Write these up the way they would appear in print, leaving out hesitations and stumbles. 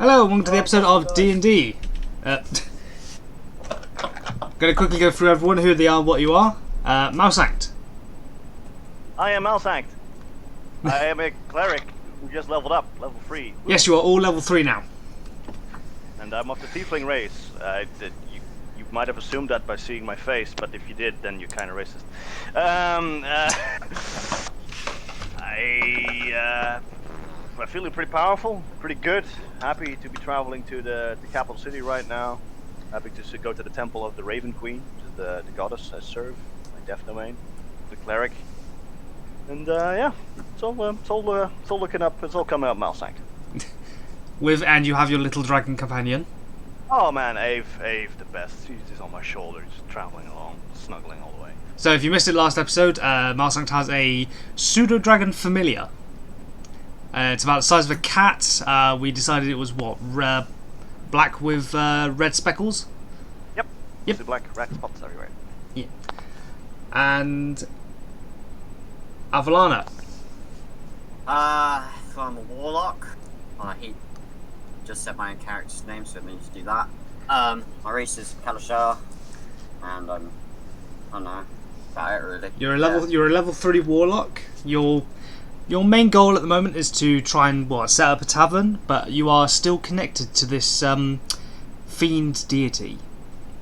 Hello, welcome to the episode of D&D. Gonna quickly go through everyone, who they are, what you are. Mouse Act. I am Mouse Act. I am a cleric who just leveled up, level 3. Yes, you are all level 3 now. And I'm of the Tiefling race. You might have assumed that by seeing my face, but if you did, then you're kind of racist. I'm feeling pretty powerful, pretty good. Happy to be traveling to the capital city right now. Happy to go to the temple of the Raven Queen, which is the goddess I serve, my death domain, the cleric. And yeah, it's all looking up. It's all coming up, Mouse Act. And you have your little dragon companion. Oh man, Ave, the best. She's just on my shoulder, just traveling along, snuggling all the way. So if you missed it last episode, Mouse Act has a pseudo-dragon familiar. It's about the size of a cat. We decided it was what? Black with red speckles? Yep. Yep. Black, red spots everywhere. Yeah. And Avalana. So I'm a warlock. He just said my own character's name, so it means to do that. My race is Kalashar, and I don't know, about it really. You're a level 3 warlock. Your main goal at the moment is to try and set up a tavern, but you are still connected to this fiend deity,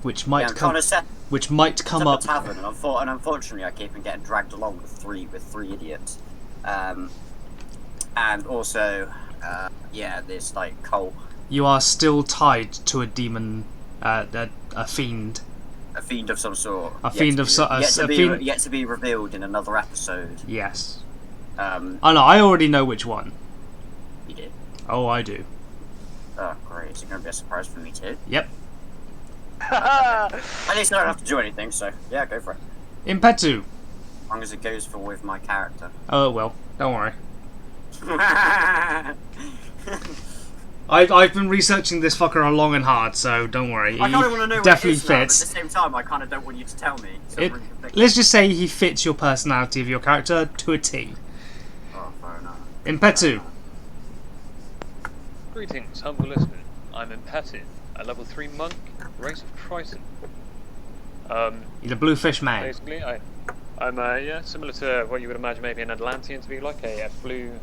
which might come up. A tavern, and unfortunately, I keep on getting dragged along with three idiots, and also, there's like Cole. You are still tied to a demon, a fiend. A fiend of some sort. Yet to be revealed in another episode. Yes. Oh no, I already know which one. You did? Oh, I do. Oh, great. It's going to be a surprise for me too. Yep. At least I don't have to do anything, so yeah, go for it. Impetu. As long as it goes with my character. Oh, well. Don't worry. I've been researching this fucker long and hard, so don't worry. I kind of want to know definitely what it is now, but fits. at the same time, I kind of don't want you to tell me. So Let's just say he fits your personality of your character to a T. Oh, fair enough. Impetu. Greetings, humble listener. I'm Impetu, a level 3 monk, race of Triton. He's a blue fish man. Basically, I'm similar to what you would imagine maybe an Atlantean to be like, a blue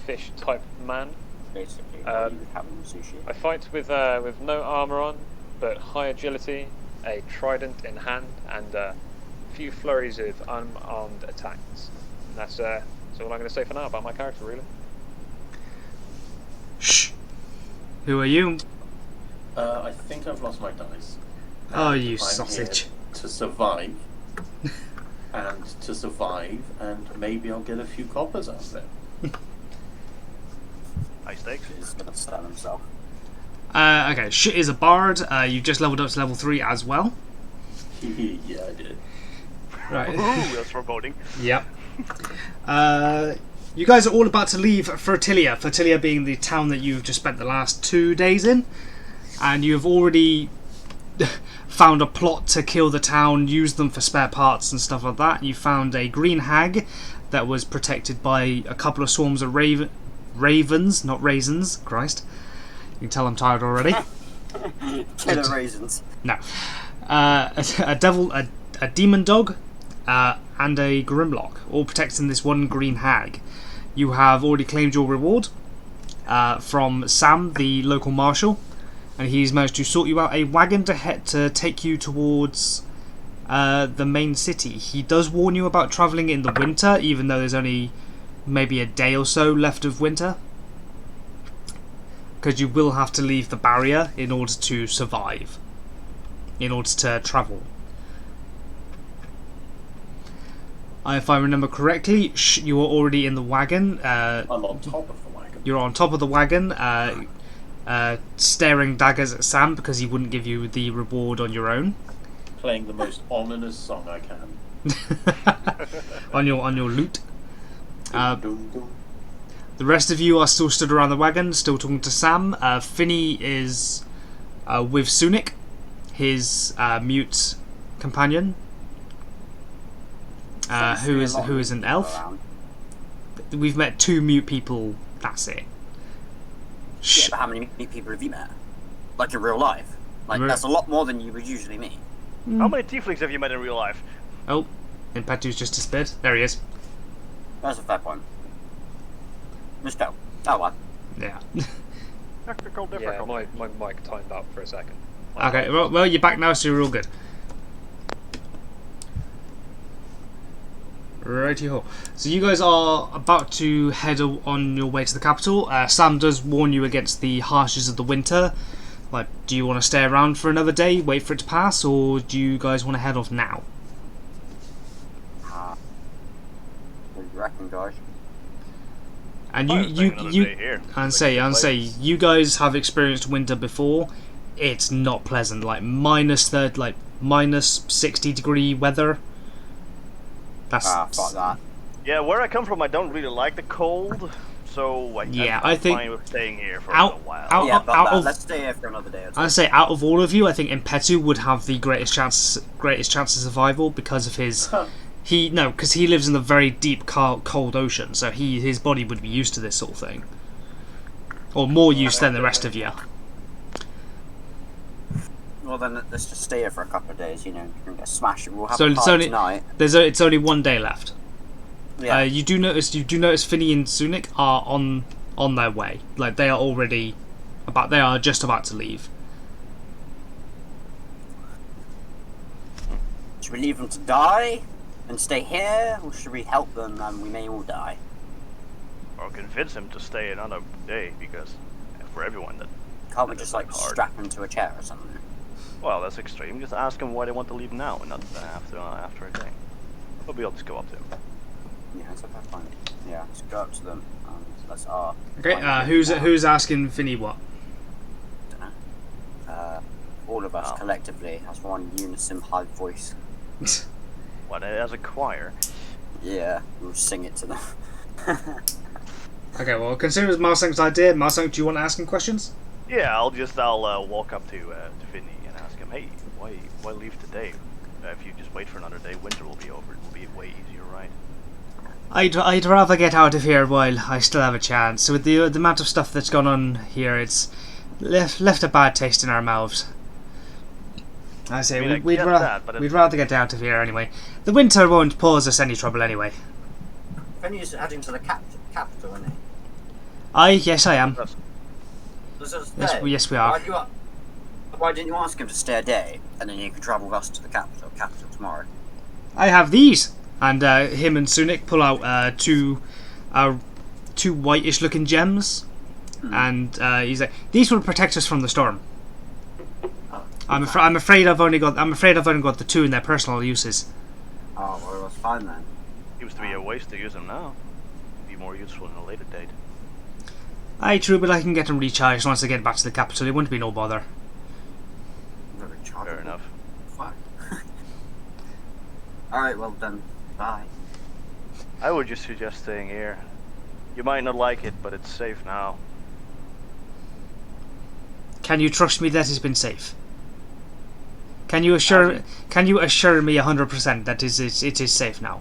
fish type man. Basically, you would have in sushi. I fight with no armor on, but high agility, a trident in hand, and a few flurries of unarmed attacks. And that's all I'm going to say for now about my character, really. Shh. Who are you? I think I've lost my dice. Oh, you I'm sausage. Here to survive. And maybe I'll get a few coppers out of it. High stakes. He's going to stun himself. Okay, Shit is a bard. You've just leveled up to level 3 as well. Yeah, I did. Right. Ooh, that's foreboding. Yep. You guys are all about to leave Fertilia. Fertilia being the town that you've just spent the last 2 days in. And you've already found a plot to kill the town, use them for spare parts and stuff like that. You found a green hag that was protected by a couple of swarms of ravens, not raisins. Christ. You can tell I'm tired already. Killer raisins. No. A demon dog, and a grimlock, all protecting this one green hag. You have already claimed your reward from Sam, the local marshal, and he's managed to sort you out a wagon to take you towards the main city. He does warn you about travelling in the winter, even though there's only maybe a day or so left of winter, because you will have to leave the barrier in order to survive, in order to travel. If I remember correctly, you are already in the wagon. I'm on top of the wagon. You're on top of the wagon, staring daggers at Sam because he wouldn't give you the reward on your own. Playing the most ominous song I can. on your loot. The rest of you are still stood around the wagon, still talking to Sam. Finny is with Sunik, his mute companion, who is an elf. We've met 2 mute people. That's it. Yeah, but how many people have you met? Like in real life? Like, Re- that's a lot more than you would usually meet. How many tieflings have you met in real life? Oh, Impetu's just disappeared. There he is. That's a fair point. Just go. Oh, well. Yeah. Technical Yeah, difficulty. my mic timed out for a second. Okay, well, you're back now, so you're all good. Righty-ho. So you guys are about to head on your way to the capital. Sam does warn you against the harshes of the winter. Like, do you want to stay around for another day, wait for it to pass, or do you guys want to head off now? What do you reckon, guys? And I was staying another day here. you guys have experienced winter before. It's not pleasant. Like minus 60-degree weather. That's Fuck that. Yeah, where I come from, I don't really like the cold, so I'm I think fine with staying here for a out- little while. out- Yeah, but out of- let's stay here for another day or two. I'd say out of all of you, I think Impetu would have the greatest chance of survival because of his. Because he lives in the very deep, cold ocean, so his body would be used to this sort of thing, or more used than the rest of you. Well, then let's just stay here for a couple of days, you know. We'll get smashed. We'll have So a it's party only tonight. it's only one day left. Yeah. You do notice Finny and Sunik are on their way. Like they are just about to leave. Should we leave them to die and stay here, or should we help them and we may all die? Or convince him to stay another day, because for everyone that... Can't we just like hard. strap them to a chair or something? Well, that's extreme. Just ask them why they want to leave now and not after a day. We'll be able to just go up to him. Yeah, that's a fair point. Yeah, let's go up to them and let's Okay. Who's asking Finny what? all of us Oh. collectively as one unison high voice. What, as a choir? Yeah, we'll sing it to them. Okay. Well, consider it as Malsang's idea. Malsang, do you want to ask him questions? Yeah, I'll walk up to Finney and ask him, hey, why leave today? If you just wait for another day, winter will be over. It will be way easier, right? I'd rather get out of here while I still have a chance. With the amount of stuff that's gone on here, it's left a bad taste in our mouths. I say I we'd get that, but we'd rather get out of here anyway. The winter won't cause us any trouble anyway. Finney's heading to the capital, isn't he? Yes, I am. Yes, we are. Why didn't you ask him to stay a day, and then you could travel with us to the capital tomorrow? I have these, and him and Sunik pull out two whitish-looking gems, and he's like, "These will protect us from the storm." I'm afraid I've only got the two in their personal uses. Oh, well, that's fine then. Seems to be a waste to use them now. Be more useful in a later date. Aye, true, but I can get them recharged once I get back to the capital. It wouldn't be no bother. Fair enough. Fine. Alright, well then, bye. I would just suggest staying here. You might not like it, but it's safe now. Can you trust me that it's been safe? Can you assure me 100% that it is safe now?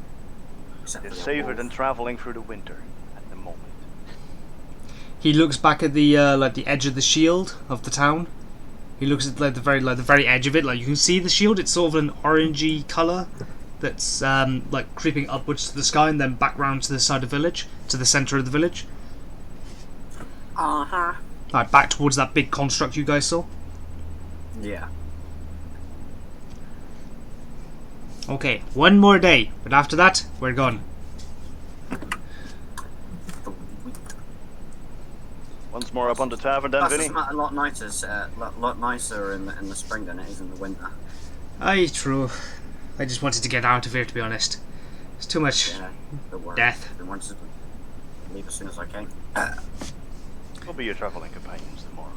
Except It's for the safer wolf. than traveling through the winter at the moment. He looks back at the the edge of the shield of the town. He looks at the very edge of it. Like you can see the shield. It's sort of an orangey color that's like creeping upwards to the sky and then back round to the side of the village, to the center of the village. Uh-huh. Like back towards that big construct you guys saw. Yeah. Okay, one more day, but after that we're gone. Once more up on the tavern then, That's Vinny. a lot nicer in the spring than it is in the winter. Aye, true. I just wanted to get out of here, to be honest. It's too much Yeah, don't worry. death. I wanted to leave as soon as I can. We'll be your traveling companions tomorrow.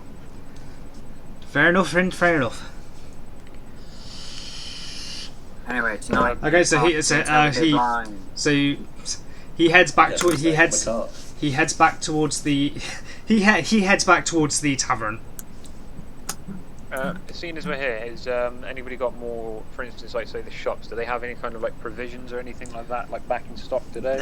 Fair enough, friend. Fair enough. Anyway, tonight. Okay, so he heads back Yeah, towards stay in the car. he heads back towards the he heads back towards the tavern. Seeing as we're here, is anybody got more, for instance, like say the shops, do they have any kind of like provisions or anything like that, like back in stock today?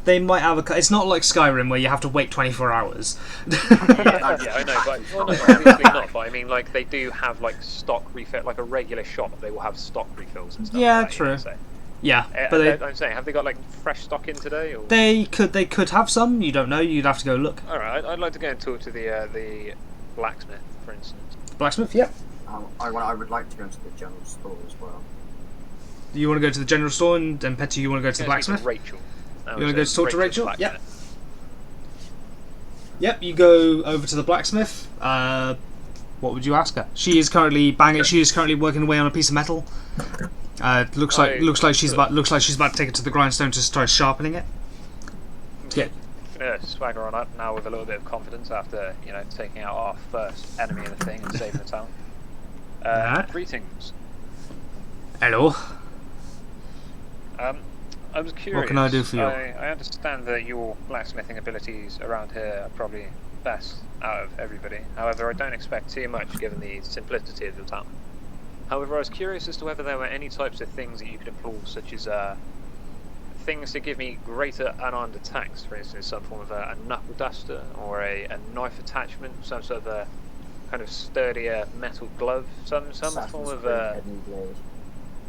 They might have a. It's not like Skyrim where you have to wait 24 hours. Yeah, I know, but well, no, obviously not. But I mean, like they do have like stock refill, like a regular shop. They will have stock refills and stuff. Yeah, like that, true. You know, so. Yeah, but I'm saying, have they got like fresh stock in today? Or? they could have some. You don't know. You'd have to go look. All right, I'd like to go and talk to the blacksmith, for instance. Blacksmith, yep. I would like to go into the general store as well. You want to go to the general store, and Petty, you want to go to the blacksmith? Rachel. You want to go to talk to Rachel? Blacksmith. Yep. Yep, you go over to the blacksmith. What would you ask her? She is currently banging. She is currently working away on a piece of metal. Looks like she's about to take it to the grindstone to start sharpening it. Yeah. Yeah, swagger on up now with a little bit of confidence after taking out our first enemy in the thing and saving the town. Alright. Greetings. Hello. I was curious. What can I do for you? I understand that your blacksmithing abilities around here are probably best out of everybody. However, I don't expect too much given the simplicity of the town. However, I was curious as to whether there were any types of things that you could employ, such as things to give me greater unarmed attacks, for instance, some form of a knuckle duster or a knife attachment, some sort of a kind of sturdier metal glove, some form of a...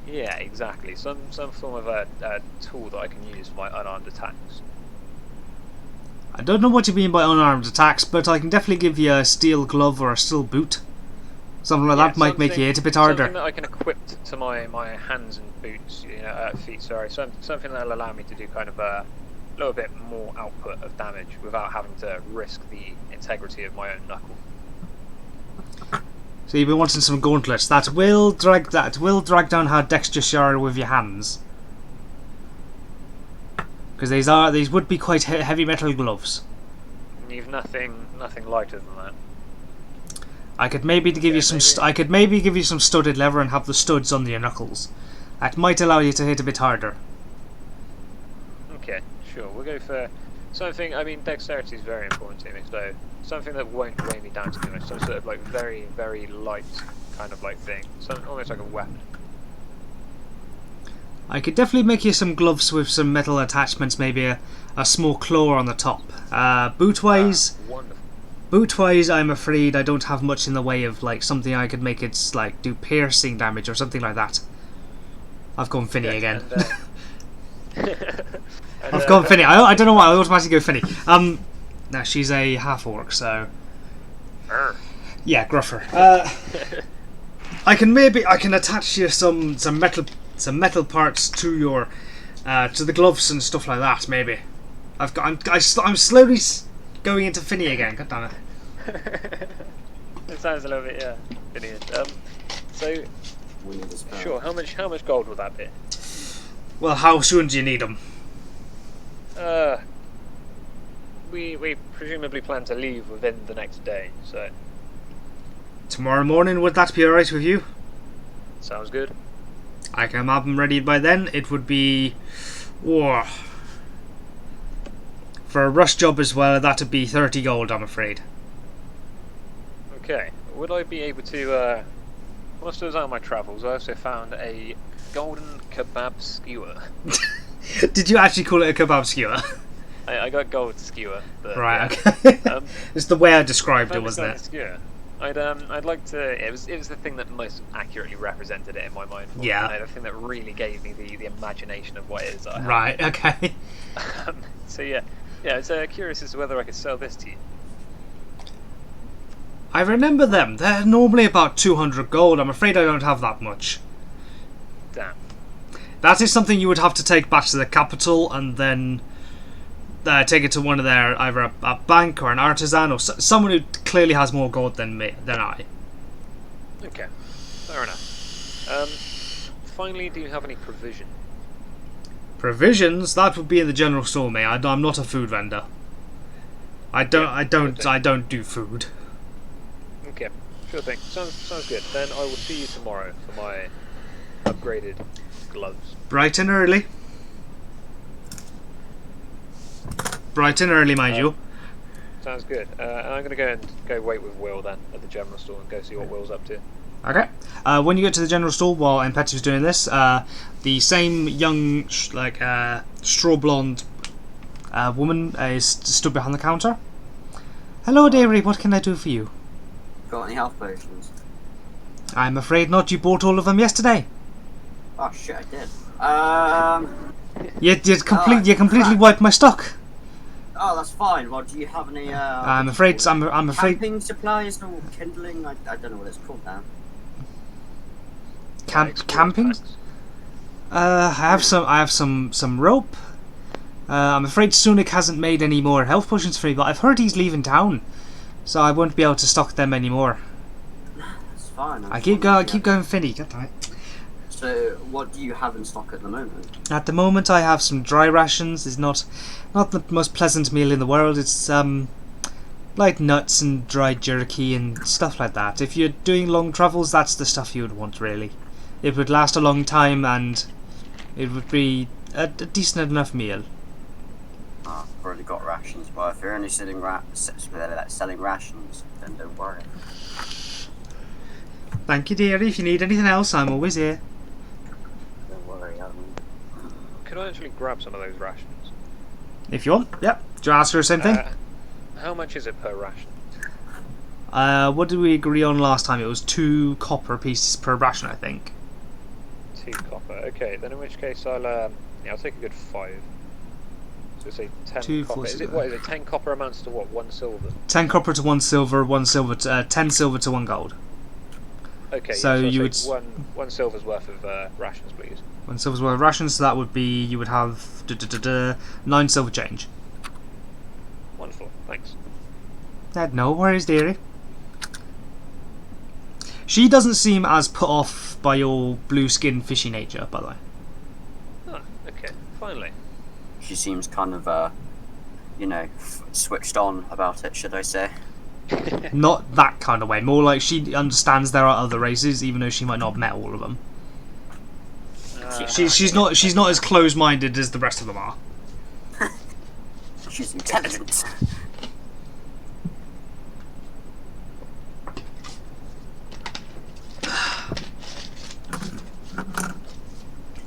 Yeah, exactly. Some form of a tool that I can use for my unarmed attacks. I don't know what you mean by unarmed attacks, but I can definitely give you a steel glove or a steel boot. Something like that might make you hit a bit harder. Something that I can equip to my hands and boots, feet, sorry. Something that will allow me to do kind of a little bit more output of damage without having to risk the integrity of my own knuckle. So you've been wanting some gauntlets that will drag down how dexterous you are with your hands. Because these would be quite heavy metal gloves. You've nothing lighter than that. I could maybe give you some. I could maybe give you some studded leather and have the studs on your knuckles. That might allow you to hit a bit harder. Okay, sure. We'll go for something. I mean, dexterity is very important to me, so something that won't weigh me down too much. Some sort of like very, very light kind of like thing. Almost like a weapon. I could definitely make you some gloves with some metal attachments, maybe a small claw on the top. Boot-wise, Wonderful. Boot-wise, I'm afraid I don't have much in the way of like something I could make it like do piercing damage or something like that. I've gone Finny again. I've gone Finny. I don't know why I automatically go Finny. Now she's a half orc, so yeah, gruffer. I can attach you some metal parts to your to the gloves and stuff like that. Maybe I'm slowly going into Finny again. God damn it. It sounds a little bit Finny. So sure. How much gold would that be? Well, how soon do you need them? We presumably plan to leave within the next day, so Tomorrow morning, would that be alright with you? sounds good. I can have them ready by then. It would be... for a rush job as well, that would be 30 gold, I'm afraid. Okay. Would I be able to... whilst I was out on my travels, I also found a golden kebab skewer. Did you actually call it a kebab skewer? I got gold skewer. But, right, yeah. okay. It's the way I described it, wasn't it? Skewer. I'd like to. It was the thing that most accurately represented it in my mind. Yeah. The thing that really gave me the imagination of what it is that I have. Right, okay. So yeah, I was curious as to whether I could sell this to you. I remember them. They're normally about 200 gold. I'm afraid I don't have that much. Damn. That is something you would have to take back to the capital and then take it to one of their, either a bank or an artisan or someone who clearly has more gold than I. Okay, fair enough. Finally, do you have any provision? Provisions? That would be in the general store, mate. I'm not a food vendor. I don't do food. Okay, sure thing. Sounds good. Then I will see you tomorrow for my upgraded gloves. Bright and early. Bright and early, mind you. Sounds good. And I'm going to go wait with Will then at the general store and go see what Will's up to. Okay. When you get to the general store, while Impeti's doing this, the same young, straw blonde woman is stood behind the counter. Hello, Daybreak. What can I do for you? Got any health potions? I'm afraid not. You bought all of them yesterday. Oh shit, I did. You completely wiped my stock. Oh, that's fine. Well, do you have any? I'm afraid. Camping supplies or kindling? I don't know what it's called now. Camping? I have some rope. I'm afraid Sunik hasn't made any more health potions for me, but I've heard he's leaving town, so I won't be able to stock them anymore. That's fine. I keep going Finny. God damn it. So, what do you have in stock at the moment? At the moment, I have some dry rations. It's not the most pleasant meal in the world. It's like nuts and dried jerky and stuff like that. If you're doing long travels, that's the stuff you would want, really. It would last a long time, and it would be a decent enough meal. Oh, I've already got rations. Well, if you're only selling rations, then don't worry. Thank you, dearie. If you need anything else, I'm always here. Don't worry. Could I actually grab some of those rations? If you want, yep. Do you ask her the same thing? How much is it per ration? What did we agree on last time? It was 2 copper pieces per ration, I think. 2 copper. Okay, then in which case I'll take a good 5. So say 10 2, copper. 4, Is it 10 copper amounts to what? 1 silver. 10 copper to 1 silver, 1 silver to 10 silver to 1 gold. Okay, so yeah, you would one silver's worth of rations, please. 1 silver's worth of rations, so that would be you would have 9 silver change. Wonderful, thanks. No worries, dearie. She doesn't seem as put off by your blue skin fishy nature, by the way. Ah, okay, finally. She seems kind of, switched on about it, should I say? Not that kind of way. More like she understands there are other races, even though she might not have met all of them. She's not as close-minded as the rest of them are. She's intelligent.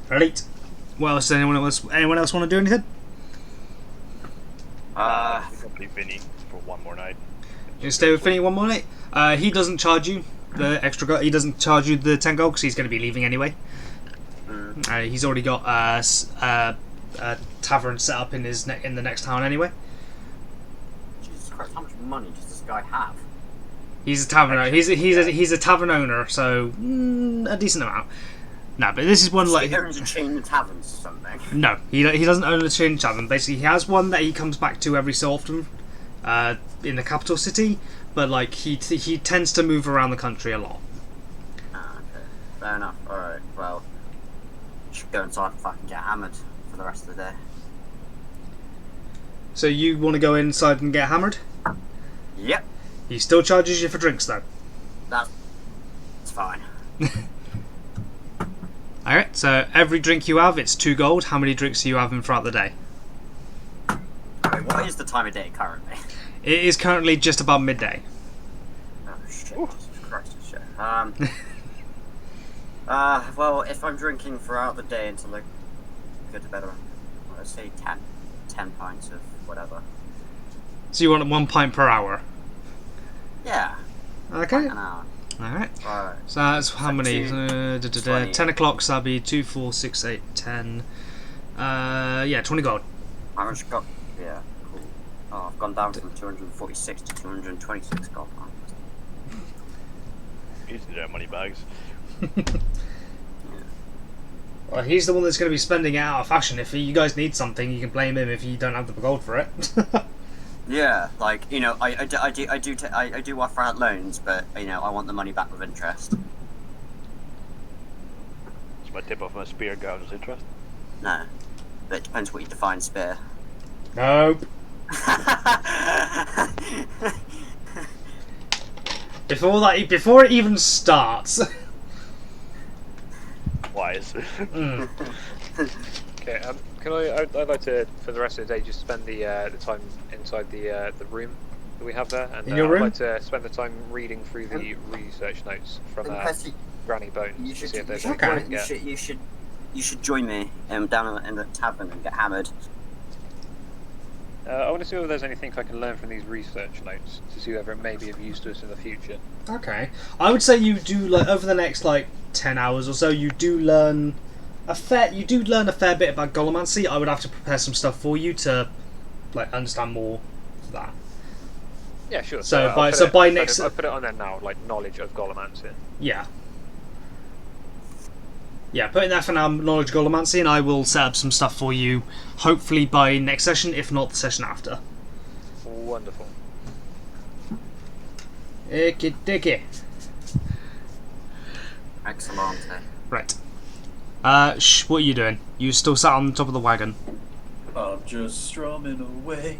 Right. Well, does anyone else want to do anything? Probably Vinny for one more night. You stay with Finny one more night. He doesn't charge you the extra gold. He doesn't charge you the 10 gold because he's going to be leaving anyway. He's already got a tavern set up in the next town anyway. Jesus Christ, how much money does this guy have? He's a tavern owner. He's a tavern owner, so a decent amount. No, but this is one like he owns a chain of taverns or something. No, he doesn't own a chain tavern. Basically, he has one that he comes back to every so often in the capital city, but like he tends to move around the country a lot. Ah, okay, fair enough. All right, well, should go inside and fucking get hammered for the rest of the day. So you want to go inside and get hammered? Yep. He still charges you for drinks, though. That's fine. Alright, so every drink you have, it's 2 gold. How many drinks are you having throughout the day? Wait, what is the time of day currently? It is currently just about midday. Oh shit, Jesus Christ, shit. Well, if I'm drinking throughout the day until I go to bed around, let's say 10 pints of whatever. So you want 1 pint per hour? Yeah. Okay. An hour. Alright. Right. So that's how So many? 20. 10 o'clock, so that'll be 2, 4, 6, 8, 10. Yeah, 20 gold. How much got? Yeah, cool. Oh, I've gone down from 246 to 226 gold. Easy there, money bags. Well, he's the one that's going to be spending it out of fashion. If you guys need something, you can blame him if you don't have the gold for it. Yeah, like, I do offer out loans, but I want the money back with interest. It's my tip off my spear gouges interest. No, but it depends what you define spear. Nope. Before it even starts. Wise. Okay, I'd like to, for the rest of the day, just spend the time inside the room that we have there, and In your I'd room? like to spend the time reading through the research notes from Percy, Granny Bones you to should, see if there's you, anything should, we can you, get. should, you should join me down in the tavern and get hammered. I want to see if there's anything I can learn from these research notes to see whether it may be of use to us in the future. Okay. I would say you do, like, over the next, like, 10 hours or so, you do learn a fair bit about Golomancy. I would have to prepare some stuff for you to, like, understand more of that. Yeah, sure. So I'll by put next... I'll put it on there now, like knowledge of Golomancy. Yeah. Yeah, put in there for now, knowledge Golomancy, and I will set up some stuff for you, hopefully by next session, if not the session after. Wonderful. Icky dicky. Excellent. Right. What are you doing? You still sat on top of the wagon? I'm just strumming away.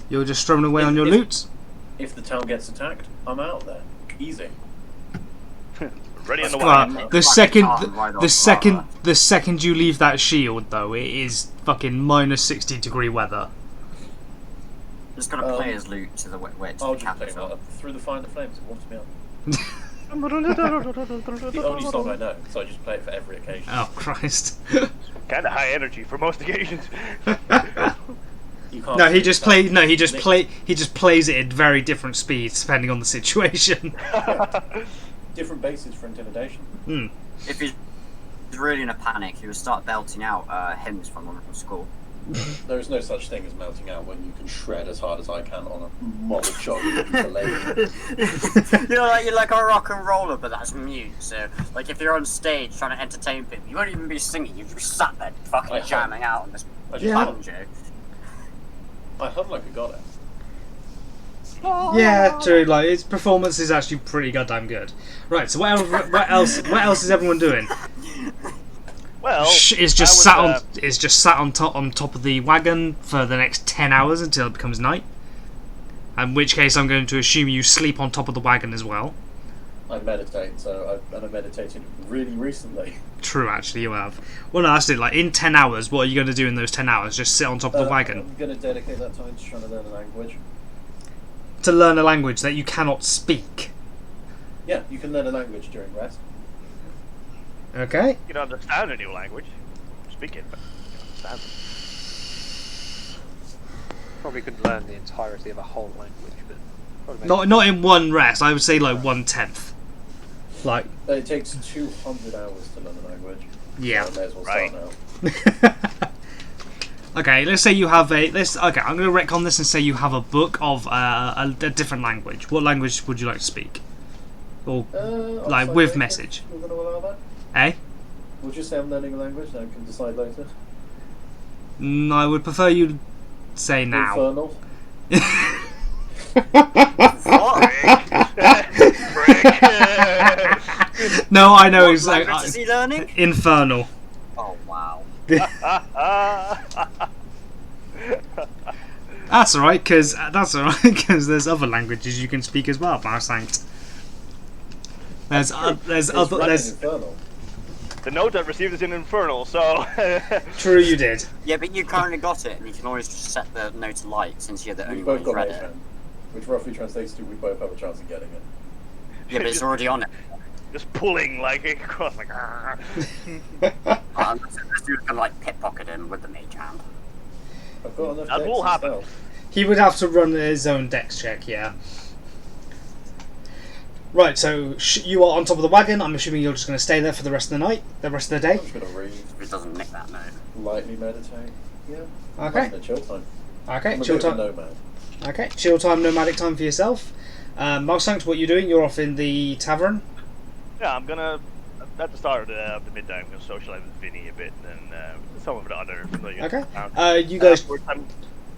You're just strumming away on your loot? If the town gets attacked, I'm out there. Easy. Ready in the Well, wagon. the second you leave that shield, though, it is fucking minus 60-degree weather. Just gotta play his loot to the to I'll the just play capital. through the fire and the flames. It warms me up. The only song I know, so I just play it for every occasion. Oh Christ! Kind of high energy for most occasions. You can't No, he do just that. play. No, he just plays it at very different speeds depending on the situation. Different bases for intimidation. Hmm. If he's really in a panic, he would start belting out hymns from school. There is no such thing as melting out when you can shred as hard as I can on a molly jog ukulele. You're like a rock and roller, but that's mute. So, like, if you're on stage trying to entertain people, you won't even be singing. You'd be sat there fucking jamming out on this banjo. I hum like a goddess. Yeah, true. Like his performance is actually pretty goddamn good. Right. So what else? What else is everyone doing? Well, Is just sat on top of the wagon for the next 10 hours until it becomes night. In which case, I'm going to assume you sleep on top of the wagon as well. I meditate, so I've meditated really recently. True, actually, you have. Well, no, that's it. Like in 10 hours, what are you going to do in those 10 hours? Just sit on top of the wagon I'm going to dedicate that time to trying to learn a language. to learn a language that you cannot speak. Yeah, you can learn a language during rest. Okay. you can understand a new language. Speak it, but you can understand it. Probably couldn't learn the entirety of a whole language, but probably Not in one rest. I would say like 1/10. Like It takes 200 hours to learn a language. yeah. So I may as well Right. start now. Okay, let's say you have I'm going to retcon this and say you have a book of a different language. What language would you like to speak? Or I'll like decide with later. message? We're going to allow that. Eh? We'll just say I'm learning a language, and I can decide later. I would prefer you say now. Infernal. No, I know What exactly. language is he learning? Infernal. Oh wow. That's alright, because there's other languages you can speak as well. Barsanked. There's It's other written there's infernal. The note I've received is in Infernal, so... true you did. Yeah, but you currently got it, and you can always just set the note to light since you're the only We've one both who's got read it, it. which roughly translates to we both have a chance of getting it. Yeah, but it's already on it. Just pulling, like, across, like... "Argh." This dude's gonna like pickpocket him with the mage hand. I've got enough That decks will and happen. stealth. He would have to run his own dex check, yeah. Right, so you are on top of the wagon. I'm assuming you're just going to stay there for the rest of the night, the rest of the day. I'm just going to read, If it doesn't nick that note. lightly meditate. Yeah. Okay. Having a chill time. Okay, I'm a chill bit of a time. nomad. Okay, chill time, nomadic time for yourself. Marksanct, what are you doing? You're off in the tavern. Yeah, I'm gonna... At the start of the midday, I'm gonna socialize with Vinny a bit, and some of the other familiar... Okay.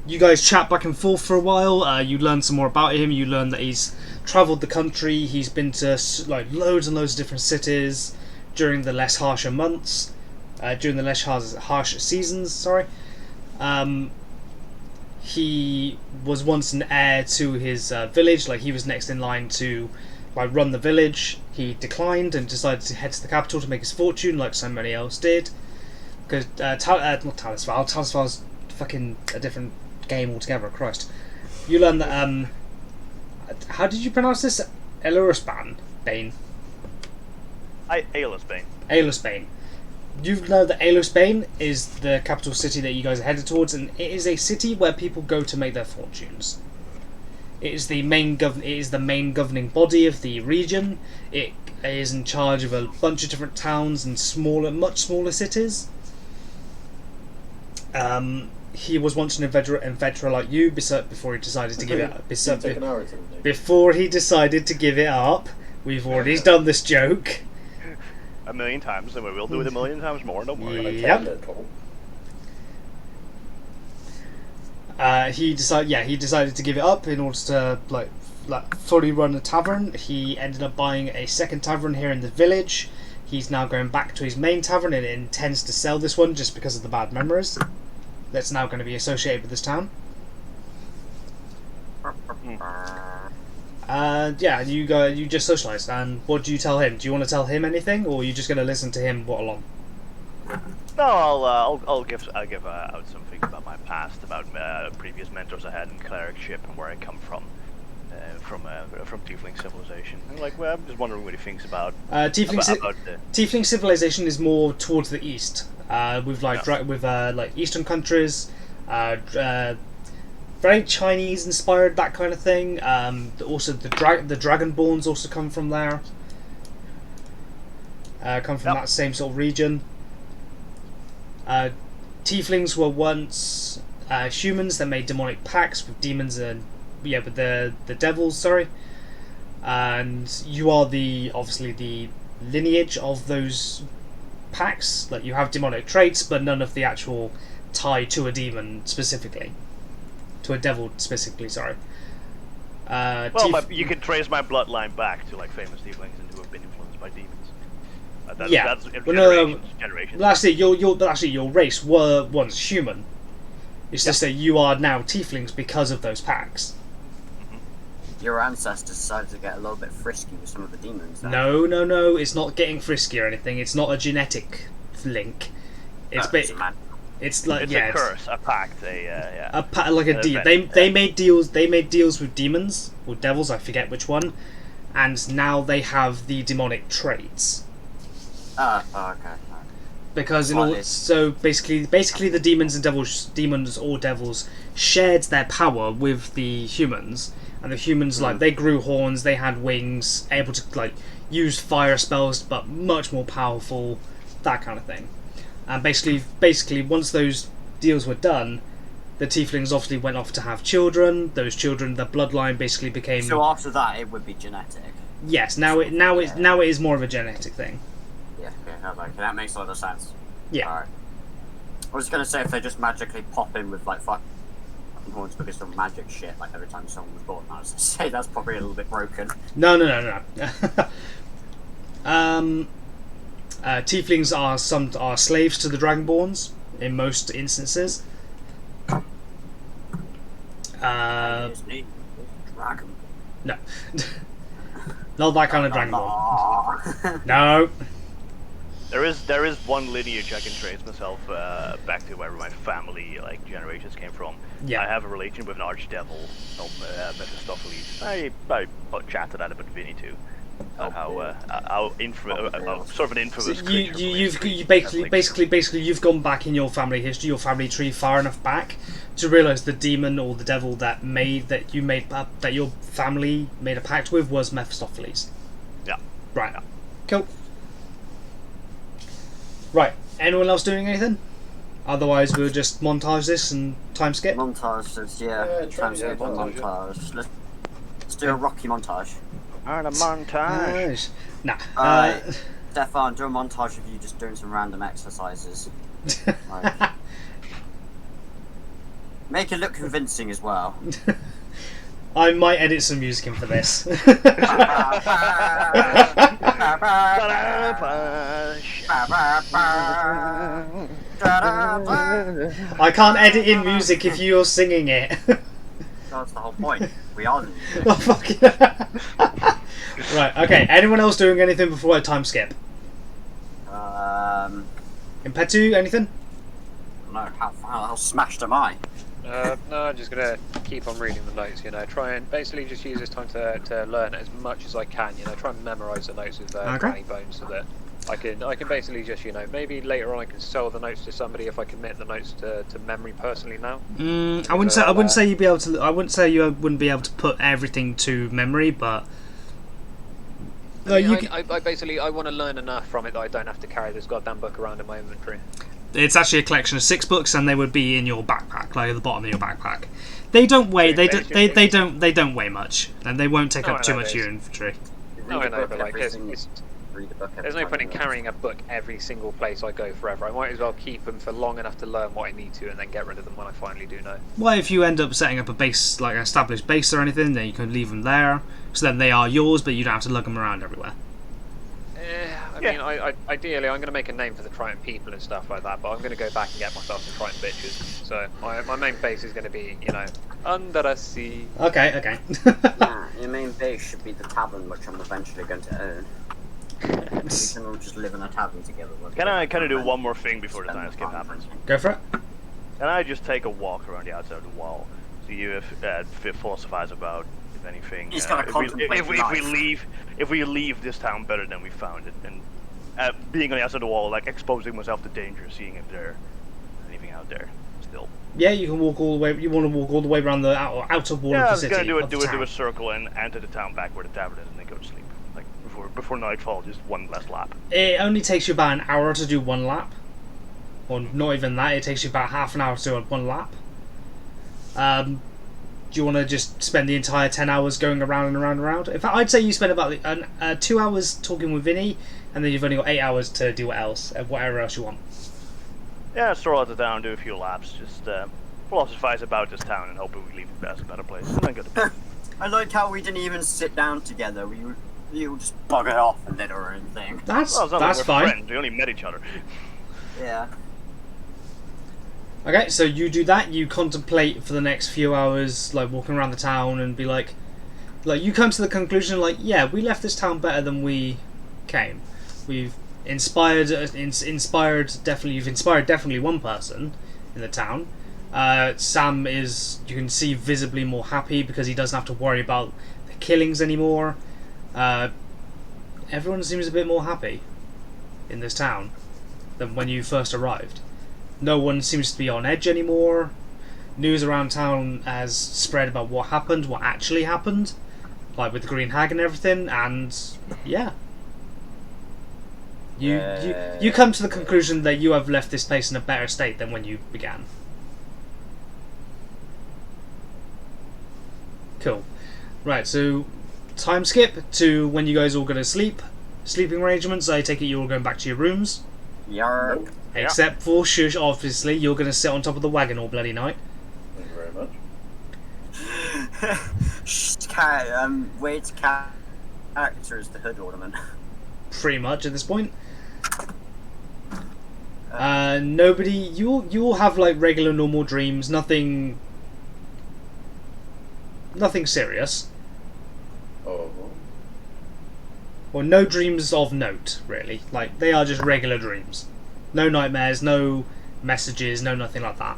You guys chat back and forth for a while. You learn some more about him. You learn that he's travelled the country. He's been to like loads and loads of different cities during the less harsher months, during the less harsh seasons. Sorry. He was once an heir to his village. Like he was next in line to like run the village. He declined and decided to head to the capital to make his fortune, like so many else did. Because not Talisvar. Talisvar's fucking a different game altogether. Christ. You learn that How did you pronounce this? Elurusban? Bane. Aelusbane. Aelusbane. You know that Aelusbane is the capital city that you guys are headed towards, and it is a city where people go to make their fortunes. It is the main governing body of the region. It is in charge of a bunch of different towns and much smaller cities. He was once an adventurer like you, before he decided to give it up. Before he decided to give it up, we've already done this joke. A million times, and we will do it a million times more, don't worry. Yep. He decided to give it up in order to like fully run a tavern. He ended up buying a second tavern here in the village. He's now going back to his main tavern and intends to sell this one just because of the bad memories that's now going to be associated with this town. You just socialised, and what do you tell him? Do you want to tell him anything, or are you just going to listen to him what along? No, I'll give out some things about my past, about previous mentors I had in clericship and where I come from Tiefling civilization. And I'm just wondering what he thinks about. Tiefling civilization is more towards the east, with Eastern countries, very Chinese inspired, that kind of thing. Also the Dragonborns also come from there. That same sort of region. Tieflings were once humans that made demonic pacts with demons and with the devils. Sorry, and you are obviously the lineage of those pacts. Like, you have demonic traits, but none of the actual tie to a demon specifically, to a devil specifically. Sorry. You can trace my bloodline back to famous tieflings and who have been influenced by demons. That's generations. Well, actually, your race were once human. It's just that you are now tieflings because of those packs. Your ancestors decided to get a little bit frisky with some of the demons. No, it's not getting frisky or anything. It's not a genetic link. It's It's a curse, a pact, like a deal. They made deals. They made deals with demons or devils. I forget which one. And now they have the demonic traits. Okay. Because basically the demons or devils shared their power with the humans, and the humans they grew horns, they had wings, able to use fire spells, but much more powerful, that kind of thing. And basically once those deals were done, the tieflings obviously went off to have children. Those children, the bloodline basically became. So after that, it would be genetic. Yes. Now it is more of a genetic thing. Yeah, okay, that makes a lot of sense. Yeah. Alright. I was gonna say if they just magically pop in with fucking horns because of magic shit, every time someone was born, I was gonna say that's probably a little bit broken. No. Tieflings are slaves to the Dragonborns in most instances. Dragon. No. Not that kind of Dragonborn. No. There is one lineage I can trace myself back to where my family generations came from. Yeah. I have a relation with an archdevil, Mephistopheles. I chatted at it with Vinny too. How sort of an infamous creature. You basically you've gone back in your family history, your family tree, far enough back to realise the demon or the devil that your family made a pact with was Mephistopheles. Yeah. Right. Yeah. Cool. Right. Anyone else doing anything? Otherwise, we'll just montage this and time skip. Montage, time skip and montage. Let's do a Rocky montage. And a montage. Nah. Stefan, do a montage of you just doing some random exercises. Make it look convincing as well. I might edit some music in for this. I can't edit in music if you're singing it. That's the whole point. We are the music. Oh, fuck yeah. Right, okay. Anyone else doing anything before I time skip? Impetu, Impetu, anything? No, how smashed am I? No, I'm just gonna keep on reading the notes. Try and basically just use this time to learn as much as I can. Try and memorise the notes with Granny Bones so that I can basically just maybe later on I can sell the notes to somebody if I commit the notes to memory personally now. I wouldn't say you'd be able to. I wouldn't say you wouldn't be able to put everything to memory, but. I basically want to learn enough from it that I don't have to carry this goddamn book around in my inventory. It's actually a collection of 6 books, and they would be in your backpack, like at the bottom of your backpack. They don't weigh. They don't weigh much, and they won't take up too much of your inventory. No, I know, but like, there's no point in carrying a book every single place I go forever. I might as well keep them for long enough to learn what I need to, and then get rid of them when I finally do know. Well, if you end up setting up a base, like an established base or anything, then you can leave them there. So then they are yours, but you don't have to lug them around everywhere. I mean, ideally, I'm going to make a name for the Triton people and stuff like that, but I'm going to go back and get myself some Triton bitches. So my main base is going to be, under the sea. Okay. Yeah, your main base should be the tavern, which I'm eventually going to own. We can all just live in a tavern together. Can I kind of do one more thing before the time skip happens? Go for it. Can I just take a walk around the outside of the wall? See if philosophize about if anything. He's gotta contemplate if we leave this town better than we found it, and being on the outside of the wall, like exposing myself to danger, seeing if there's anything out there still. Yeah, you can walk all the way. You want to walk all the way around the outer wall of the city. Yeah, I was gonna do a circle and enter the town back where the tavern is, and then go to sleep. Like before nightfall, just one last lap. It only takes you about an hour to do one lap, or not even that. It takes you about half an hour to do one lap. Do you want to just spend the entire 10 hours going around and around and around? In fact, I'd say you spend about 2 hours talking with Vinny, and then you've only got 8 hours to do whatever else you want. Yeah, stroll out the town, do a few laps, just philosophize about this town, and hope we leave it as a better place. And then go to bed. I like how we didn't even sit down together. We all just buggered off and did our own thing. That's like we're fine. Friends. We only met each other. Yeah. Okay, so you do that. You contemplate for the next few hours, like walking around the town, and be like you come to the conclusion, like, yeah, we left this town better than we came. We've inspired definitely. You've inspired definitely one person in the town. Sam is, you can see, visibly more happy because he doesn't have to worry about the killings anymore. Everyone seems a bit more happy in this town than when you first arrived. No one seems to be on edge anymore. News around town has spread about what happened, what actually happened, like with the Green Hag and everything, and yeah. You come to the conclusion that you have left this place in a better state than when you began. Cool. Right, so time skip to when you guys all go to sleep. Sleeping arrangements, I take it you're all going back to your rooms. Yarp. Except for Shush, obviously, you're going to sit on top of the wagon all bloody night. Thank you very much. Wade's character is the hood ornament. Pretty much at this point. Nobody, you all have like regular normal dreams, nothing serious. Oh. Or no dreams of note, really. Like, they are just regular dreams. No nightmares, no messages, no nothing like that.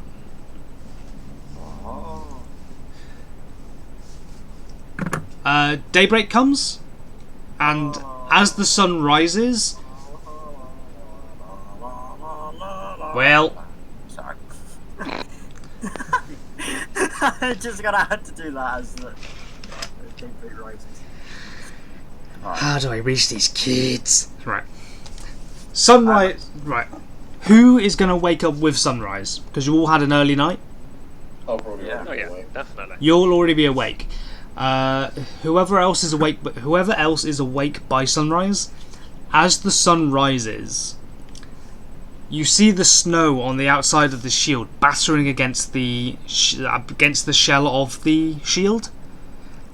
Daybreak comes, and as the sun rises, well, Sorry. I just had to do that as the Daybreak rises. How do I reach these kids? Right. Sunrise. Right. Who is going to wake up with sunrise? Because you all had an early night. I'll probably Yeah. run away. Definitely. You'll already be awake. Whoever else is awake by sunrise, as the sun rises, you see the snow on the outside of the shield battering against the shell of the shield,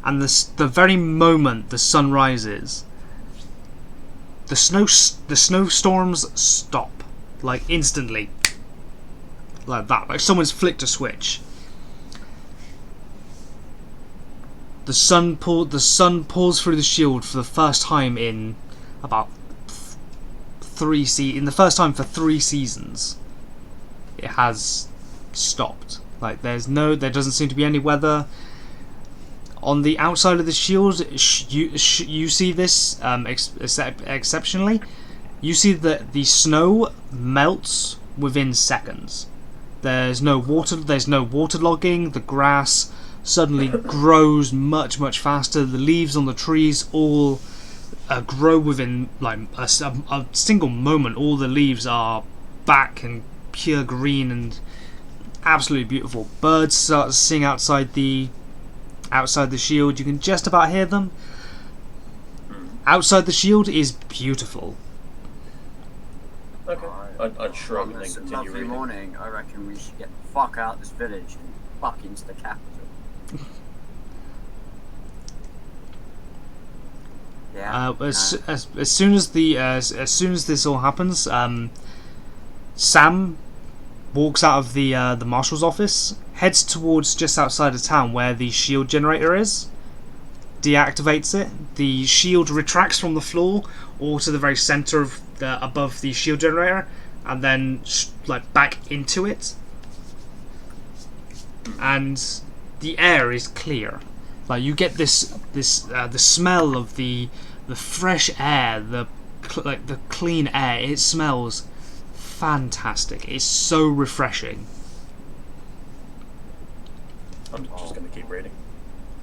and the very moment the sun rises, the snowstorms stop, like instantly, like that, like someone's flicked a switch. The sun pours through the shield for the first time in about the first time for 3 seasons. It has stopped. Like there doesn't seem to be any weather. On the outside of the shield, you see this exceptionally. You see that the snow melts within seconds. There's no waterlogging. The grass suddenly grows much faster. The leaves on the trees all grow within like a single moment. All the leaves are back and pure green and absolutely beautiful. Birds start to sing outside the shield. You can just about hear them. Outside the shield is beautiful. Okay. I'd shrug and then It's a continue lovely reading. morning. I reckon we should get the fuck out of this village and fuck into the capital. Yeah. As soon as this all happens, Sam walks out of the marshal's office, heads towards just outside of town where the shield generator is, deactivates it. The shield retracts from the floor or to the very center of above the shield generator, and then like back into it. And the air is clear. Like you get the smell of the fresh air, the clean air. It smells fantastic. It's so refreshing. I'm just going to keep reading.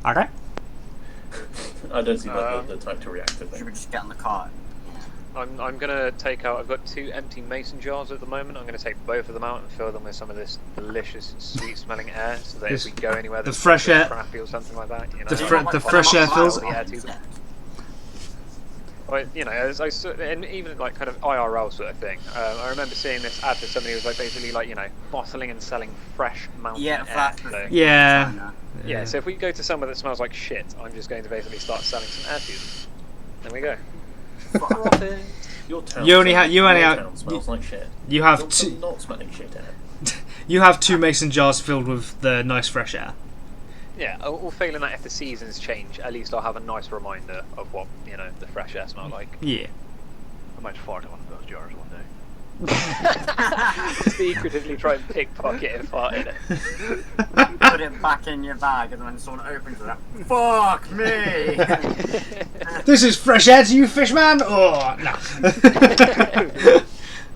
Okay. I don't seem like the type to react to Should we things. just get on the cart? I'm gonna take out. I've got 2 empty mason jars at the moment. I'm gonna take both of them out and fill them with some of this delicious, sweet-smelling air, so that if we go anywhere, the that's fresh a bit air- crappy or something like that, you know. the fresh air fills. The air to them. Well, you know, and even like kind of IRL sort of thing. I remember seeing this ad for somebody who was like basically like, you know, bottling and selling fresh mountain air. So, Yeah. so if we go to somewhere that smells like shit, I'm just going to basically start selling some air to them. There we go. Profit. Your town You only smells like shit. You have You're two. not smelling shit air. You have 2 mason jars filled with the nice fresh air. Yeah, or failing that, if the seasons change, at least I'll have a nice reminder of what, you know, the fresh air smell like. Yeah. I might fart in one of those jars one day. Secretively try and pickpocket and fart in it. Put it back in your bag, and when someone opens it, fuck me! This is fresh air to you, fishman. Oh no.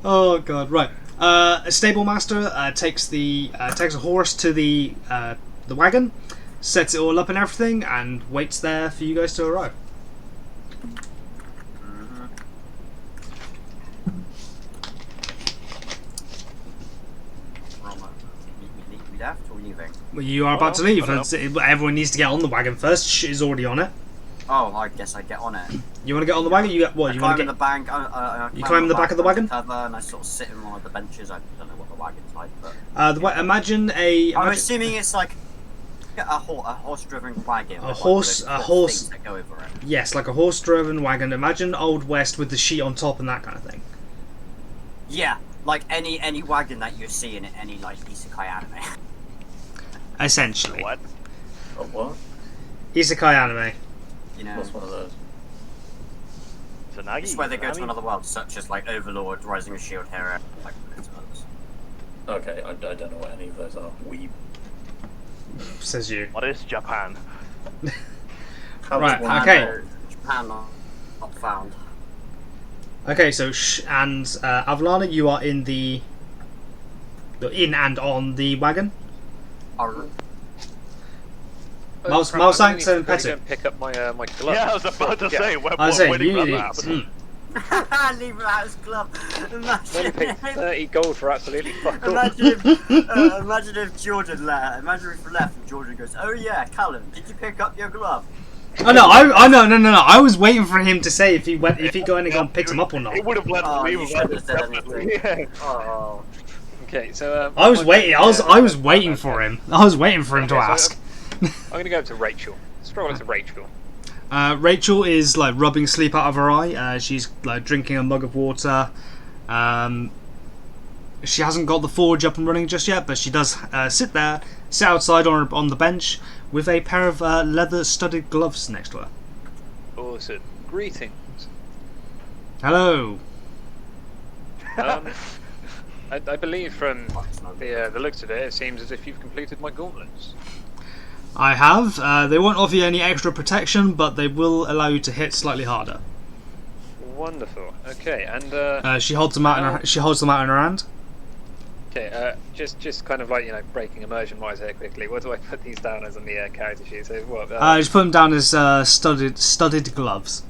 Oh god. Right. A stable master takes a horse to the wagon, sets it all up and everything, and waits there for you guys to arrive. We left or leaving? Well, you are about to leave. I Everyone needs to get on the wagon first. Shit is already on it. Oh, I guess I get on it. You want to get on the wagon? You got what? You want to in get? the bank. You climb in the back of the wagon? Cover, and I sort of sit in one of the benches. I don't know what the wagon's like, but Imagine I'm assuming it's like a horse-driven wagon. A with horse- like, a the horse- things that go over it. Yes, like a horse-driven wagon. Imagine Old West with the sheet on top and that kind of thing. Yeah, like any wagon that you see in any like isekai anime. Essentially. What? Oh, what? Isekai anime. You know, What's one of those? Tsunagi? it's where they go to Tsunami? another world, such as like Overlord, Rising of Shield Hero, like those others. Okay, I don't know what any of those are. Weeb. Says you. What is Japan? How Right, does one okay. know? Japan not found. Okay, so Avalana, you are in and on the wagon. Oh, Miles crap, Sainz I and need to Pettit. go and pick up my my glove. Yeah, I was about to say, when I was saying, did you that need. happen? leave him out his club. Only paid 30 gold for absolutely fuck all. Imagine if Jordan left. Imagine if we left and Jordan goes, "Oh yeah, Callum, did you pick up your glove?" Oh no, no. I was waiting for him to say if he got in and picked him up or not. It would have let Oh, me you leave shouldn't him, have said definitely. anything. Yeah. Oh. Okay, so I was waiting. I was waiting for him. I was waiting for him to Okay, so, ask. I'm gonna go up to Rachel. Stroll up to Rachel. Rachel is like rubbing sleep out of her eye. She's like drinking a mug of water. She hasn't got the forge up and running just yet, but she does sit outside on the bench with a pair of leather-studded gloves next to her. Awesome. Greetings. Hello. I believe from the looks of it, it seems as if you've completed my gauntlets. I have. They won't offer you any extra protection, but they will allow you to hit slightly harder. Wonderful. Okay, and She holds them out. She holds them out in her hand. okay, just kind of like breaking immersion wise here quickly. What do I put these down as on the character sheet? So what? Just put them down as studded gloves.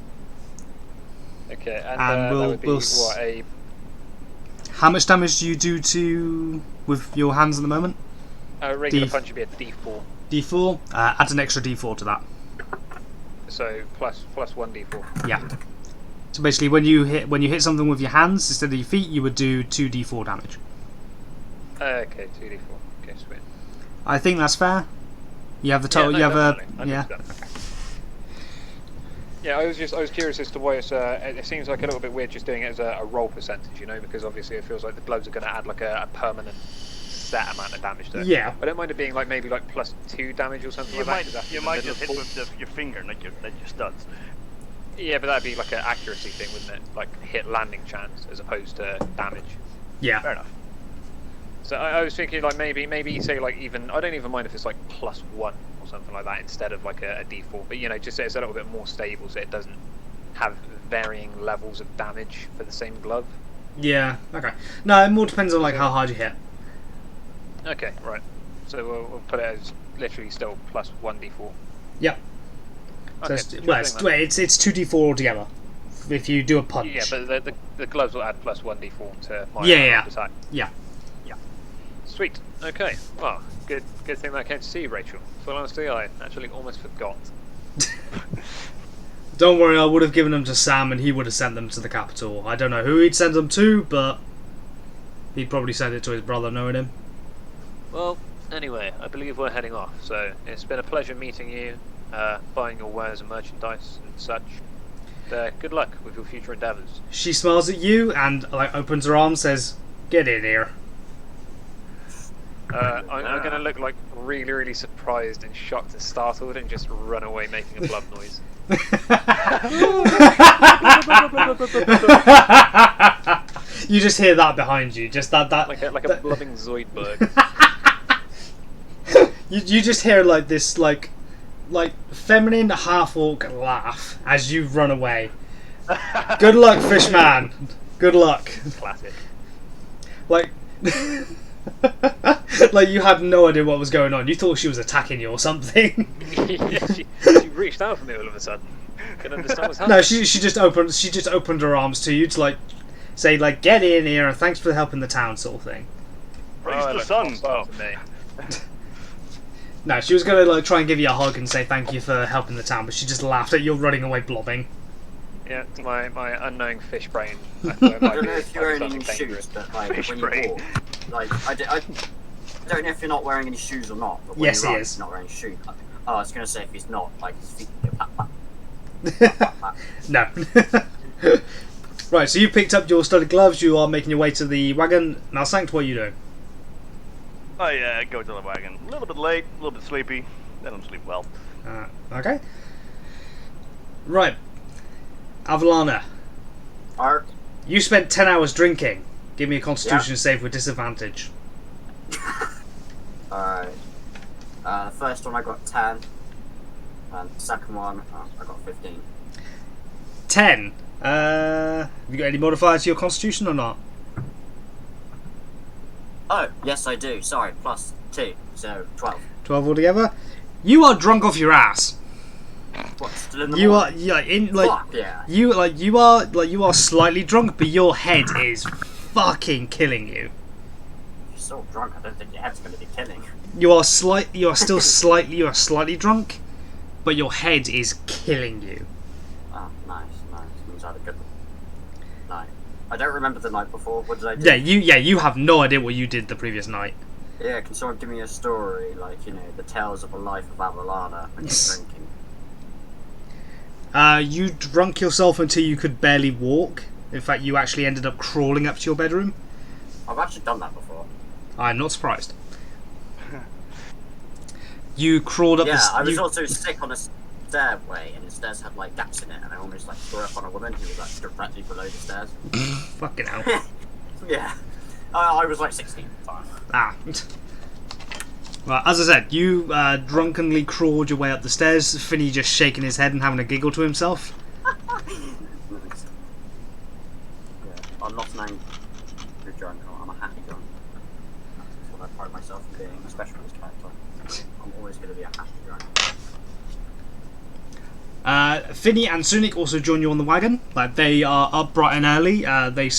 Okay, and and that would be we'll what a How much damage do you do with your hands at the moment? regular punch would be a D4. D4. Add an extra D4 to that. So plus 1d4. Yeah. So basically, when you hit something with your hands instead of your feet, you would do 2d4 damage. Okay, 2d4. Okay, sweet. I think that's fair. You have the total. Yeah, you have definitely. yeah. Okay. Yeah, I was curious as to why it seems like a little bit weird just doing it as a roll percentage, because obviously it feels like the gloves are going to add like a permanent set amount of damage to it. Yeah. I don't mind it being like maybe like +2 damage or something You like that. 'cause might that's you in might the just hit middle. with your finger, like your studs. Yeah, but that'd be like an accuracy thing, wouldn't it? Like hit landing chance as opposed to damage. Yeah. Fair enough. So I was thinking like maybe say like even I don't even mind if it's like +1 or something like that instead of like a D4, but just so it's a little bit more stable so it doesn't have varying levels of damage for the same glove. Yeah. Okay. No, it more depends on like how hard you hit. Okay, right. So we'll put it as literally still +1d4. Yep. Okay, So sure thing, it's 2d4 altogether. If you do a punch. yeah, but the gloves will add +1d4 to my Yeah. attack. Yeah. Sweet. Okay. Well, good thing that I came to see you, Rachel. For honesty, I actually almost forgot. Don't worry, I would have given them to Sam and he would have sent them to the capital. I don't know who he'd send them to, but he'd probably send it to his brother, knowing him. Well, anyway, I believe we're heading off. So it's been a pleasure meeting you, buying your wares and merchandise and such. Good luck with your future endeavours. She smiles at you and like opens her arms, says, "Get in here." I'm going to look like really, really surprised and shocked and startled and just run away making a blood noise. You just hear that behind you, just that like a blubbing Zoidberg. you just hear like this like feminine half-orc laugh as you run away. Good luck, Fishman. Good luck. Classic. Like like you had no idea what was going on. You thought she was attacking you or something. Yeah, she reached out for me all of a sudden. Couldn't understand what's happening. No, she just opened her arms to you to like say like get in here and thanks for helping the town sort of thing. Praise the sun. To me. No, she was gonna like try and give you a hug and say thank you for helping the town, but she just laughed at you running away blobbing. Yeah, my unknowing fish brain. I I don't know if you're wearing any shoes, but like Fish when brain. you walk, like I don't know if you're not wearing any shoes or not. But when Yes, you he run, is. You're not wearing shoes. Like, I was gonna say if he's not, like his feet go pat pat. No. Right, so you picked up your studded gloves. You are making your way to the wagon. Now, Sanct, what are you doing? I go to the wagon. A little bit late, a little bit sleepy. I don't sleep well. Okay. Right. Avalana, Art. you spent 10 hours drinking. Give me a Constitution save with disadvantage. Alright. The first one I got 10, and the second one I got 15. 10. Have you got any modifiers to your Constitution or not? Oh, yes I do. Sorry, +2, so 12. 12 altogether. You are drunk off your ass. What? Still in the You are morning? Fuck yeah. you are slightly drunk, but your head is fucking killing you. You're so drunk. I don't think your head's gonna be killing. You are still slightly drunk, but your head is killing you. Oh, nice. Means I had a good night. I don't remember the night before. What did I do? You have no idea what you did the previous night. Yeah, can someone give me a story, like, the tales of a life of Avalana when you're drinking? You drunk yourself until you could barely walk. In fact, you actually ended up crawling up to your bedroom. I've actually done that before. I'm not surprised. You crawled up Yeah, I was also sick on a stairway, and the stairs had, like, gaps in it, and I almost, like, threw up on a woman who was, like, directly below the stairs. Fucking hell. Yeah. I was like 16 at the time. Ah. Well, as I said, you drunkenly crawled your way up the stairs, Finney just shaking his head and having a giggle to himself. I'm not an angry drunk, I'm a happy drunk. That's what I pride myself in being, especially with this character. I'm always going to be a happy drunk. Finney and Sunic also join you on the wagon. Like, they are up bright and early. They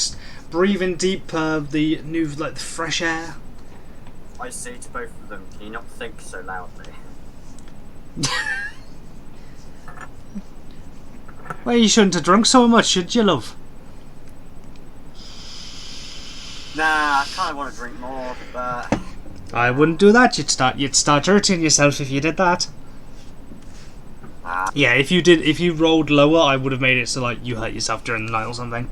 breathe in deep the new, like, the fresh air. I say to both of them, can you not think so loudly? Well, you shouldn't have drunk so much, should you, love? Nah, I kind of want to drink more, but... I wouldn't do that. You'd start hurting yourself if you did that. Yeah, if you rolled lower, I would have made it so like you hurt yourself during the night or something.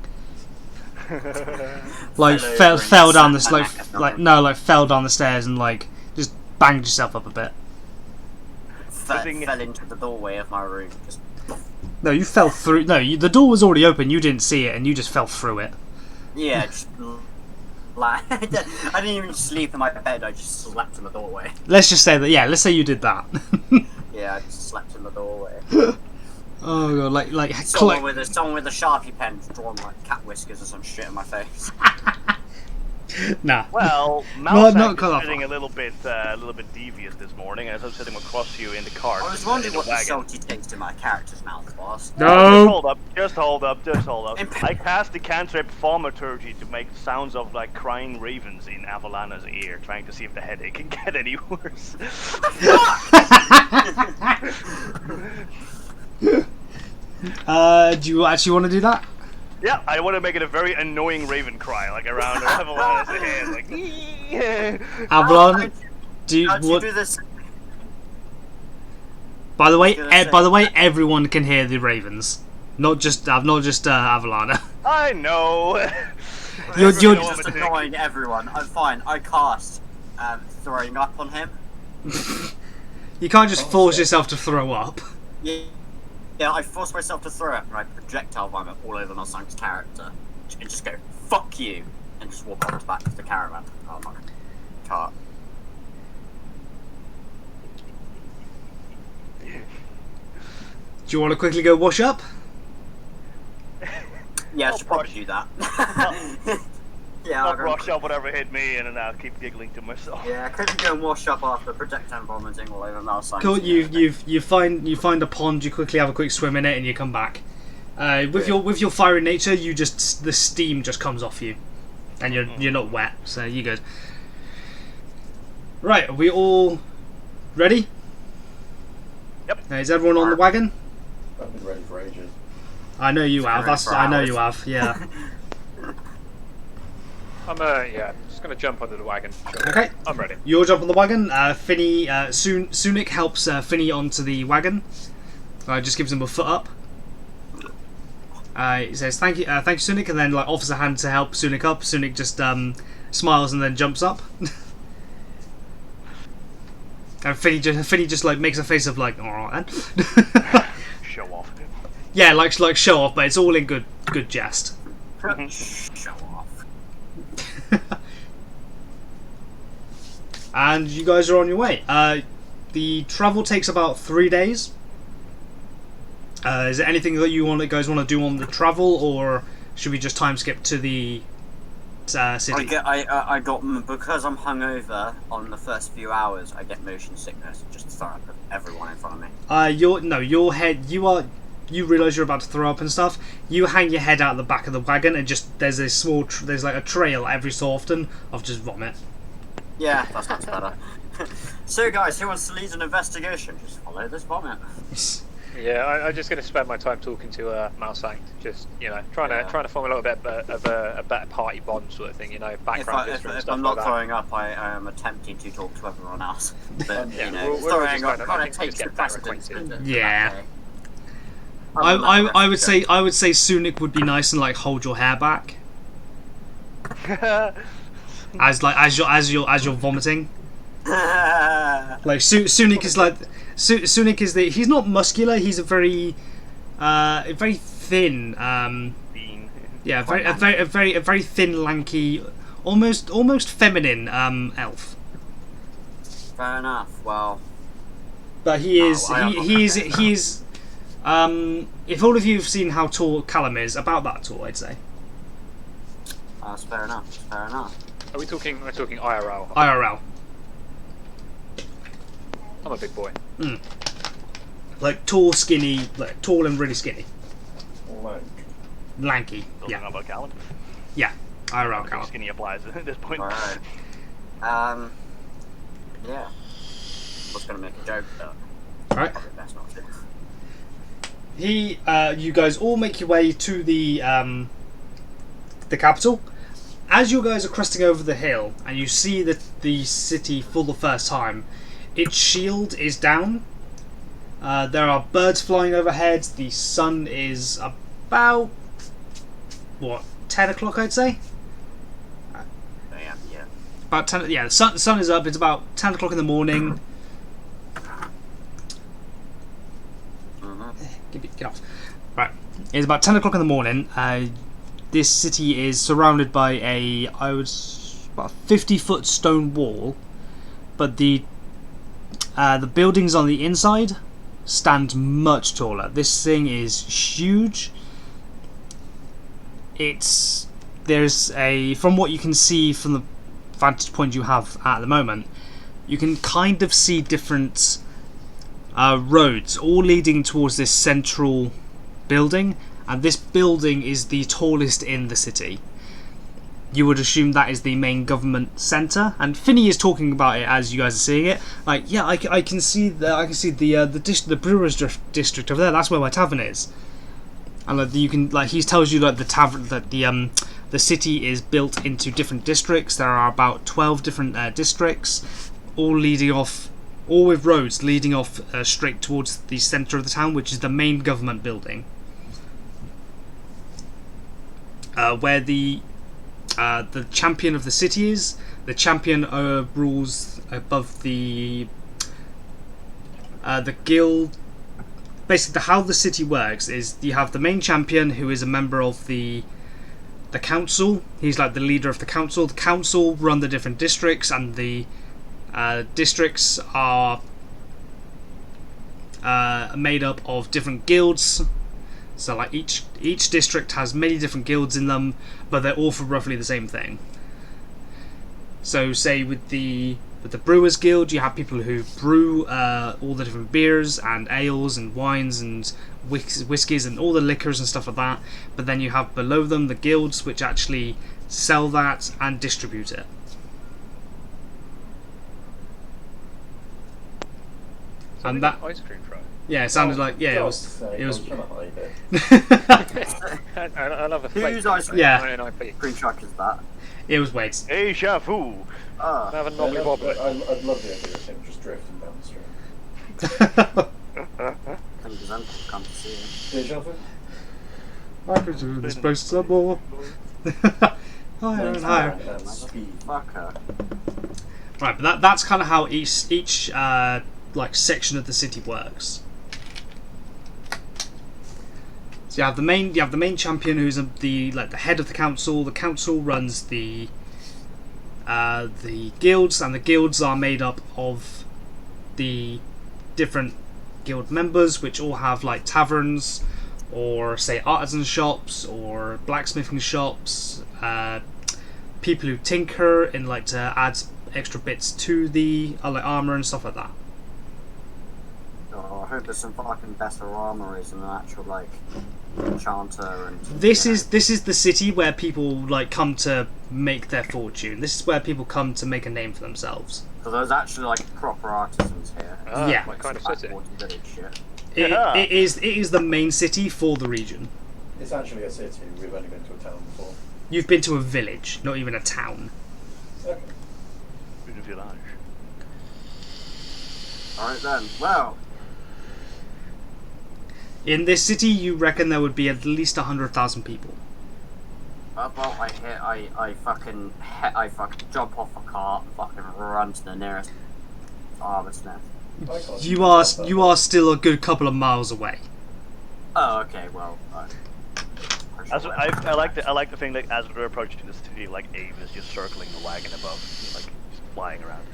Like fell down the fell down the stairs and like just banged yourself up a bit. Fell into the doorway of my room. Just... No, you fell through. No, the door was already open. You didn't see it, and you just fell through it. Yeah, just like I didn't even sleep in my bed. I just slept in the doorway. Let's just say that. Yeah, let's say you did that. Yeah, I just slept in the doorway. Oh god, like someone with a Sharpie pen drawn like cat whiskers or some shit in my face. Nah. Well, not Mouse cut is off. sitting a little bit devious this morning, as I was sitting across you in the car. I was wondering what the salty taste in my character's mouth was. No. Just hold up. I cast the cantrip Thaumaturgy to make sounds of like crying ravens in Avalana's ear, trying to see if the headache can get any worse. Do you actually want to do that? Yeah, I want to make it a very annoying raven cry, like around Avalana's head, like. Avalon, do you do this? By the way, everyone can hear the ravens, not just Avalana. I know. You're just annoying everyone. I'm fine. I cast throwing up on him. You can't just force yourself to throw up. Yeah, I force myself to throw up and I projectile vomit all over my son's character. And just go, fuck you! And just walk off the back of the caravan. Oh my car. Do you want to quickly go wash up? Yeah, I should probably do that. Yeah, I'll brush up whatever hit me and then I'll keep giggling to myself. Yeah, I couldn't go and wash up after projectile vomiting all over my son. Cool. You find a pond. You quickly have a quick swim in it, and you come back. With your fiery nature, the steam just comes off you, and you're not wet, so you're good. Right, are we all ready? Yep. Is everyone on the wagon? I've been ready for ages. I know you have. I know you have. Yeah. I'm just gonna jump under the wagon. Sure. Okay. I'm ready. You'll jump on the wagon. Finney, Sunic helps Finney onto the wagon. Just gives him a foot up. He says thank you, Sunic, and then like offers a hand to help Sunic up. Sunic just smiles and then jumps up. And Finney just like makes a face of like, alright then. Show off. Yeah, like show off, but it's all in good jest. Show off. And you guys are on your way. The travel takes about 3 days. Is there anything that you guys want to do on the travel, or should we just time skip to the city? I got because I'm hungover on the first few hours. I get motion sickness. Just throw up at everyone in front of me. Your head. You realise you're about to throw up and stuff. You hang your head out the back of the wagon, and just there's a small there's like a trail every so often of just vomit. Yeah, that sounds better. So guys, who wants to lead an investigation? Just follow this vomit. Yeah, I'm just going to spend my time talking to Malsanct, just trying to form a little bit of a better party bond sort of thing, background history and If stuff I'm like not that. throwing up, I am attempting to talk to everyone else. But Yeah, we're throwing just up I kind think of takes just the get better precedence. acquainted. doesn't it? Yeah. Okay. I would say Sunic would be nice and like hold your hair back as you're vomiting. Like Sunic is like Sunic is he's not muscular. He's a very thin. Bean. Yeah, a very thin, lanky, almost feminine elf. Fair enough. Well, But he is Oh, I he is if all of you have seen how tall Callum is, about that tall, I'd say. that's fair enough. Fair enough. Are we talking? We're talking IRL. IRL. I'm a big boy. Like tall, skinny, like tall and really skinny. Like, Lanky. Still Yeah. don't know about Callum. Yeah. IRL I think Callum. skinny applies at this point. Alright. Yeah. I was gonna make a joke, but Alright. probably best not to. You guys all make your way to the capital. As you guys are cresting over the hill and you see the city for the first time, its shield is down. There are birds flying overhead. The sun is about 10 o'clock, I'd say. Yeah. About 10. Yeah, the sun is up. It's about 10 o'clock in the morning. Get off. Right. It's about 10 o'clock in the morning. This city is surrounded by about 50-foot stone wall, but the buildings on the inside stand much taller. This thing is huge. From what you can see from the vantage point you have at the moment, you can kind of see different roads all leading towards this central building, and this building is the tallest in the city. You would assume that is the main government centre, and Finney is talking about it as you guys are seeing it. Like, yeah, I can see the Brewers District over there. That's where my tavern is. And he tells you that the tavern, that the city is built into different districts. There are about 12 different districts, all with roads leading off straight towards the centre of the town, which is the main government building, where the champion of the city is. The champion rules above the guild. Basically, how the city works is you have the main champion, who is a member of the council. He's like the leader of the council. The council run the different districts, and the districts are made up of different guilds. So like each district has many different guilds in them, but they're all for roughly the same thing. So say with the Brewers Guild, you have people who brew all the different beers and ales and wines and whiskies and all the liquors and stuff like that. But then you have below them the guilds, which actually sell that and distribute it. And that ice cream truck. Yeah, it sounded like it was. I was trying to hide it. I love a Whose ice cream? Yeah. 99p. Green truck is that? It was Wade's. Deja vu. Ah. Have a knobbly wobbly. I'd love the idea of him just drifting down the street. Can his uncle come to see him? Deja vu? I could do this place some more. Higher and higher. Speed. Fuck her. Right, but that's kind of how each like section of the city works. So you have the main champion, who's the head of the council. The council runs the guilds, and the guilds are made up of the different guild members, which all have like taverns, or say artisan shops, or blacksmithing shops. People who tinker and like to add extra bits to the like armor and stuff like that. Oh, I hope there's some fucking better armories and an actual like enchanter and. This is the city where people like come to make their fortune. This is where people come to make a name for themselves. So there's actually like proper artisans here. Yeah. My kind of city. Backwoods village shit. It is the main city for the region. It's actually a city. We've only been to a town before. You've been to a village, not even a town. Okay. Une village. Alright then. Well. In this city, you reckon there would be at least 100,000 people. Well, I fucking jump off a cart and fucking run to the nearest harvest net. You are still a good couple of miles away. Oh, okay. Well, I sure. I like the thing that as we're approaching the city, like Abe is just circling the wagon above, like just flying around.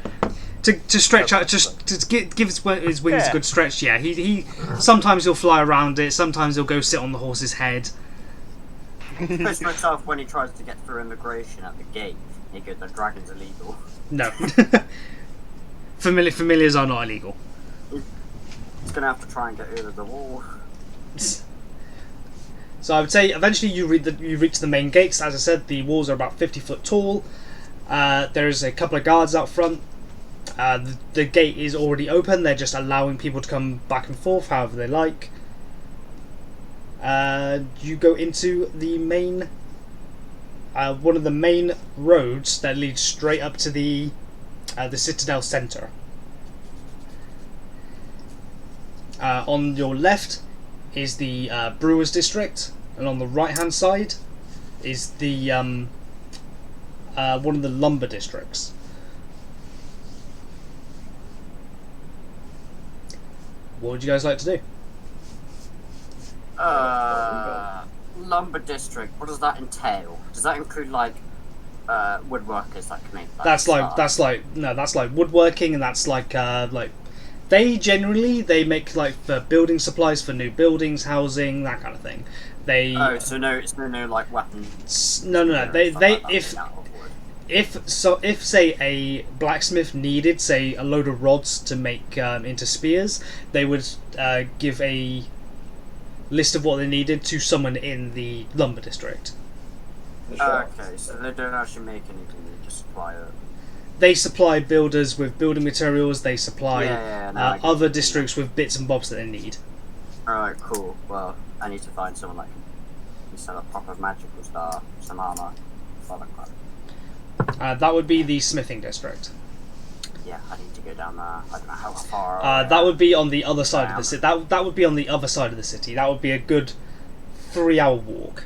To stretch out, just to give his wings a good stretch. Yeah, he sometimes he'll fly around it. Sometimes he'll go sit on the horse's head. Push myself when he tries to get through immigration at the gate. He goes, the dragon's illegal. No, familiars are not illegal. He's gonna have to try and get over the wall. So I would say eventually you reach the main gates. As I said, the walls are about 50 foot tall. There's a couple of guards out front. The gate is already open. They're just allowing people to come back and forth however they like. You go into the main, one of the main roads that leads straight up to the Citadel Centre. On your left is the Brewers District, and on the right hand side is the one of the lumber districts. What would you guys like to do? Lumber district. What does that entail? Does that include like woodworkers that can make? That's like woodworking, and that's like they make like for building supplies for new buildings, housing, that kind of thing. So no like weapons. No. If say a blacksmith needed say a load of rods to make into spears, they would give a list of what they needed to someone in the lumber district. Okay, so they don't actually make anything; they just supply it. They supply builders with building materials. They supply other districts with bits and bobs that they need. Alright, cool. Well, I need to find someone that can sell a proper magical star, some armor, all that crap. That would be the smithing district. Yeah, I need to go down there. I don't know how far. That would be on the other side of the city. That would be on the other side of the city. That would be a good 3-hour walk.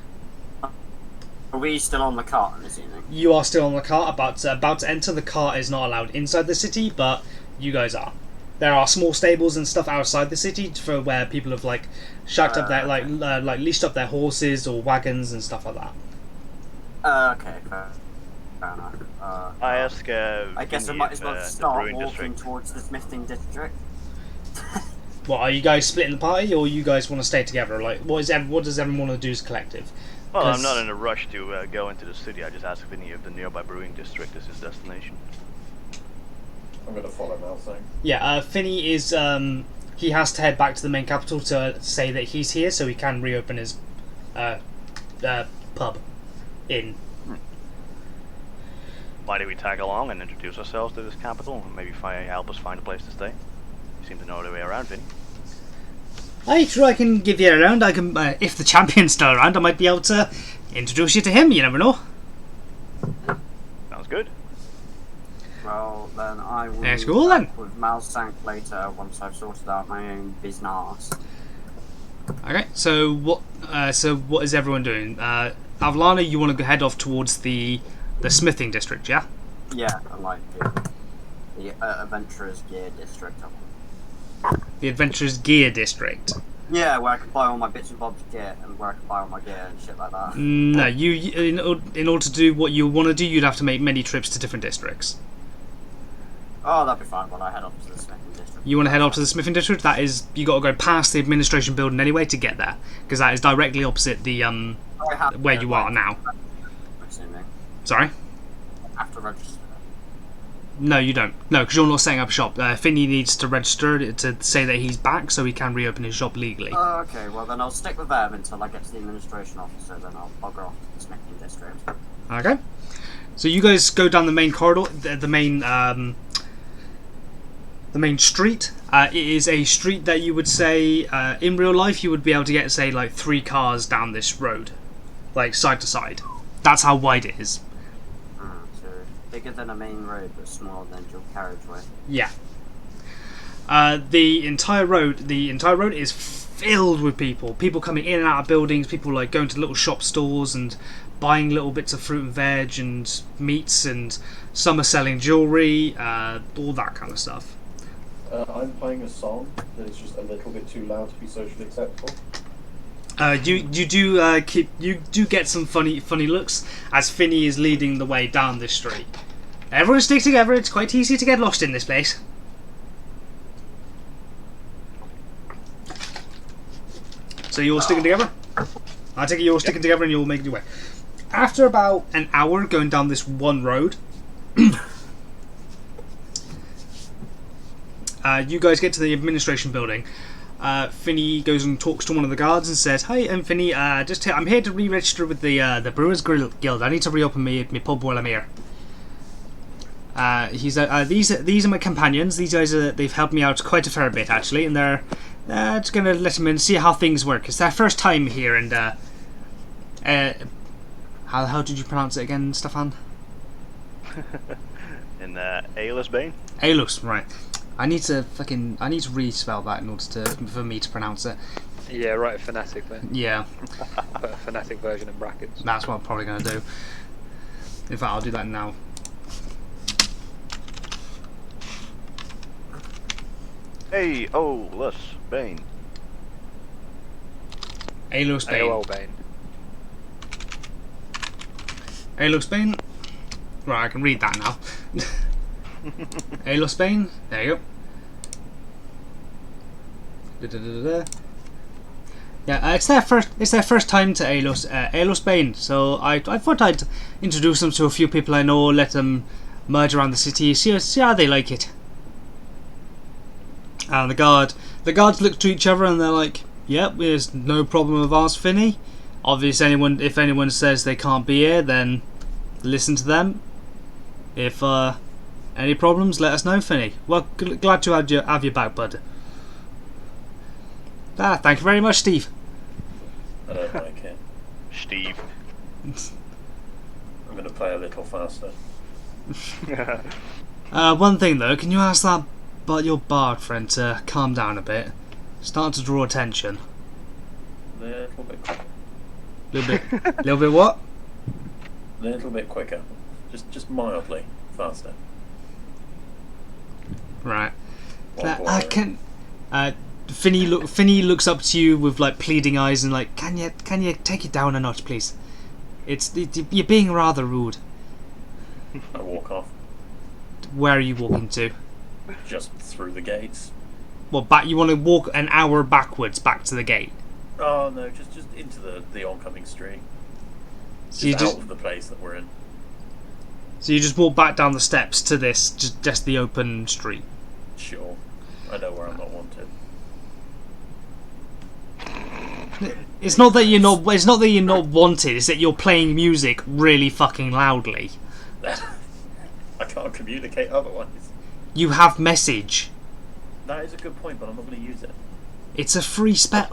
Are we still on the cart, I'm assuming? You are still on the cart, about to enter. The cart is not allowed inside the city, but you guys are. There are small stables and stuff outside the city for where people have like shacked up their like leashed up their horses or wagons and stuff like that. Okay, fair enough. I ask. I guess I might as well start walking towards the smithing district. What, are you guys splitting the party, or you guys want to stay together? Like, what does everyone want to do as a collective? Well, I'm not in a rush to go into the city. I just asked Vinny if the nearby brewing district is his destination. I'm going to follow Malsang. Yeah, Finney is. He has to head back to the main capital to say that he's here, so he can reopen his pub inn. Why do we tag along and introduce ourselves to this capital and maybe help us find a place to stay? You seem to know the way around, Vinny. I can give you a round. I can, if the champion's still around, I might be able to introduce you to him. You never know. Sounds good. Well, then I will Let's go then. With Malsank later once I've sorted out my own business. Okay, so what is everyone doing? Avlana, you want to head off towards the smithing district, yeah? Yeah, I like the Adventurers Gear District. The Adventurers Gear District. Yeah, where I can buy all my bits and bobs gear and where I can buy all my gear and shit like that. No, in order to do what you want to do, you'd have to make many trips to different districts. Oh, that'd be fine when I head off to the smithing district. You want to head off to the smithing district? That is, you got to go past the administration building anyway to get there, because that is directly opposite the where you are now. Sorry? I have to register. No, you don't. No, because you're not setting up a shop. Finney needs to register to say that he's back so he can reopen his shop legally. Okay, well then I'll stick with them until I get to the administration officer, then I'll bugger off to the smithing district. Okay. So you guys go down the main corridor, the main street. It is a street that you would say, in real life, you would be able to get, say, like 3 cars down this road. Like, side to side. That's how wide it is. So bigger than a main road, but smaller than a dual carriageway. Yeah. The entire road is filled with people. People coming in and out of buildings. People like going to little shop stores and buying little bits of fruit and veg and meats, and some are selling jewelry, all that kind of stuff. I'm playing a song that is just a little bit too loud to be socially acceptable. You do get some funny looks as Finney is leading the way down this street. Everyone stick together. It's quite easy to get lost in this place. So you're all sticking together? I take it you're all sticking together and you'll make your way. After about an hour going down this one road, you guys get to the administration building. Finney goes and talks to one of the guards and says, "Hi, I'm Finney. I'm here to re-register with the Brewers Guild. I need to reopen my pub while I'm here." These are my companions. These guys they've helped me out quite a fair bit actually, and they're just gonna let them in and see how things work. It's their first time here, and how did you pronounce it again, Stefan? In Aelus Bane. Aelus, right? I need to re-spell that in order for me to pronounce it. Yeah, write it phonetically. Yeah, Put a phonetic version in brackets. that's what I'm probably gonna do. In fact, I'll do that now. Aelus Bane. Aelus Bane. AOL Bane. Aelus Bane. Right, I can read that now. Aelus Bane. There you go. Yeah, it's their first time to Aelus Bane. So I thought I'd introduce them to a few people I know, let them merge around the city, see how they like it. And the guards look to each other and they're like, "Yep, there's no problem with ours, Finney. Obviously, if anyone says they can't be here, then listen to them. If any problems, let us know, Finney. Well, glad to have you back, bud." Thank you very much, Steve. I don't like it. Steve. I'm going to play a little faster. One thing though, can you ask your bard friend to calm down a bit? Starting to draw attention. A little bit quicker. Little bit what? A little bit quicker. Just mildly faster. Right. One Finney looks up to you with like pleading eyes and like, can you take it down a notch, please? You're being rather rude. I walk off. Where are you walking to? Just through the gates. Well, back. You want to walk an hour backwards back to the gate. Oh no, just into the oncoming street. So Just out of the place that we're in. So you just walk back down the steps to this, just the open street. Sure. I know where I'm not wanted. It's not that you're not wanted. It's that you're playing music really fucking loudly. I can't communicate otherwise. You have message. That is a good point, but I'm not going to use it. It's a free spell.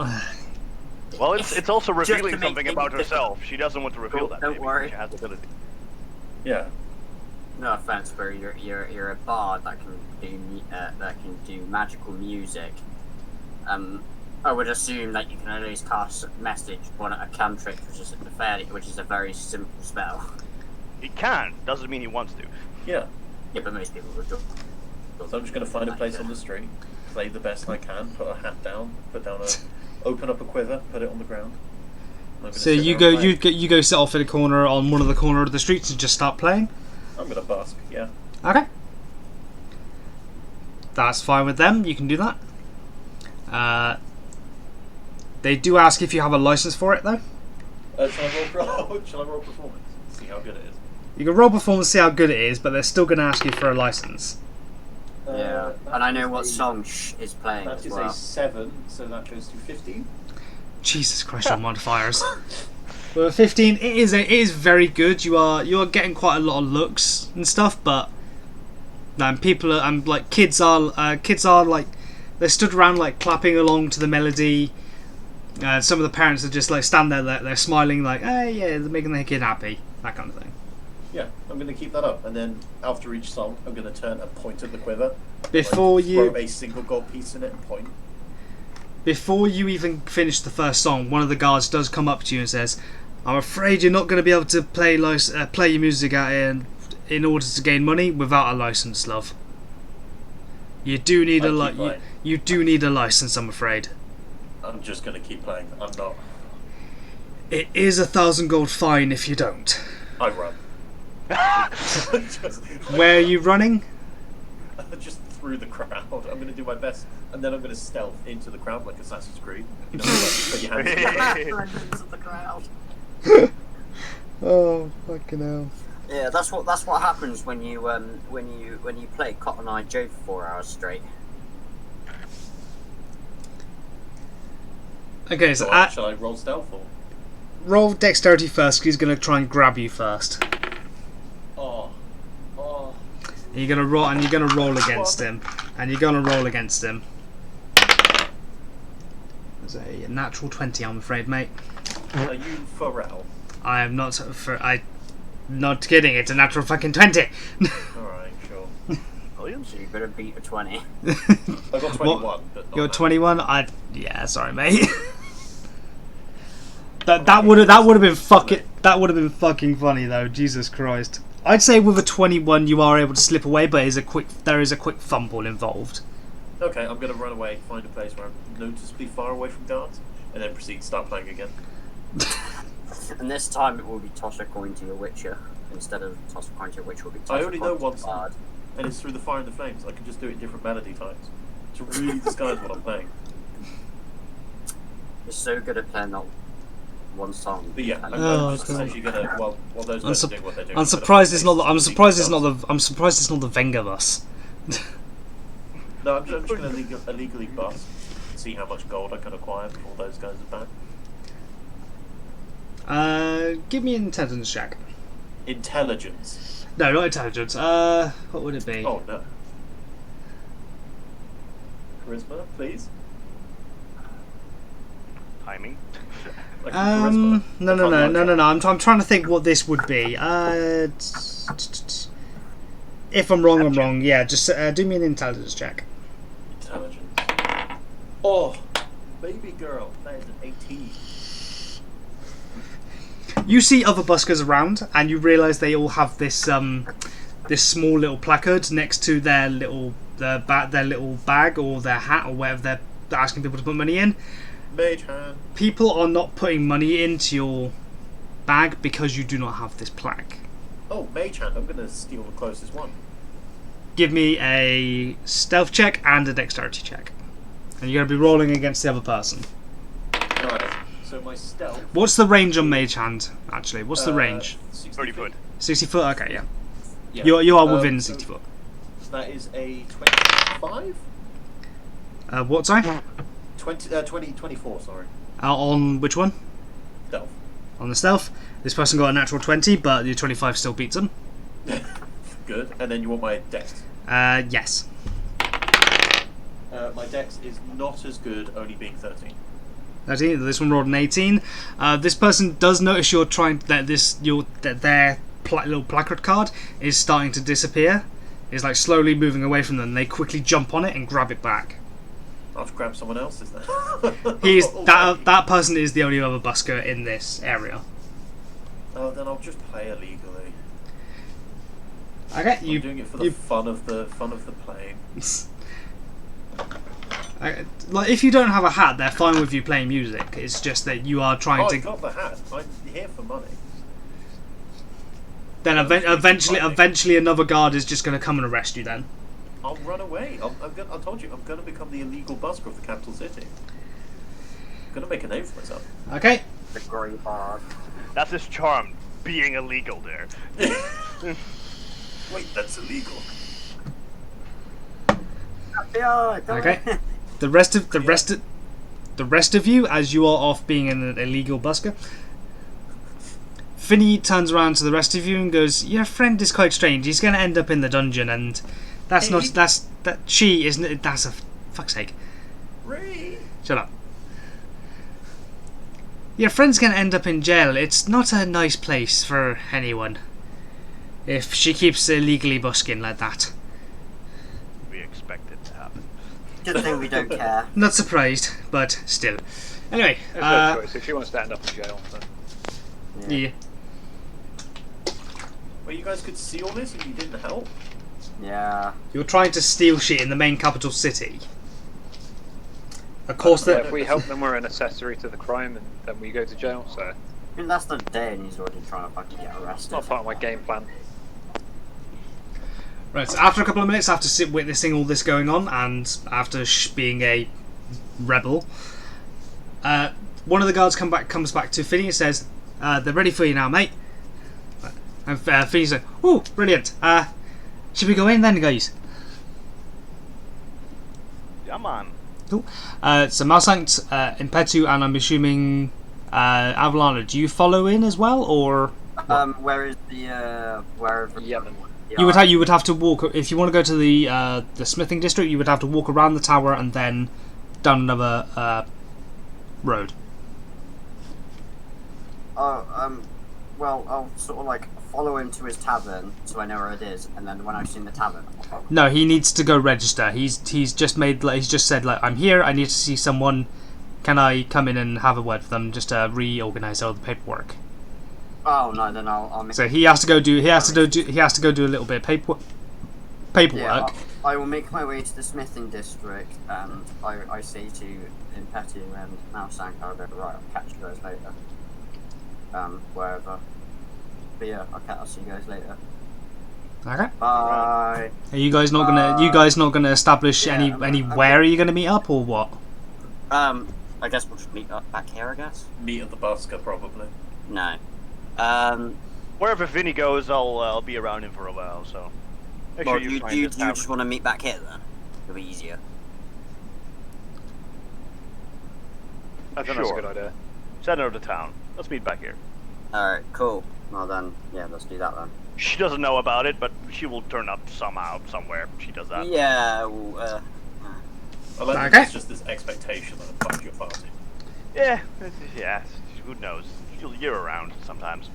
Well, it's also Just to revealing make something things about different. herself. She doesn't want to reveal that. Don't maybe, worry. She has ability. Yeah. No offense, but you're a bard that can do magical music. I would assume that you can at least cast message on a cantrip, which is a very simple spell. He can. Doesn't mean he wants to. Yeah. Yeah, but most people would do. So I'm just going to find a place on the street, play the best I can, put a hat down, open up a quiver, put it on the ground. So you go sit off in a corner on one of the corner of the streets and just start playing. I'm going to busk, yeah. Okay. That's fine with them. You can do that. They do ask if you have a license for it, though. Shall I roll performance? See how good it is. You can roll performance, see how good it is, but they're still going to ask you for a license. Yeah, and I know what song is playing That as is well. a 7, so that goes to 15. Jesus Christ, your modifiers. With 15, it is very good. You are getting quite a lot of looks and stuff, but people are kids are like they stood around like clapping along to the melody. Some of the parents are just like stand there, they're smiling like, hey, yeah, they're making their kid happy, that kind of thing. Yeah, I'm going to keep that up, and then after each song, I'm going to turn a point at the quiver. Before throw a single gold piece in it and point. Before you even finish the first song, one of the guards does come up to you and says, "I'm afraid you're not going to be able to play your music out here in order to gain money without a license, love. You do need you do need a license, I'm afraid." I'm just going to keep playing. I'm not It is 1,000 gold fine if you don't. I run. Where are you running? Just through the crowd. I'm going to do my best, and then I'm going to stealth into the crowd like Assassin's Creed. You know, like, put your hands together. Into the crowd. Oh, fucking hell. Yeah, that's what happens when you play Cotton Eye Joe for 4 hours straight. Okay, so Shall I roll stealth or? roll dexterity first, 'cause he's going to try and grab you first. Oh. You're gonna roll, and you're gonna roll against him, and you're gonna roll against him. There's a natural 20, I'm afraid, mate. Are you Pharrell? I am not. Not kidding. It's a natural fucking 20. Alright, sure. Williams? So you better beat a 20. I got 21, but not You're that. 21. Yeah, sorry, mate. that would have been fucking funny though. Jesus Christ. I'd say with a 21 you are able to slip away, but there is a quick fumble involved. Okay, I'm going to run away, find a place where I'm noticeably far away from guards, and then proceed to start playing again. And this time it will be toss a coin to your Witcher instead of toss a coin to your Witcher. Will be toss I a only coin know to one the song, bard. and it's through the fire and the flames. I can just do it in different melody types to really disguise what I'm playing. You're so good at playing that one song. But yeah, I'm just God. essentially going to, while those guys are doing what they're doing. I'm surprised it's not. I'm surprised it's not the Vengerless. No, I'm just going to illegally bust and see how much gold I can acquire before those guys are back. Give me an intelligence check. Intelligence. No, not intelligence. What would it be? Oh no. Charisma, please. Timing. Like charisma. No. I'm trying to think what this would be. If I'm wrong, I'm wrong. Yeah, just do me an intelligence check. Intelligence. Oh, baby girl, that is an 18. You see other buskers around, and you realise they all have this this small little placard next to their little bag or their hat or whatever they're asking people to put money in. Mage hand. People are not putting money into your bag because you do not have this plaque. Oh, mage hand. I'm gonna steal the closest one. Give me a stealth check and a dexterity check, and you're going to be rolling against the other person. Alright. So my stealth. What's the range on mage hand? Actually, what's the range? 30 foot. 60 foot. Okay, yeah. Yeah. You are within so 60 foot. That is a 25. What sorry? 24. Sorry. On which one? Stealth. On the stealth. This person got a natural 20, but your 25 still beats them. Good. And then you want my dex. Yes. My dex is not as good, only being 13. 13. This one rolled an 18. This person does notice you're trying that their little placard card is starting to disappear. It's like slowly moving away from them. They quickly jump on it and grab it back. I'll have to grab someone else's then. That person is the only other busker in this area. Oh, then I'll just play illegally. Okay, I'm doing it for the fun of the playing. Like if you don't have a hat, they're fine with you playing music. It's just that you are trying to. I got the hat. I'm here for money. Then eventually another guard is just going to come and arrest you. Then I'll run away. I told you, I'm going to become the illegal busker of the capital city. I'm going to make a name for myself. Okay. The grey bard. That's his charm, being illegal there. Wait, that's illegal. Yeah, Okay. The rest of you, as you are off being an illegal busker, Finny turns around to the rest of you and goes, "Your friend is quite strange. He's going to end up in the dungeon, and that's Hey. she isn't. That's a fuck's sake. Ray. Shut up. Your friend's going to end up in jail. It's not a nice place for anyone if she keeps illegally busking like that." We expect it to happen. Good thing we don't care. Not surprised, but still. Anyway, There's no choice. If she wants to end up in jail, then yeah. Well, you guys could see all this and you didn't help? Yeah. You're trying to steal shit in the main capital city. Of course, if we help them, we're an accessory to the crime, and then we go to jail. So been less than a day and he's already trying to fucking get It's arrested. not part of my game plan. Right, so after a couple of minutes, after witnessing all this going on, and after being a rebel, one of the guards comes back to Finney and says, "They're ready for you now, mate." And Finney's like, "Oh, brilliant. Should we go in then, guys?" Come on. Cool. So Malsanct, Impetu, and I'm assuming Avalana, do you follow in as well, or Where is the wherever? Yemen. you would have to walk if you want to go to the smithing district? You would have to walk around the tower and then down another road. Well, I'll sort of like follow him to his tavern so I know where it is, and then when I've seen the tavern, I'll follow. No, he needs to go register. He's just said like, I'm here. I need to see someone. Can I come in and have a word with them just to reorganize all the paperwork? Oh no, then I'll make. So he has to go do a little bit of paperwork. Yeah, I will make my way to the smithing district, and I say to Impetu and Malsank, I'll go, right, I'll catch you guys later. Wherever. But yeah, I'll see you guys later. Okay. Bye. Are you guys not gonna establish anywhere are you gonna meet up or what? I guess we'll just meet up back here, I guess. Meet at the Busker, probably. No. Wherever Vinny goes, I'll be around him for a while. So make Well, sure you find his tavern. just want to meet back here then? It'll be easier. I think that's a Sure. good idea. Center of the town. Let's meet back here. Alright, cool. Well then, yeah, let's do that then. She doesn't know about it, but she will turn up somehow, somewhere. She does that. Yeah, well, I like that Okay. there's just this expectation that I'm part your party. Yeah. Who knows? You're around sometimes.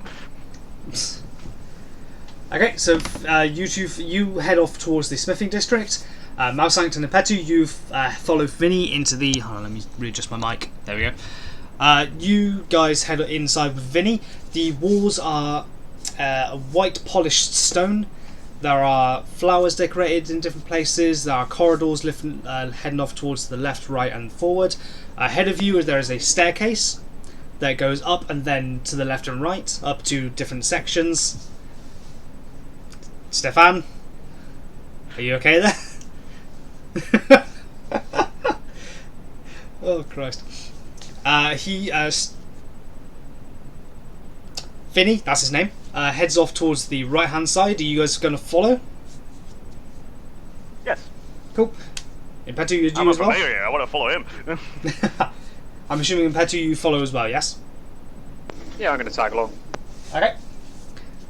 Okay, so you head off towards the smithing district. Malsanct and Impetu, you follow Vinny into the. Hold on, let me readjust my mic. There we go. You guys head inside with Vinny. The walls are white polished stone. There are flowers decorated in different places. There are corridors heading off towards the left, right, and forward. Ahead of you, there is a staircase that goes up and then to the left and right, up to different sections. Stefan, are you okay there? Oh Christ! Vinny, that's his name. Heads off towards the right-hand side. Are you guys going to follow? Yes. Cool. Impetu, you do I'm a as well? familiar. I want to follow him. I'm assuming Impetu, you follow as well, yes? Yeah, I'm going to tag along. Okay.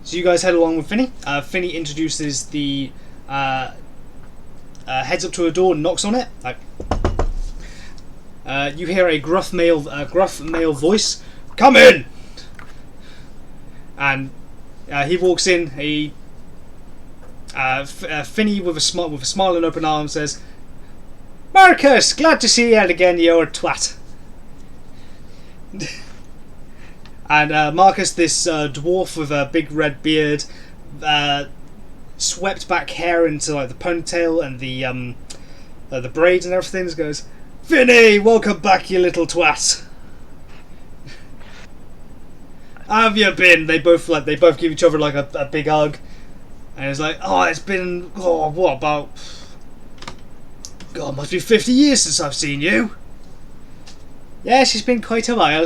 So you guys head along with Finny. Finny introduces the... heads up to a door and knocks on it. Like, you hear a gruff male voice. Come in! And he walks in. Finny with a smile and open arms says, "Marcus, glad to see you yet again, you old twat." And Marcus, this dwarf with a big red beard, swept back hair into like the ponytail and the braids and everything, just goes, "Finny, welcome back, you little twat. How have you been?" They both give each other like a big hug, and it's like, "Oh, it's been what about? God, must be 50 years since I've seen you." "Yes, it's been quite a while.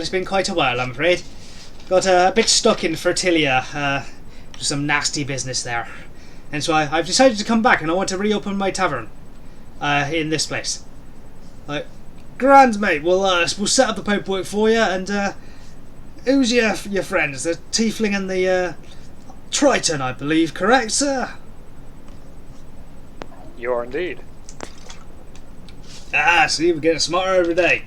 I'm afraid. Got a bit stuck in Fertilia, just some nasty business there, and so I've decided to come back, and I want to reopen my tavern, in this place." Like, "Grand, mate. We'll set up the paperwork for you, and who's your friends? The Tiefling and the Triton, I believe, correct, sir?" You are indeed. "Ah, see, we're getting smarter every day.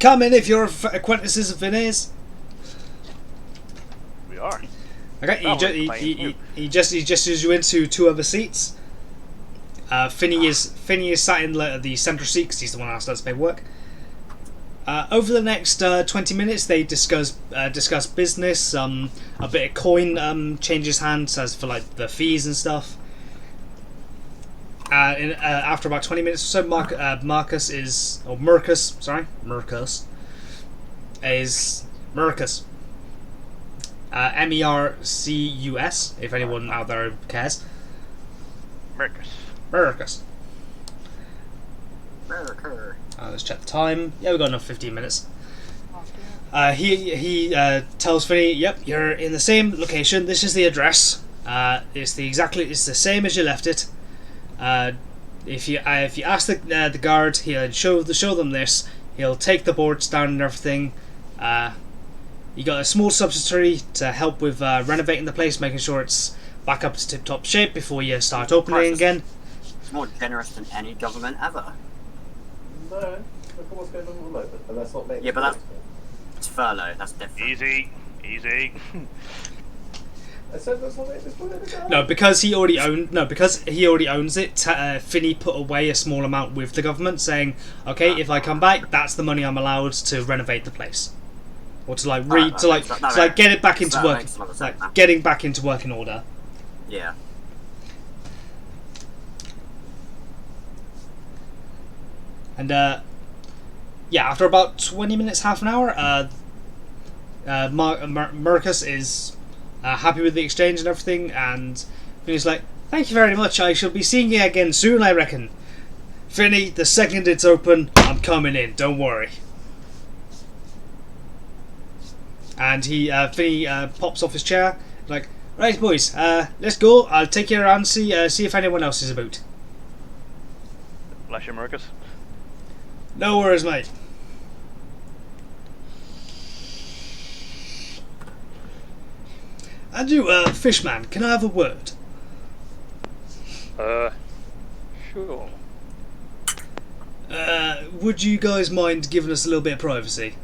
Come in if you're acquaintances of Vinny's." We are. Okay, Oh, he gestures you into two other seats. Finny is sat in the centre seat because he's the one that does paperwork. Over the next 20 minutes, they discuss business. A bit of coin changes hands as for like the fees and stuff. After about 20 minutes or so, Marcus is Mercus, if anyone out there cares. Mercus. Let's check the time. Yeah, we've got enough 15 minutes. He tells Finney, "Yep, you're in the same location. This is the address. It's the same as you left it. If you ask the guard, he'll show them this. He'll take the boards down and everything. You got a small subsidiary to help with renovating the place, making sure it's back up to tip-top shape before you start opening again." It's more generous than any government ever. No, look at what's going on at the moment, and that's not making Yeah, but it's furlough. That's different. Easy. I said that's not making this political. No, because he already owns it. Finney put away a small amount with the government, saying, "Okay, if I come back, that's the money I'm allowed to renovate the place, or to get it back into work, getting back into working order." Yeah. And after about 20 minutes, half an hour, Marcus is happy with the exchange and everything, and he's like, "Thank you very much. I shall be seeing you again soon, I reckon. Finney, the second it's open, I'm coming in. Don't worry." And Finney pops off his chair, like, "Right, boys, let's go. I'll take you around, see if anyone else is about." Bless you, Marcus. No worries, mate. And you, Fishman, can I have a word? Sure. Would you guys mind giving us a little bit of privacy?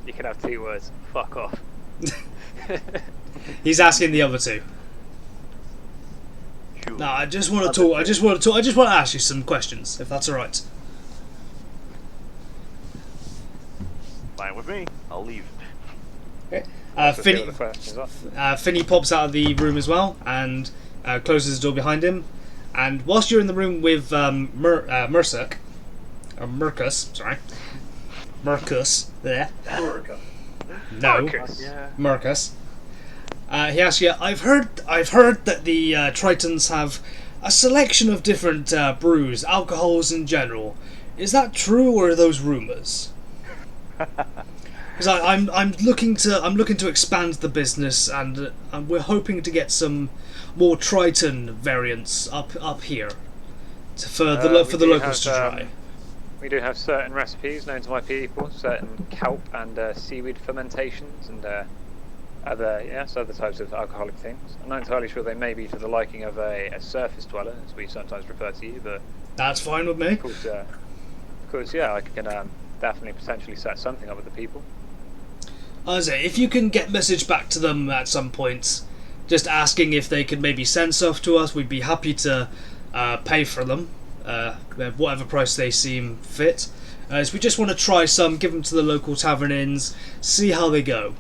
You can have 2 words. Fuck off. He's asking the other two. Sure. No, I just want to talk. I just want to ask you some questions, if that's all right. Fine with me. I'll leave. Okay. Let's see what the questions are. Finney pops out of the room as well and closes the door behind him. And whilst you're in the room with Mercus, there. No, Marcus. Yeah. Marcus. He asks you, I've heard that the Tritons have a selection of different brews, alcohols in general. Is that true, or are those rumours? Because I'm looking to expand the business, and we're hoping to get some more Triton variants up here for the locals to try. We do have certain recipes known to my people, certain kelp and seaweed fermentations, and other types of alcoholic things. I'm not entirely sure they may be to the liking of a surface dweller, as we sometimes refer to you, but That's fine with me. of course, yeah, I can definitely potentially set something up with the people. I say, if you can get message back to them at some point, just asking if they could maybe send stuff to us, we'd be happy to pay for them, whatever price they seem fit. As we just want to try some, give them to the local tavern inns, see how they go.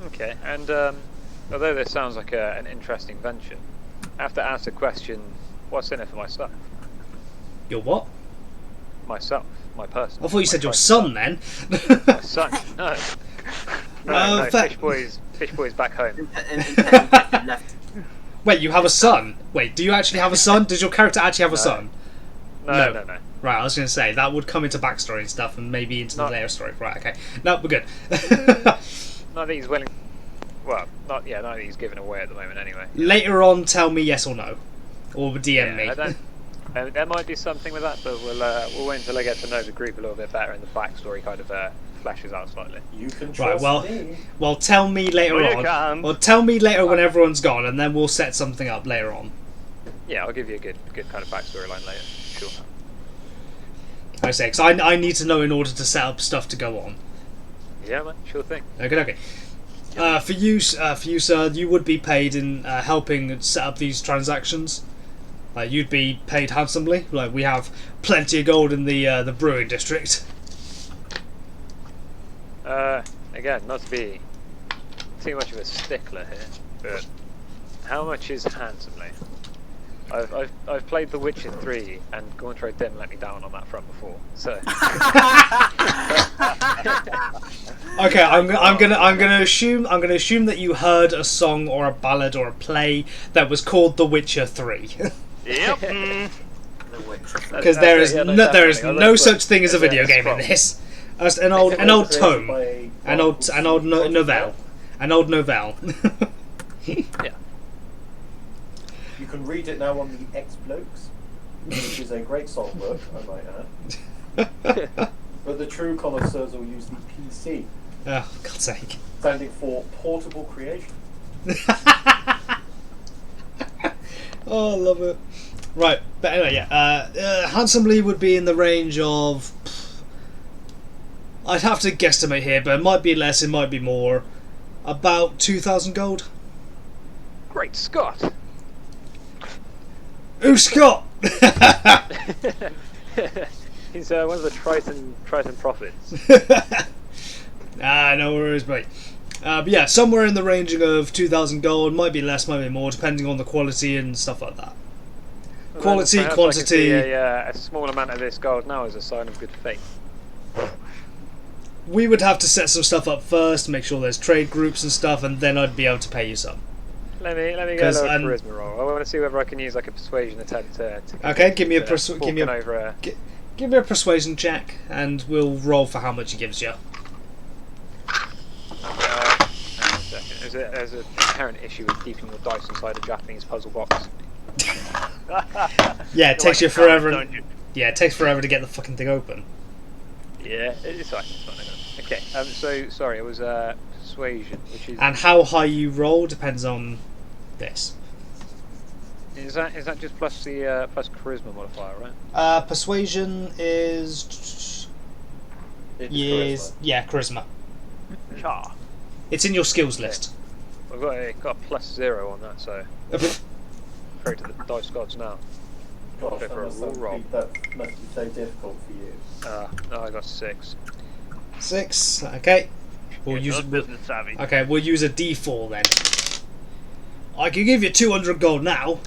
Okay, and although this sounds like an interesting venture, I have to ask the question, what's in it for myself? Your what? Myself, my person. I thought you said your son. son then. My son, no. No, Fish Boy's back home. Left. Wait, you have a son? Wait, do you actually have a son? Does your character actually have a son? No. Right, I was going to say, that would come into backstory and stuff, and maybe into the later story. Right, okay. No, we're good. Not that he's willing. Well, not that he's given away at the moment, anyway. Later on, tell me yes or no, or DM me. There might be something with that, but we'll wait until I get to know the group a little bit better, and the backstory kind of flashes out slightly. You can trust me. Well, tell me later No, you on. can't. Well, tell me later when everyone's gone, and then we'll set something up later on. Yeah, I'll give you a good kind of backstory line later. Sure. I say, because I need to know in order to set up stuff to go on. Yeah, man, sure thing. Okay. For you, sir, you would be paid in helping set up these transactions. You'd be paid handsomely. Like, we have plenty of gold in the brewing district. Again, not to be too much of a stickler here, but how much is handsomely? I've played The Witcher 3, and Gauntlets didn't let me down on that front before. So Okay, I'm gonna assume that you heard a song or a ballad or a play that was called The Witcher 3. Yep. Because there is there is definitely. no such thing as a That's a video game in scroll. this. As an old tome, an old novelle. yeah. You can read it now on the X-Blokes, which is a great songbook, I might add. But the true connoisseurs will use the PC, Oh, God's sake. standing for Portable Creation. Oh, I love it. Right, but anyway, yeah. Handsomely would be in the range of... I'd have to guesstimate here, but it might be less, it might be more. About 2,000 gold. Great Scott! Who's Scott? He's one of the Triton prophets. No worries, mate. But yeah, somewhere in the ranging of 2,000 gold, might be less, might be more, depending on the quality and stuff like that. Quality, Perhaps quantity. I could see a small amount of this gold now as a sign of good faith. We would have to set some stuff up first, make sure there's trade groups and stuff, and then I'd be able to pay you some. Let me get a little charisma roll. I want to see whether I can use like a persuasion attempt to Okay, give me a persuasion check, and we'll roll for how much he gives you. Hang on a second. There's an inherent issue with keeping your dice inside a Japanese puzzle box. Yeah, it takes you forever. Don't you? Yeah, it takes forever to get the fucking thing open. Yeah, it's fine. Okay, so sorry, it was persuasion, which is And how high you roll depends on this. is that just plus the plus charisma modifier, right? Persuasion is It's charisma. Cha. It's in your skills list. I've got a +0 on that, so pray to the dice gods now. Gosh, Go for a roll. that must be so difficult for you. No, I got 6. 6. Okay. We'll use. business savvy. Okay, we'll use a D4 then. I can give you 200 gold now.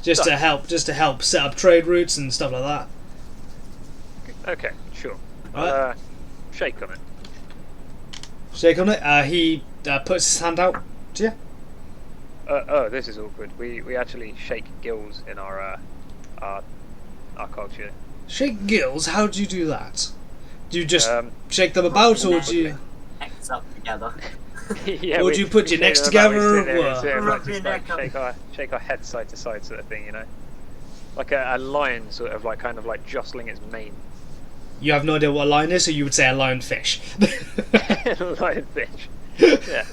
Just to help set up trade routes and stuff like that. Okay, sure. Right. Shake on it. Shake on it. He puts his hand out to you. Oh, this is awkward. We actually shake gills in our culture. Shake gills? How do you do that? Do you just shake them about, or do you? Necks up together. Yeah, Or do you put your necks together, or what? Rub your Just neck up. shake our heads side to side, sort of thing, you know, like a lion, sort of like kind of like jostling its mane. You have no idea what a lion is, so you would say a lionfish. Lionfish. Yeah.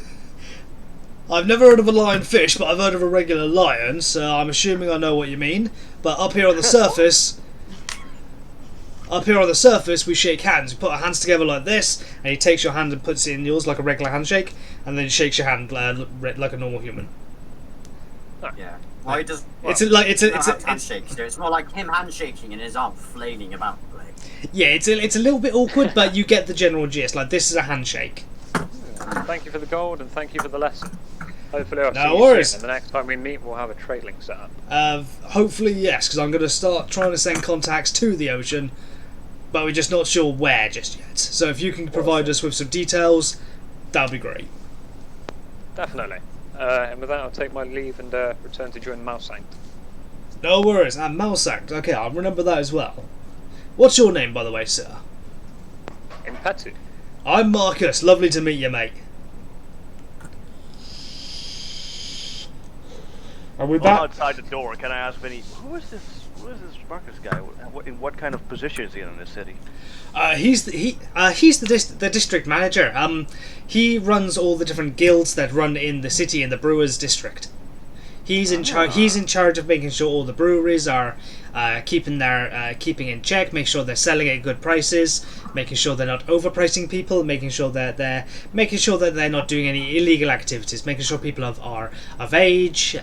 I've never heard of a lionfish, but I've heard of a regular lion, so I'm assuming I know what you mean. But up here on the surface, we shake hands. We put our hands together like this, and he takes your hand and puts it in yours like a regular handshake, and then he shakes your hand like a normal human. Yeah. Well, he does. Well, It's like it's a handshake. So it's more like him handshaking and his arm flailing about. Like. yeah, it's a little bit awkward, but you get the general gist. Like, this is a handshake. Thank you for the gold and thank you for the lesson. Hopefully I'll No see you worries. soon, and the next time we meet we'll have a trade link set up. Hopefully, yes, because I'm going to start trying to send contacts to the ocean, but we're just not sure where just yet. So if you can provide us with some details, that would be great. Definitely. And with that I'll take my leave and return to join Mousank. No worries, and Malsact. Okay, I'll remember that as well. What's your name, by the way, sir? Impetu. I'm Marcus. Lovely to meet you, mate. Are we Well, back? outside the door, can I ask Vinny, who is this Marcus guy? In what kind of position is he in this city? He's the district manager. He runs all the different guilds that run in the city in the Brewers District. He's in charge. He's in charge of making sure all the breweries are keeping in check, make sure they're selling at good prices, making sure they're not overpricing people, making sure that they're not doing any illegal activities, making sure people are of age,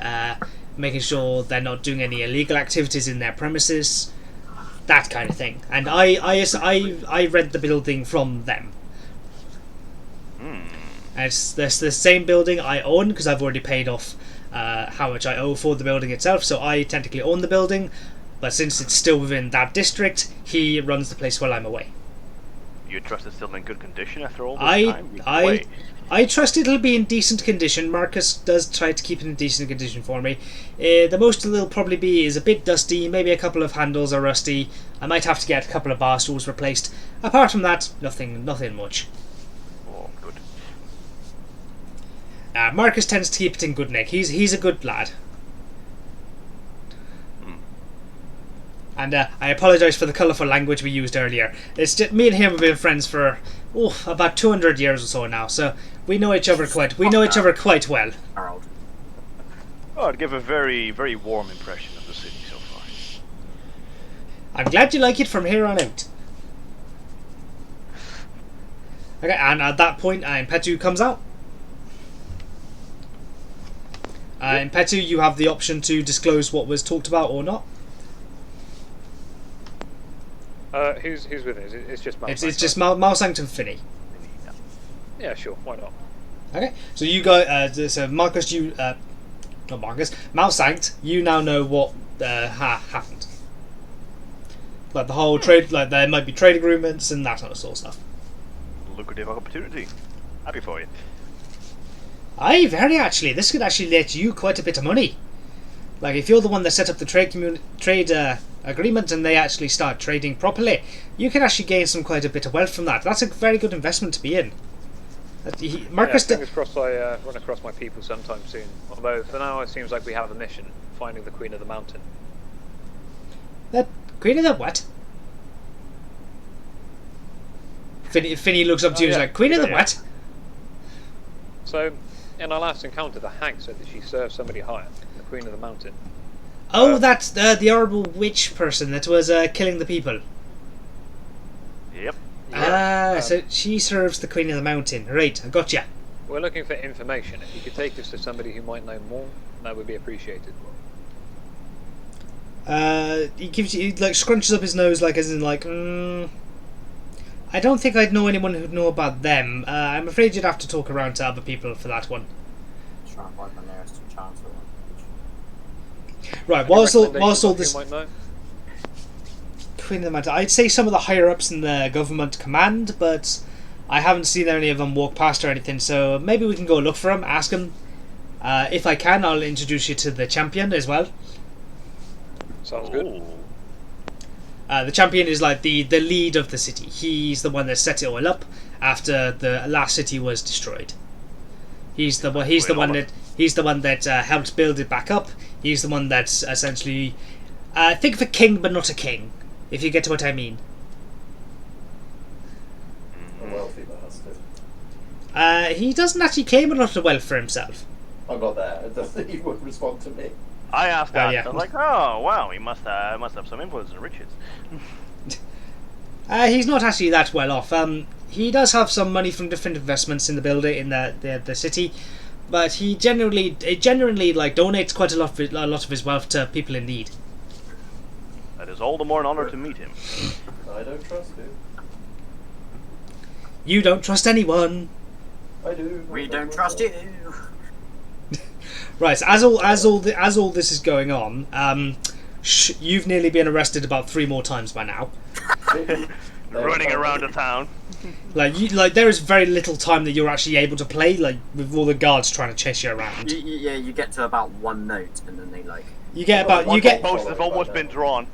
making sure they're not doing any illegal activities in their premises, that kind of thing. And I rent the building from them. And it's the same building I own because I've already paid off how much I owe for the building itself. So I technically own the building, but since it's still within that district, he runs the place while I'm away. You trust it's still in good condition after all this time? You can wait. I trust it'll be in decent condition. Marcus does try to keep it in decent condition for me. The most it'll probably be is a bit dusty, maybe a couple of handles are rusty. I might have to get a couple of bar stools replaced. Apart from that, nothing much. Oh, good. Marcus tends to keep it in good nick. He's a good lad. And I apologise for the colourful language we used earlier. It's just, me and him have been friends for about 200 years or so now, so we know each other quite well. Harold. Oh, I'd give a very, very warm impression of the city so far. I'm glad you like it from here on out. Okay, and at that point, Impetu comes out. Impetu, you have the option to disclose what was talked about or not. Who's with it? It's just Mal. It's just Mal Sanctum Finney. Yeah, sure. Why not? Okay, so you go. So Marcus, not Marcus, Mal Sanct. You now know what happened. Like the whole trade, like there might be trade agreements and that sort of stuff. Lucrative opportunity. Happy for you. Aye, very actually. This could actually let you quite a bit of money. Like if you're the one that set up the trade agreement and they actually start trading properly, you can actually gain quite a bit of wealth from that. That's a very good investment to be in. Marcus, fingers crossed I run across my people sometime soon. Although for now it seems like we have a mission: finding the Queen of the Mountain. The Queen of the what? Finney looks up to you and is like, Queen of the what? So, in our last encounter, the hag said that she served somebody higher, the Queen of the Mountain. Oh, that's the horrible witch person that was killing the people. Yep. So she serves the Queen of the Mountain. Right, I gotcha. We're looking for information. If you could take us to somebody who might know more, that would be appreciated. He gives you, like, scrunches up his nose, like, as in, like, I don't think I'd know anyone who'd know about them. I'm afraid you'd have to talk around to other people for that one. Try and find my nearest chancellor. Right, whilst all this... Might know? Queen of the Mountain. I'd say some of the higher ups in the government command, but I haven't seen any of them walk past or anything, so maybe we can go look for them, ask them. If I can, I'll introduce you to the champion as well. Sounds good. The champion is like the lead of the city. He's the one that set it all up after the last city was destroyed. He's the one that helped build it back up. He's the one that's essentially think of a king but not a king, if you get what I mean. A wealthy bastard. He doesn't actually claim a lot of wealth for himself. I'm not there. He wouldn't respond to me. I asked that. Yeah. I was like, oh wow, he must have some influence and riches. He's not actually that well off. He does have some money from different investments in the building in the city, but he generally like donates quite a lot of his wealth to people in need. That is all the more an honor to meet him. I don't trust him. You don't trust anyone. I do. We don't trust you. Right. So as all this is going on, you've nearly been arrested about 3 more times by now. Running around the town. Like there is very little time that you're actually able to play, like with all the guards trying to chase you around. You get to about 1 note and then they like. Most have almost been drawn.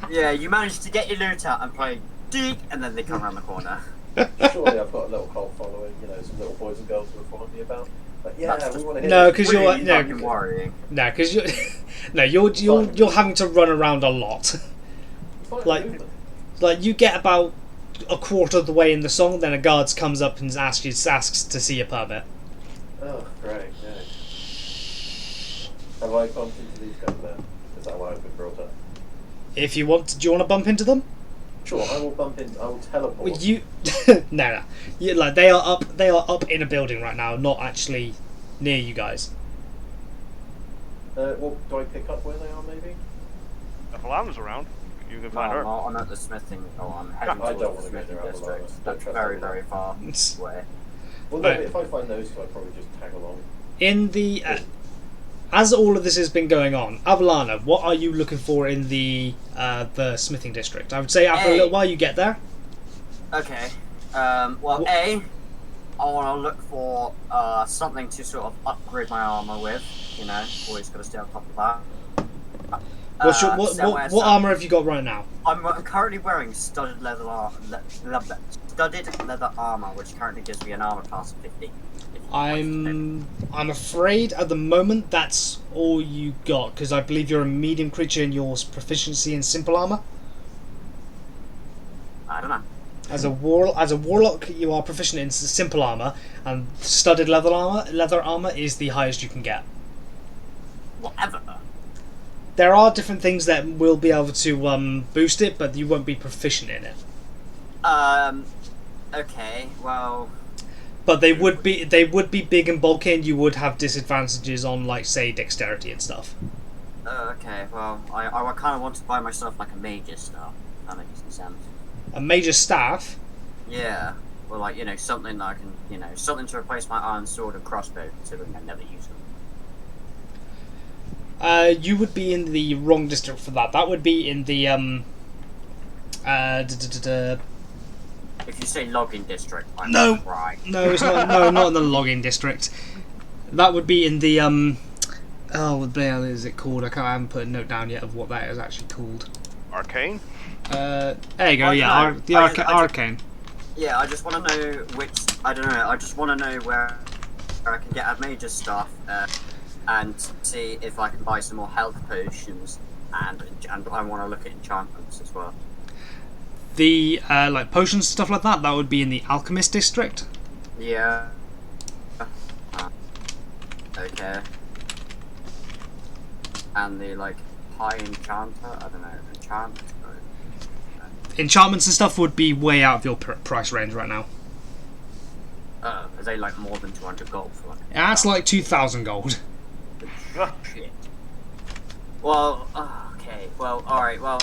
Yeah, you manage to get your loot out and play Deek, and then they come around the corner. Surely I've got a little cult following, some little boys and girls who are following me about. But yeah, we want to hear. No, because worrying. No, because you're having to run around a lot. Like you get about a quarter of the way in the song, then a guard comes up and asks to see a permit. Oh, great! Yeah. Have I bumped into these guys there? Is that why I've been brought up? If you want, do you want to bump into them? Sure, I will bump in. I will teleport. No. Like they are up in a building right now, not actually near you guys. Well, do I pick up where they are? Maybe. If Alana's around, you can find her. I'm at the smithing. I'm heading I towards don't the want to go smithing near district. Alana. That's very, very far away. Well, no, if I find those two, I'd probably just tag along. In the as all of this has been going on, Avalana, what are you looking for in the smithing district? I would say after a little while you get there. Okay. Well, I want to look for something to sort of upgrade my armor with. You know, always got to stay on top of that. What armor have you got right now? I'm currently wearing studded leather armor, which currently gives me an armor class of 50. I'm afraid at the moment that's all you got, because I believe you're a medium creature and your proficiency in simple armor. I don't know. As a warlock, you are proficient in simple armor, and studded leather armor is the highest you can get. Whatever. There are different things that will be able to boost it, but you won't be proficient in it. Okay. Well. But they would be big and bulky, and you would have disadvantages on, like, say, dexterity and stuff. Okay. Well, I kind of want to buy myself like a mage's staff. That makes some sense. A mage's staff? Yeah. Well, like, you know, something that I can, you know, something to replace my iron sword and crossbow, considering I never use them. You would be in the wrong district for that. That would be in the If you say logging district, I'm right. No, it's not. No, not in the logging district. That would be in the oh, what the hell is it called? I haven't put a note down yet of what that is actually called. Arcane? There you go. Yeah, Arcane. Yeah, I just want to know which. I don't know. I just want to know where I can get a mage's staff. And see if I can buy some more health potions, and I want to look at enchantments as well. The like potions stuff like that. That would be in the alchemist district. Yeah. Okay. And the like high enchanter. I don't know. Enchantments and stuff would be way out of your price range right now. Are they like more than 200 gold for? That's like 2,000 gold. Shit. Well, okay. Well, alright, well,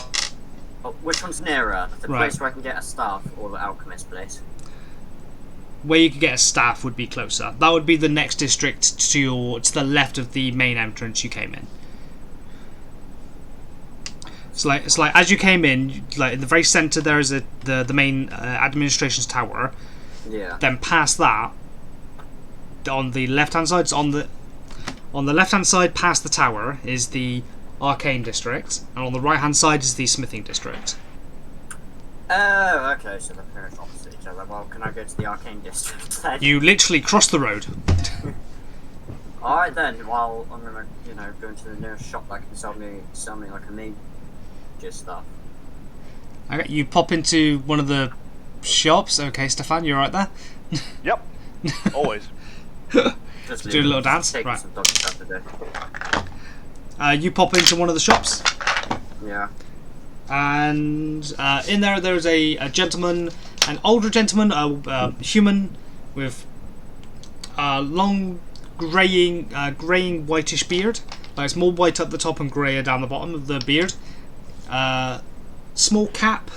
which one's nearer? The place where I can get a staff or the alchemist place? Where you could get a staff would be closer. That would be the next district to the left of the main entrance you came in. It's like as you came in, like in the very centre there is the main administration's tower. Yeah. Then past that, on the left hand side, on the left hand side past the tower is the Arcane District, and on the right hand side is the Smithing District. Oh, okay, so they're pretty much opposite each other. Well, can I go to the Arcane District then? You literally cross the road. Alright then, well, I'm gonna, you know, go into the nearest shop that can sell me like a mage stuff. Okay, you pop into one of the shops. Okay, Stefan, you're right there? Yep. Always. Just do a little dance. Right. Some dog stuff today. You pop into one of the shops. Yeah. And in there's a gentleman, an older gentleman, a human with long greying whitish beard. Like it's more white at the top and greyer down the bottom of the beard. Small cap.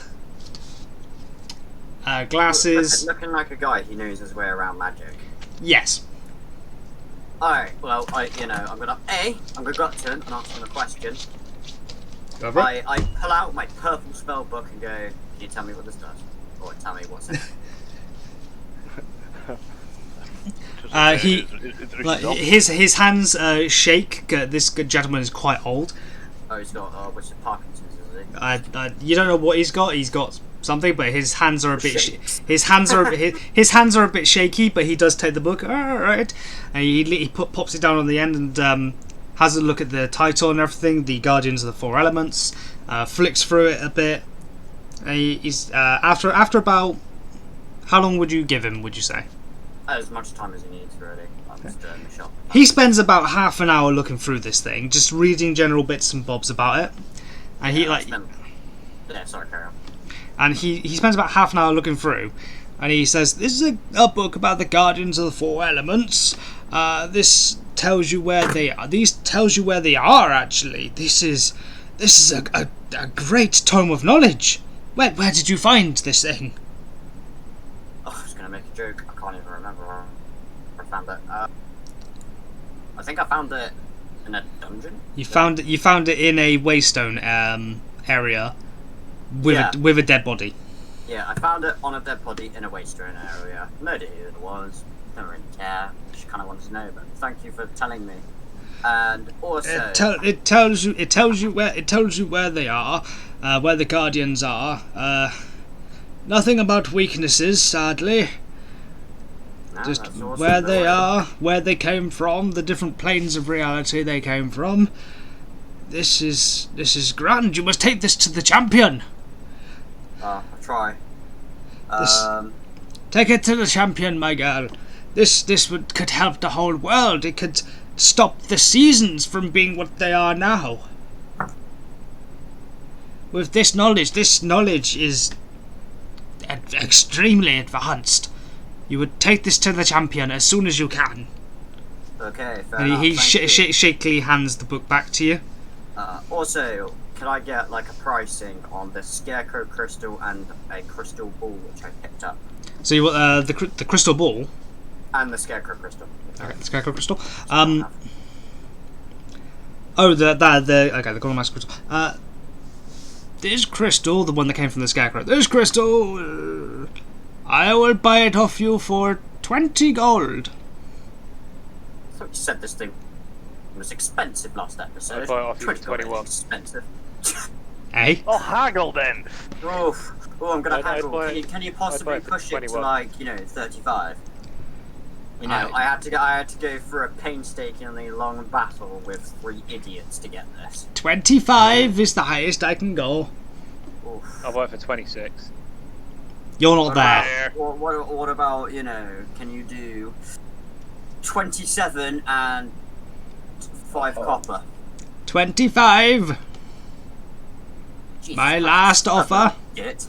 Glasses. Looking like a guy who knows his way around magic. Yes. Alright, well, I'm gonna go up to him and ask him a question. Over. I pull out my purple spell book and go, can you tell me what this does? Or tell me what's in it. His hands shake. This gentleman is quite old. Oh, he's got what's it, Parkinson's, is he? You don't know what he's got. He's got something, but his hands are a bit. His hands are a bit shaky, but he does take the book. All right, and he pops it down on the end and has a look at the title and everything. The Guardians of the Four Elements. Flicks through it a bit. He's after about. How long would you give him? Would you say? As much time as he needs, really. I'm just in the shop. He spends about half an hour looking through this thing, just reading general bits and bobs about it, and yeah, sorry, carry on. And he spends about half an hour looking through, and he says, "This is a book about the Guardians of the Four Elements. This tells you where they are. These tells you where they are. Actually, this is a great tome of knowledge. Where did you find this thing?" Oh, I was gonna make a joke. I can't even remember where I found it. I think I found it in a dungeon. You found it in a waystone area with a dead body. Yeah, I found it on a dead body in a waystone area. No idea who it was. Don't really care. Just kind of wanted to know, but thank you for telling me. And also, It tells you where they are, where the guardians are. Nothing about weaknesses, sadly. no, Just that's awesome. where they are, where they came from, the different planes of reality they came from. This is grand. You must take this to the champion. I'll try. Take it to the champion, my girl. This could help the whole world. It could stop the seasons from being what they are now. With this knowledge is extremely advanced. You would take this to the champion as soon as you can. Okay, fair And enough. he Thank you. shakily hands the book back to you. Also, can I get like a pricing on the scarecrow crystal and a crystal ball which I picked up, So you want the crystal ball. and the scarecrow crystal? Okay, the scarecrow crystal. The golden mask crystal. This crystal, the one that came from the scarecrow. This crystal, I will buy it off you for 20 gold. I thought you said this thing was expensive last episode. I'd buy it off you for 20 21. Expensive. Eh? Oh, haggle then. Oh, I'm gonna I'd haggle. buy- Can you I'd possibly buy it for push it to 21. like 35? You know, I had to go through a painstakingly long battle with 3 idiots to get this. 25 is the highest I can go. Oof. I'll buy it for 26. You're not What there. about, what about, can you do 27 and 5 copper? 25. Jesus My Christ, last that's offer. not it.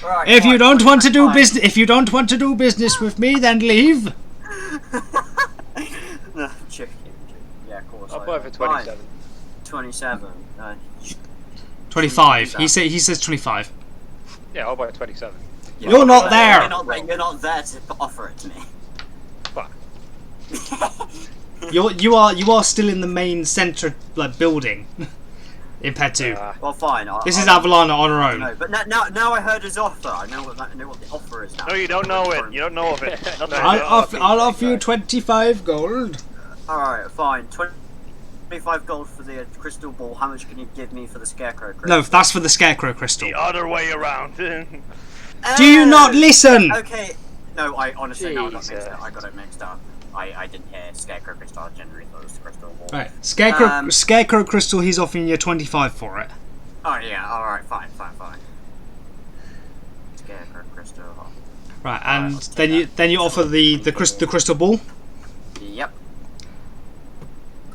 Right, If you fine, don't want to do 25. business, with me, then leave. No, chicken. Yeah, of course. I'll I buy it am. for Fine, 27. 27. 25. He says 25. Yeah, I'll buy it 27. Yeah, You're not there. You're not there to offer it to me. Fuck. You are still in the main centre building in Petu. Well, fine. This is Avalana on her own. No, but now I heard his offer. I know what the offer is now. No, you don't know it. You don't know of it. Nothing. I'll offer you 25 gold. Alright, fine. 25 gold for the crystal ball. How much can you give me for the scarecrow crystal? No, that's for the scarecrow crystal. The other way around. Do you not listen? Okay. No, I honestly no, I got Jesus. it mixed up. I didn't hear scarecrow crystal. I generally thought it was the crystal ball. Right, scarecrow crystal. He's offering you 25 for it. Oh yeah. All right. Fine. Scarecrow crystal. Right, and let's then do you offer the crystal ball. Yep.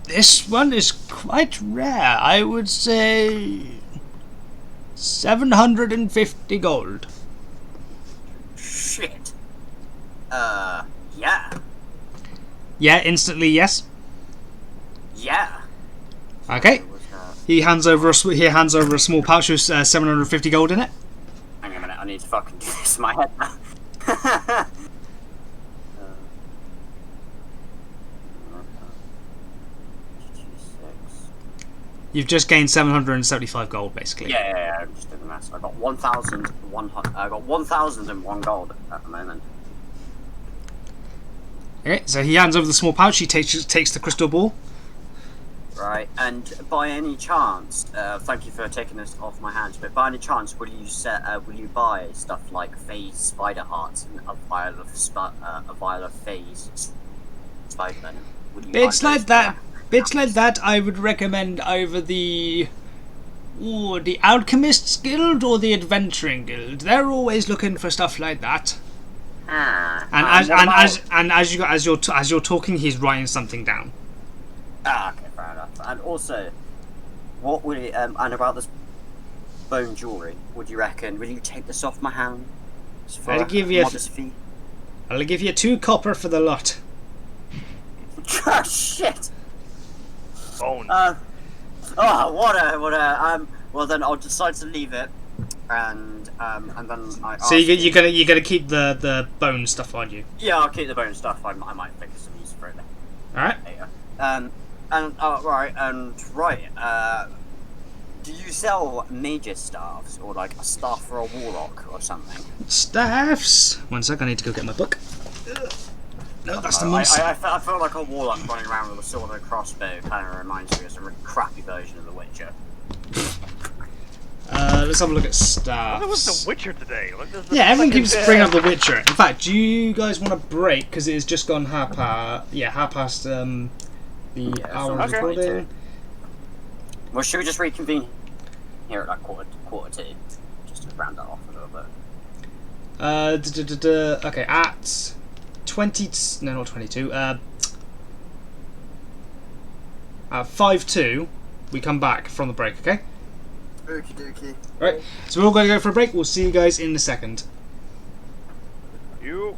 This one is quite rare. I would say 750 gold. Shit. Yeah. Yeah, instantly yes. Yeah. Okay. What was that? He hands over a small pouch with 750 gold in it. Hang on a minute. I need to fucking do this in my head now. You've just gained 775 gold, basically. Yeah, I'm just doing the maths. I got 1,001 gold at the moment. Okay, so he hands over the small pouch. He takes the crystal ball. Right, and by any chance, thank you for taking this off my hands. But by any chance, will you buy stuff like phase spider hearts and a vial of phase spider venom? Bits like that, I would recommend either the Alchemists Guild or the Adventuring Guild. They're always looking for stuff like that. And as you're talking, he's writing something down. Okay, fair enough. And also, what would it, and about this bone jewelry? Would you reckon? Will you take this off my hand? For I'll give you modest fee. I'll give you 2 copper for the lot. Oh shit! Bone. What a. Well then I'll decide to leave it, and And then I So asked you're gonna keep the bone stuff on you. Yeah, I'll keep the bone stuff. I might think of some use for it All right. later. Do you sell major staffs or like a staff for a warlock or something? Staffs. 1 sec. I need to go get my book. No, that's the I monster. I feel like a warlock running around with a sword and a crossbow kind of reminds me of some really crappy version of The Witcher. Let's have a look at staffs. What was The Witcher today? Yeah, everyone keeps bringing up The Witcher. In fact, do you guys want to break because it has just gone half past the hour of okay. recording? Well, should we just reconvene here at like quarter two, just to round that off a little bit? Okay, at 20. No, not 22. At 5:02, we come back from the break. Okay. Okie dokie. Right. So we're all going to go for a break. We'll see you guys in a second. You.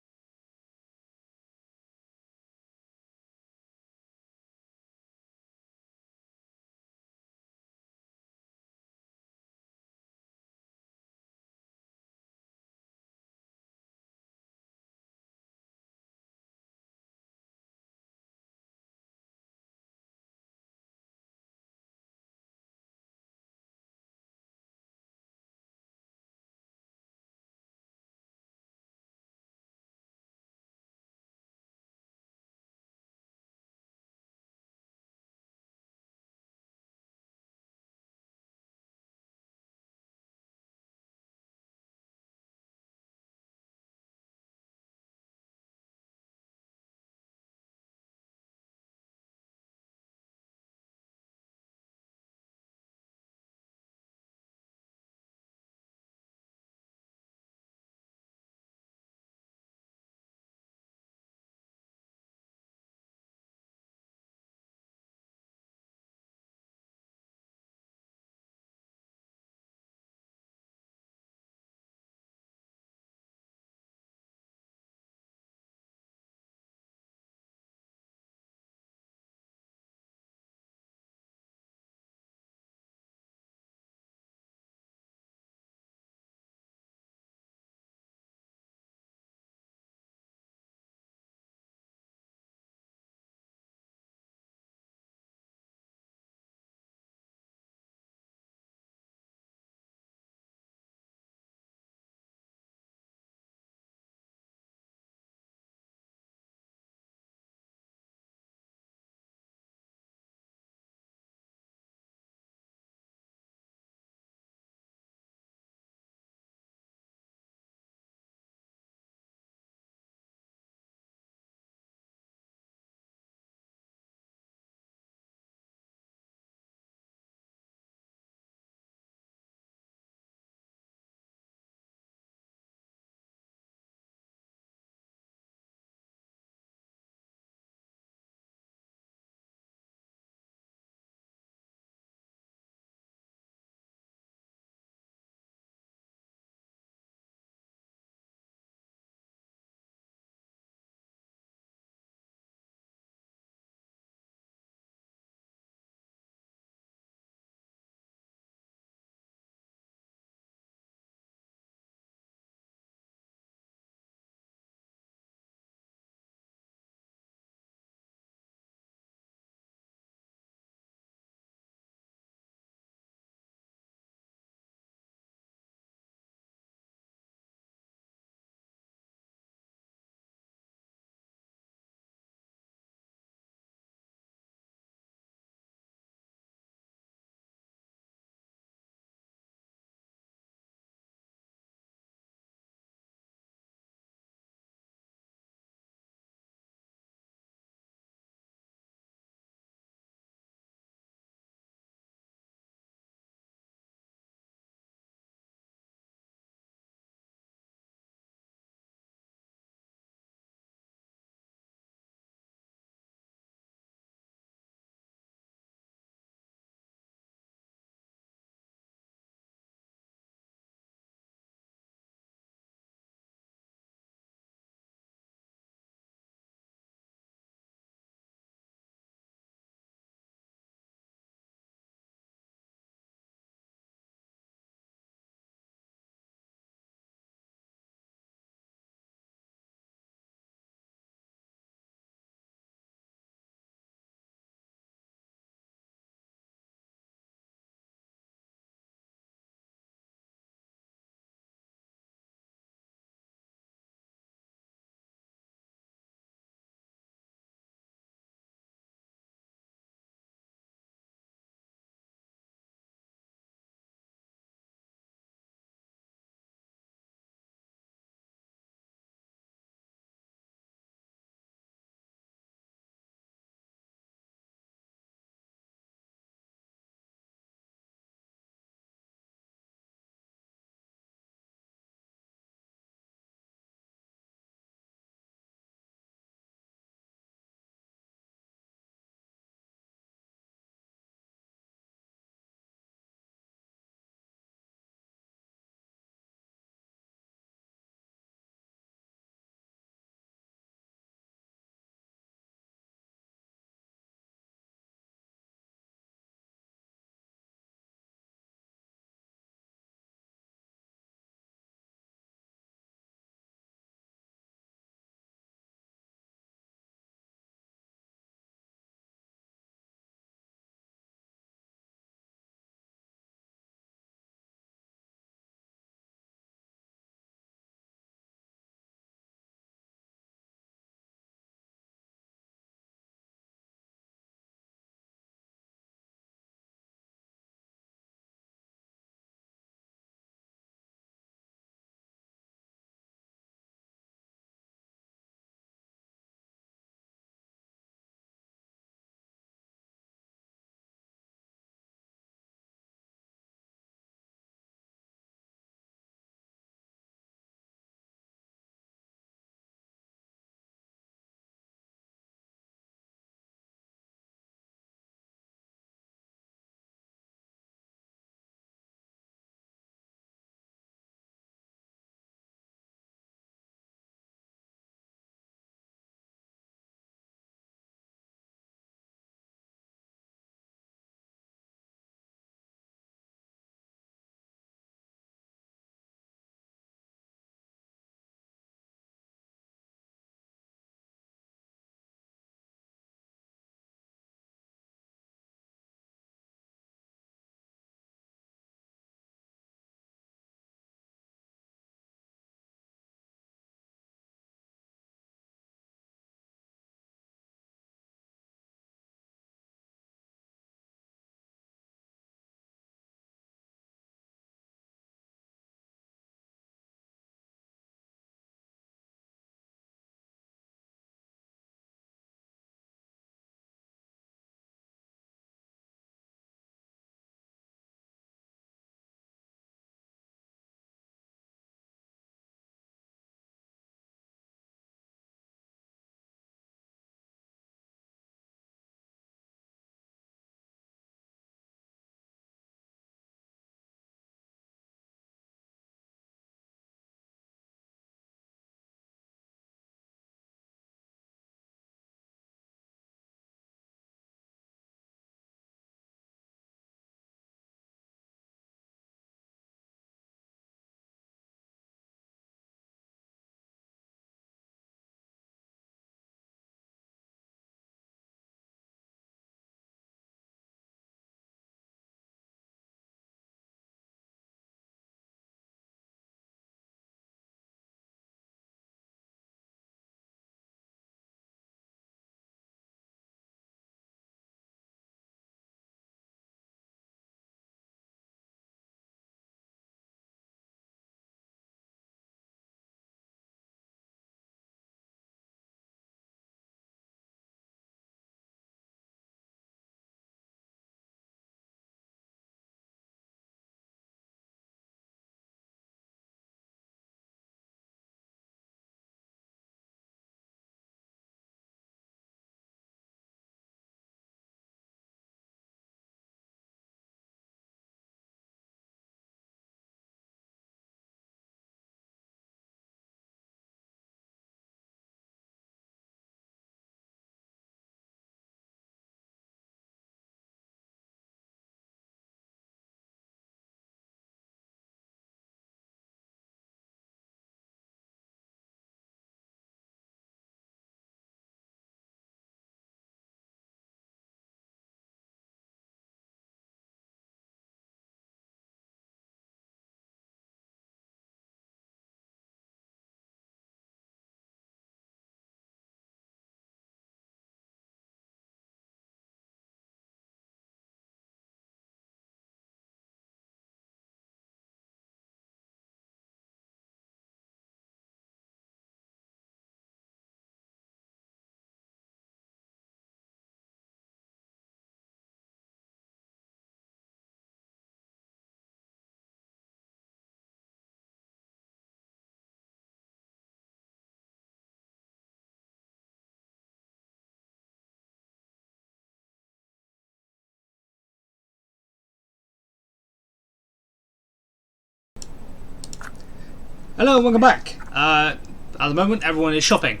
Hello, welcome back. At the moment, everyone is shopping.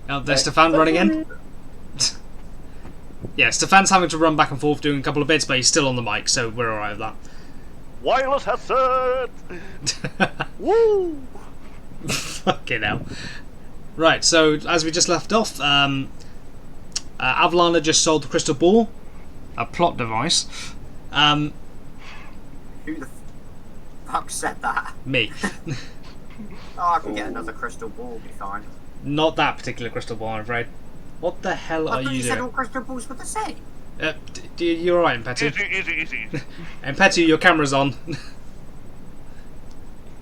Oh, there's Stefan running in. Yeah, Stefan's having to run back and forth doing a couple of bits, but he's still on the mic, so we're alright with that. Wireless headset! Woo! Fucking hell. Right, so as we just left off, Avalana just sold the crystal ball, a plot device. Who the fuck said that? Me. Oh, I can get another crystal ball, be fine. Not that particular crystal ball, I'm afraid. What the hell I are thought you you said all doing? crystal balls were the same. You're alright, Impetu. Easy. Impetu, your camera's on.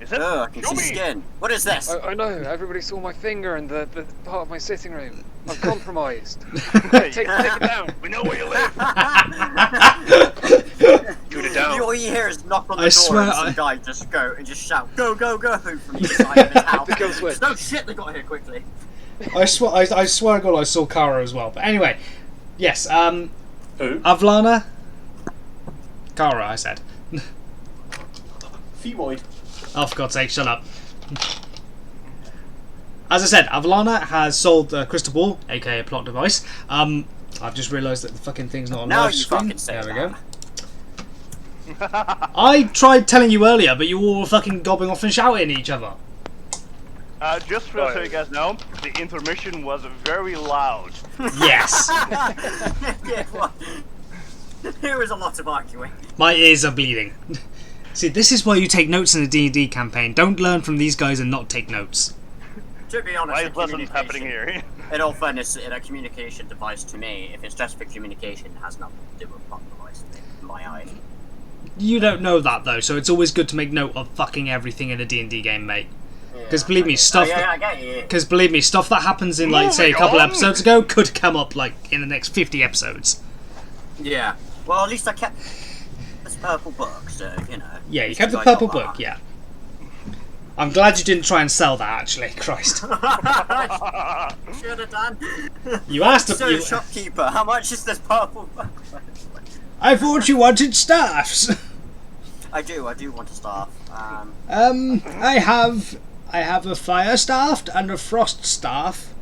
Is it? Oh, I can Show see me. skin. What is this? I know, everybody saw my finger in the part of my sitting room. I'm compromised. Hey, Take it down. we know where you live. Shoot it down. All you hear is knock on the I door swear and some guy just go and just shout, go, go, go from each side of his house. The kill switch. No shit, they got here quickly. I swear to God, I saw Kara as well. But anyway, yes. Who? Avalana. Kara, I said. Femoid. Oh, for God's sake, shut up. As I said, Avalana has sold the crystal ball, aka a plot device. I've just realised that the fucking thing's not on Now live you screen. fucking say There we that. go. I tried telling you earlier, but you all were fucking gobbling off and shouting at each other. Just so you guys know, the intermission was very loud. Yes. Yeah, what? There was a lot of arguing. My ears are bleeding. See, this is why you take notes in a D&D campaign. Don't learn from these guys and not take notes. To be honest, Why a is lessons happening communication- here? In all fairness, in a communication device to me, if it's just for communication, it has nothing to do with plot device in my eyes. You don't know that, though, so it's always good to make note of fucking everything in a D&D game, mate. Because believe me, stuff. I get you. Because believe me, stuff that happens in, like, say, a couple episodes ago could come up, like, in the next 50 episodes. Yeah. Well, at least I kept this purple book, so, you know. Yeah, you kept the purple book, yeah. I'm glad you didn't try and sell that, actually. Christ. Should have done. You asked So, him. shopkeeper, how much is this purple book? I thought you wanted staffs. I do want a staff. I have a fire staff and a frost staff.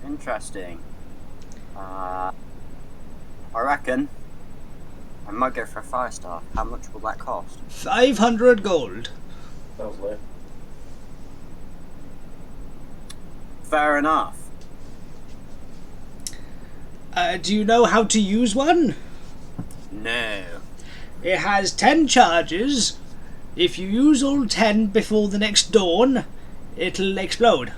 Interesting. I reckon I might go for a fire staff. How much will that cost? 500 gold. That was low. Fair enough. Do you know how to use one? No. It has 10 charges. If you use all 10 before the next dawn, it'll explode.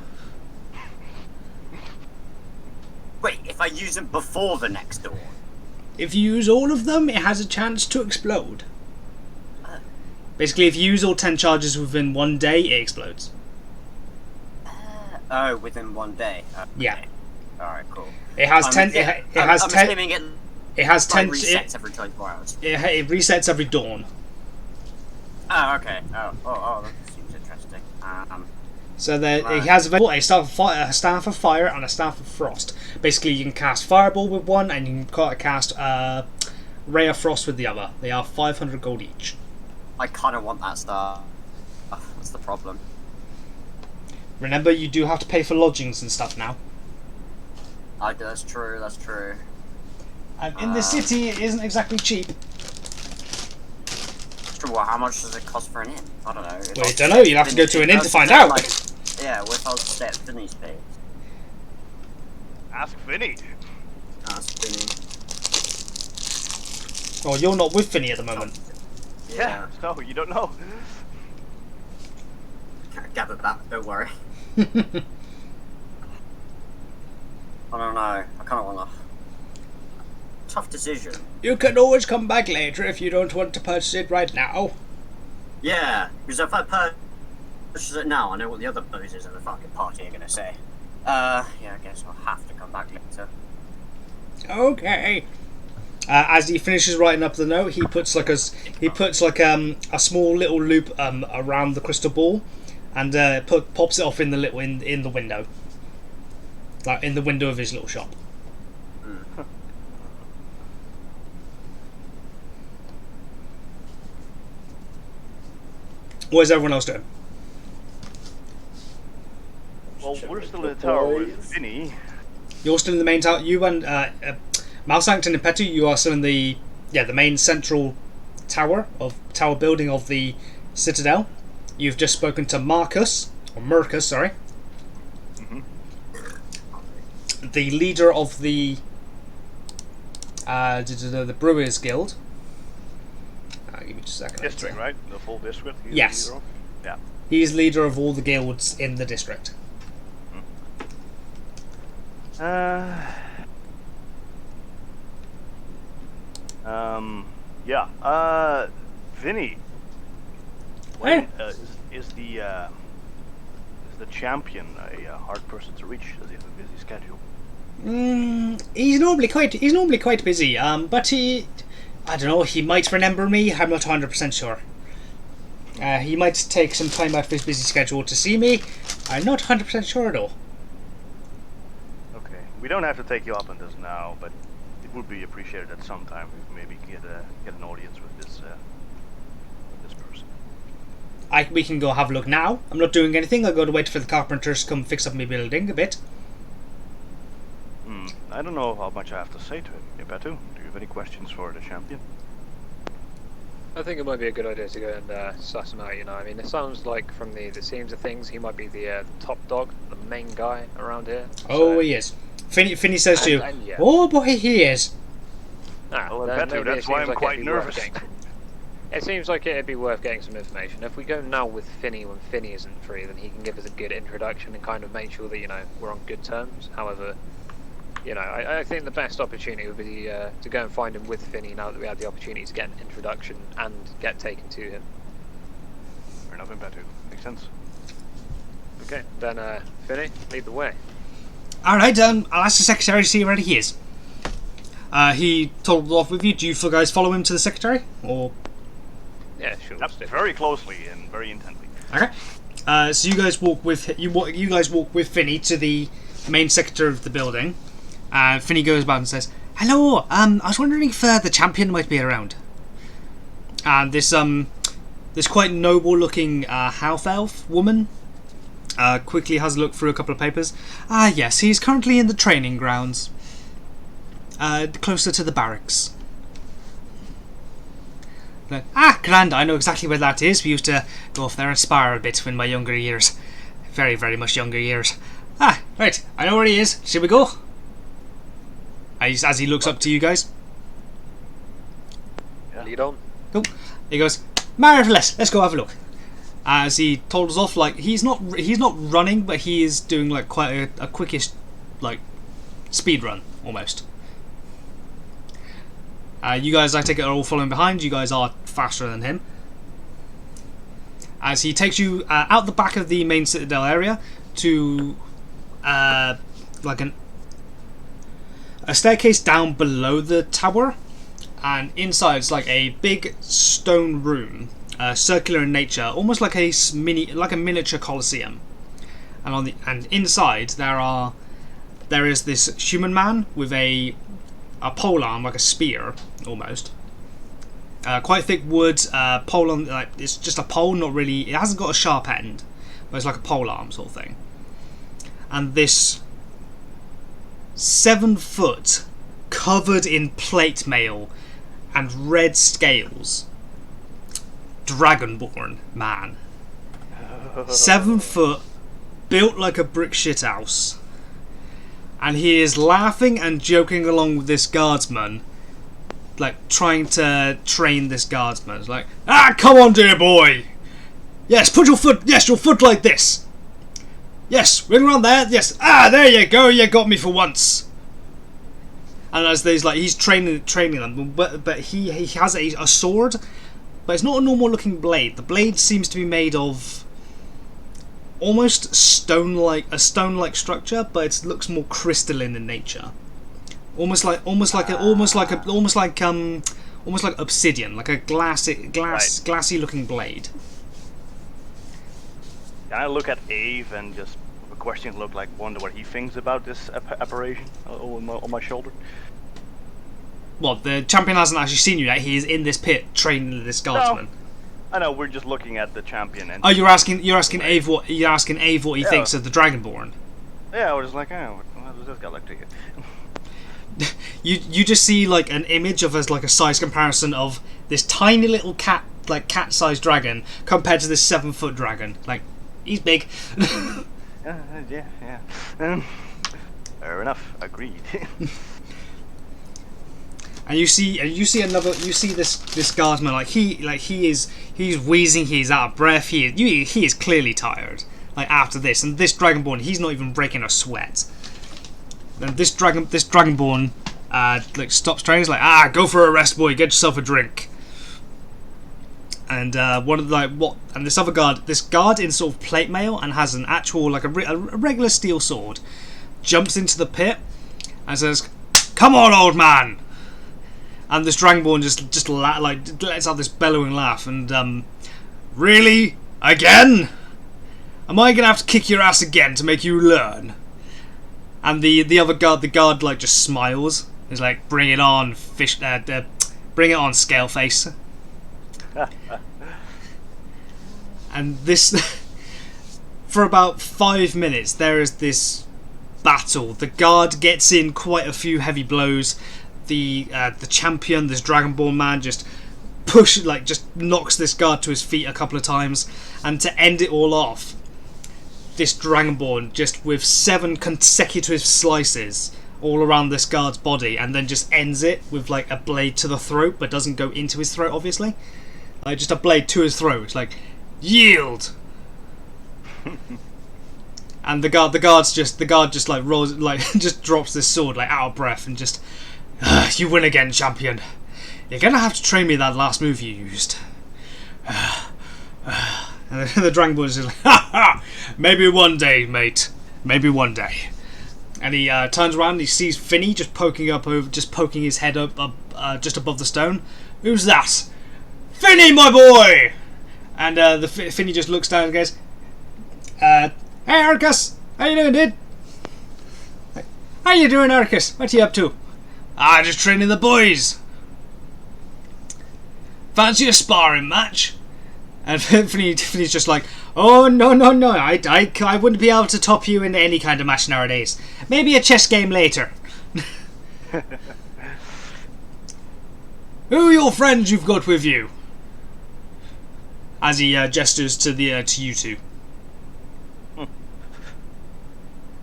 Wait, if I use them before the next dawn? If you use all of them, it has a chance to explode. Basically, if you use all 10 charges within one day, it explodes. Oh, within one day. Okay. Yeah. Alright, cool. It has I'm 10. assuming It has I'm 10. assuming it It has like 10. resets every 24 hours. It resets every dawn. Oh, okay. Oh, that seems interesting. So there, Right. it has available a staff of fire and a staff of frost. Basically, you can cast fireball with one, and you can cast ray of frost with the other. They are 500 gold each. I kind of want that staff. What's the problem? Remember, you do have to pay for lodgings and stuff now. That's true. That's true. And in the city, it isn't exactly cheap. True. Well, how much does it cost for an inn? I don't know. If Well, I you don't know. You'll have to go to an inn to find out. Yeah, what if I was to stay at Finney's place? Ask Vinny. That's Finney. Oh, you're not with Finny at the moment. Yeah. No, you don't know. I gathered that. Don't worry. I don't know. I kind of want to. Tough decision. You can always come back later if you don't want to purchase it right now. Yeah, because if I purchase it now, I know what the other posers in the fucking party are gonna say. Yeah, I guess I'll have to come back later. Okay. As he finishes writing up the note, he puts like a small little loop around the crystal ball, and pops it off in the little in the window, like in the window of his little shop. What is everyone else doing? Well, we're still in the Boys. tower with Vinny. You're still in the main tower. You and Malsancton and Petu, you are still in the main central tower building of the Citadel. You've just spoken to Marcus, sorry. Mm-hmm. The leader of the Brewers Guild. Give me just a second. District, right? The full district? He's Yes. the leader of? Yeah. He's leader of all the guilds in the district. Vinny. Hey. Is the champion a hard person to reach? Does he have a busy schedule? He's normally quite busy. But I don't know. He might remember me. I'm not 100% sure. He might take some time out of his busy schedule to see me. I'm not 100% sure at all. Okay, we don't have to take you up on this now, but it would be appreciated at some time if maybe get an audience with this person. We can go have a look now. I'm not doing anything. I'll go to wait for the carpenters to come fix up my building a bit. I don't know how much I have to say to him. Betu, do you have any questions for the champion? I think it might be a good idea to go and suss him out, you know. I mean, it sounds like from the seams of things, he might be the top dog, the main guy around here. Oh, So- he is. Finney says to you, and yeah. "Oh boy, he is." Well, then Betu, maybe that's it why seems I'm like quite it'd be worth nervous. getting some- It seems like it'd be worth getting some information. If we go now with Finney when Finney isn't free, then he can give us a good introduction and kind of make sure that, you know, we're on good terms. However, you know, I think the best opportunity would be to go and find him with Finney now that we have the opportunity to get an introduction and get taken to him. Fair enough, Betu. Makes sense. Okay, then Finney, lead the way. All right. I'll ask the secretary to see where he is. He told off with you. Do you guys follow him to the secretary, or? Yeah, sure. Yep, stick very closely and very intently. Okay. So you guys walk with Finney to the main sector of the building. Finney goes about and says, "Hello. I was wondering if the champion might be around." And this quite noble-looking half elf woman quickly has a look through a couple of papers. Yes, he's currently in the training grounds, closer to the barracks. Grand, I know exactly where that is. We used to go off there and spar a bit in my younger years. Very, very much younger years. Right, I know where he is. Shall we go? As he looks up to you guys. Yeah. Lead on. Cool. He goes, "Marvellous, let's go have a look." As he told us off, like, he's not running, but he is doing like quite a quickish, like, speed run, almost. You guys, I take it, are all following behind. You guys are faster than him. As he takes you out the back of the main citadel area to like a staircase down below the tower, and inside it's like a big stone room, circular in nature, almost like a miniature coliseum. And inside there is this human man with a pole arm, like a spear, almost. Quite thick wood pole on. It's just a pole, not really. It hasn't got a sharp end, but it's like a pole arm sort of thing. And this 7 foot, covered in plate mail and red scales, dragonborn man. 7 foot, built like a brick shithouse. And he is laughing and joking along with this guardsman, like trying to train this guardsman. It's like, come on, dear boy. Yes, put your foot. Yes, your foot like this. Yes, ring around there. Yes. There you go. You got me for once. And as there's like, he's training them, but he has a sword, but it's not a normal looking blade. The blade seems to be made of almost stone-like structure, but it looks more crystalline in nature. Almost like obsidian, like a glassy looking blade. Can I look at Ave and just with a question look like wonder what he thinks about this apparition on my shoulder? Well, the champion hasn't actually seen you yet. He is in this pit training this guardsman. I know we're just looking at the champion. And Oh, you're asking Ave what he Yeah. thinks of the Dragonborn. yeah, I was just like, oh, what does this guy look to you? You just see like an image of as like a size comparison of this tiny little cat-sized dragon compared to this 7-foot dragon. Like, he's big. Yeah. Fair enough. Agreed. And you see this guardsman he's wheezing, he's out of breath, he is clearly tired. Like after this, and this Dragonborn, he's not even breaking a sweat. And this Dragonborn stops training. He's like, go for a rest, boy. Get yourself a drink. And and this other guard, this guard in sort of plate mail and has an actual a regular steel sword, jumps into the pit and says, "Come on, old man." And this Dragonborn just lets out this bellowing laugh and really, again? Am I gonna have to kick your ass again to make you learn? And the other guard, just smiles. He's like, "Bring it on, bring it on, Scaleface." And this, for about 5 minutes, there is this battle. The guard gets in quite a few heavy blows. The champion, this Dragonborn man, just knocks this guard to his feet a couple of times, and to end it all off, this Dragonborn just with 7 consecutive slices all around this guard's body, and then just ends it with like a blade to the throat, but doesn't go into his throat, obviously. Just a blade to his throat. It's like, yield. And the guard just like rolls, just drops this sword out of breath and just, you win again, champion. You're gonna have to train me that last move you used. And the Dragonborn is like, ha ha! Maybe one day, mate. Maybe one day. And he turns around and he sees Finny just poking his head up just above the stone. Who's that? Finny, my boy! And Finny just looks down and goes, "Hey, Arcus! How you doing, dude? How you doing, Arcus? What you up to?" Just training the boys." "Fancy a sparring match?" And Finny's just like, "Oh, no. I wouldn't be able to top you in any kind of match nowadays. Maybe a chess game later." "Who are your friends you've got with you?" As he gestures to you two.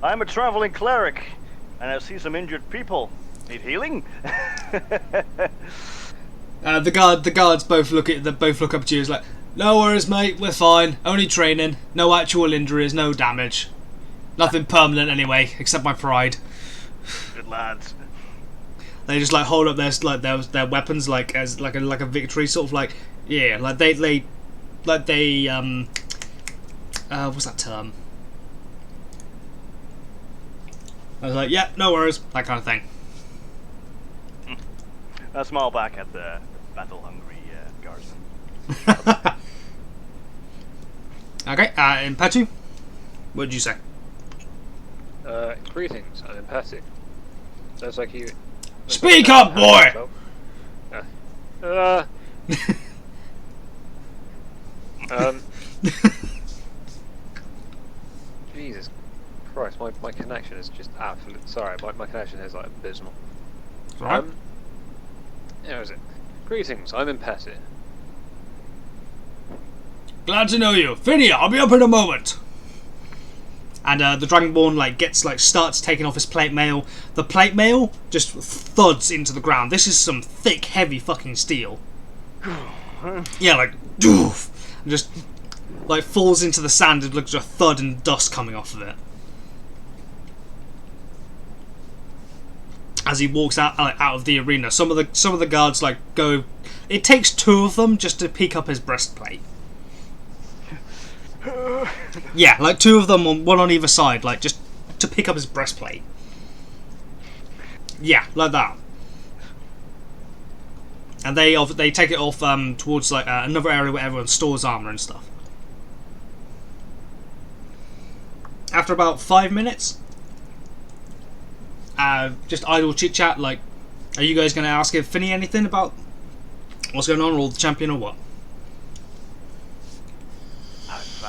I'm a traveling cleric, and I see some injured people. Need healing? The guards both look up to you. It's like, "No worries, mate. We're fine. Only training. No actual injuries. No damage. Nothing permanent anyway, except my pride." Good lads. They just hold up their weapons as a victory, sort of yeah, they what's that term? I was like, "Yeah, no worries," that kind of thing. I smile back at the battle-hungry guardsman. Okay, Impetu, what did you say? Greetings, I'm empathic. Sounds like you... Speak up, boy! Jesus Christ, my connection is just absolute. Sorry, my connection is abysmal. Right. How is it? Greetings, I'm empathic. Glad to know you. Finny, I'll be up in a moment. And the Dragonborn starts taking off his plate mail. The plate mail just thuds into the ground. This is some thick, heavy fucking steel. Yeah, doof, and just falls into the sand and looks like a thud and dust coming off of it. As he walks out of the arena, some of the guards go. It takes 2 of them just to pick up his breastplate. Yeah, 2 of them, one on either side, just to pick up his breastplate. Yeah, like that. And they take it off towards another area where everyone stores armor and stuff. After about 5 minutes, just idle chit chat. Are you guys going to ask Finny anything about what's going on, or the champion, or what?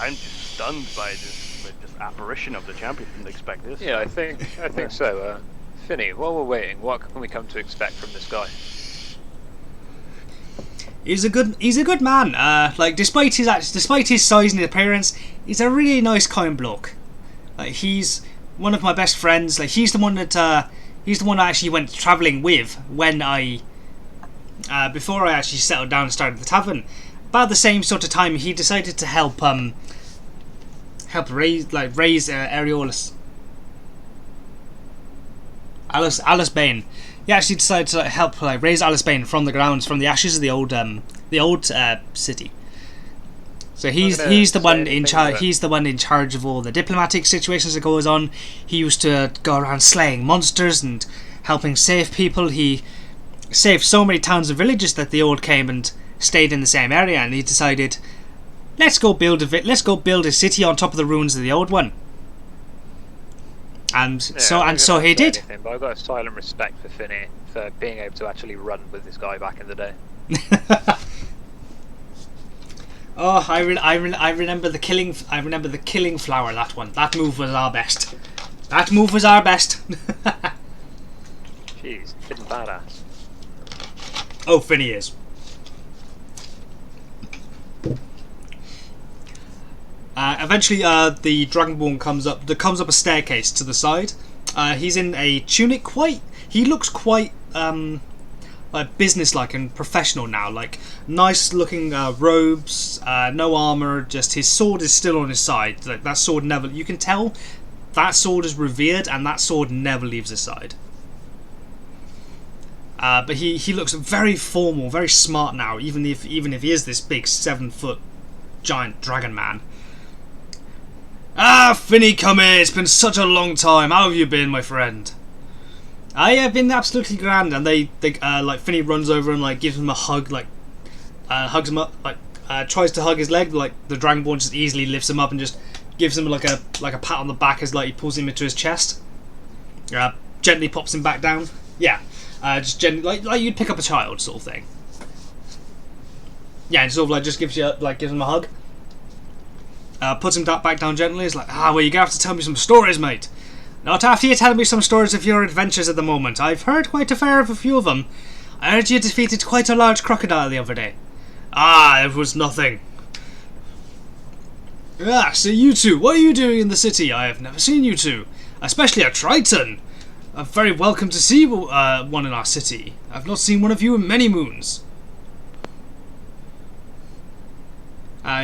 kind of just stunned by this apparition of the champion. Didn't expect this. Yeah, I think so. Finny, while we're waiting, what can we come to expect from this guy? He's a good man. Like despite his size and appearance, he's a really nice, kind bloke. Like he's one of my best friends. Like he's the one I actually went travelling with when I before I actually settled down and started the tavern. About the same sort of time, he decided to help raise Areolus. Alice Bane. He actually decided to help raise Alice Bane from the grounds, from the ashes of the old city. So he's the one in charge. He's the one in charge of all the diplomatic situations that goes on. He used to go around slaying monsters and helping save people. He saved so many towns and villages that the old came and stayed in the same area. And he decided, let's go build a city on top of the ruins of the old one. And so he did. Anything, but I've got a silent respect for Finny for being able to actually run with this guy back in the day. Oh, I remember the killing. I remember the killing flower. That one. That move was our best. Jeez, hidden badass. Oh, Finny is. Eventually, the Dragonborn comes up. There comes up a staircase to the side. He's in a tunic. He looks quite business-like and professional now. Like nice-looking robes, no armor. Just his sword is still on his side. Like that sword never. You can tell that sword is revered, and that sword never leaves his side. But he looks very formal, very smart now. Even if he is this big 7-foot giant dragon man. Ah, Finny, come here. It's been such a long time. How have you been, my friend? I have been absolutely grand. And they Finny runs over and gives him a hug, hugs him up, tries to hug his leg. Like the Dragonborn just easily lifts him up and just gives him a pat on the back as he pulls him into his chest. Gently pops him back down. Yeah, just gently like you'd pick up a child sort of thing. Yeah, and sort of just gives him a hug. Puts him back down gently. He's like, well, you're gonna have to tell me some stories, mate. Not after you tell me some stories of your adventures at the moment. I've heard quite a fair of a few of them. I heard you defeated quite a large crocodile the other day. It was nothing. So you two, what are you doing in the city? I have never seen you two. Especially a Triton. I'm very welcome to see one in our city. I've not seen one of you in many moons.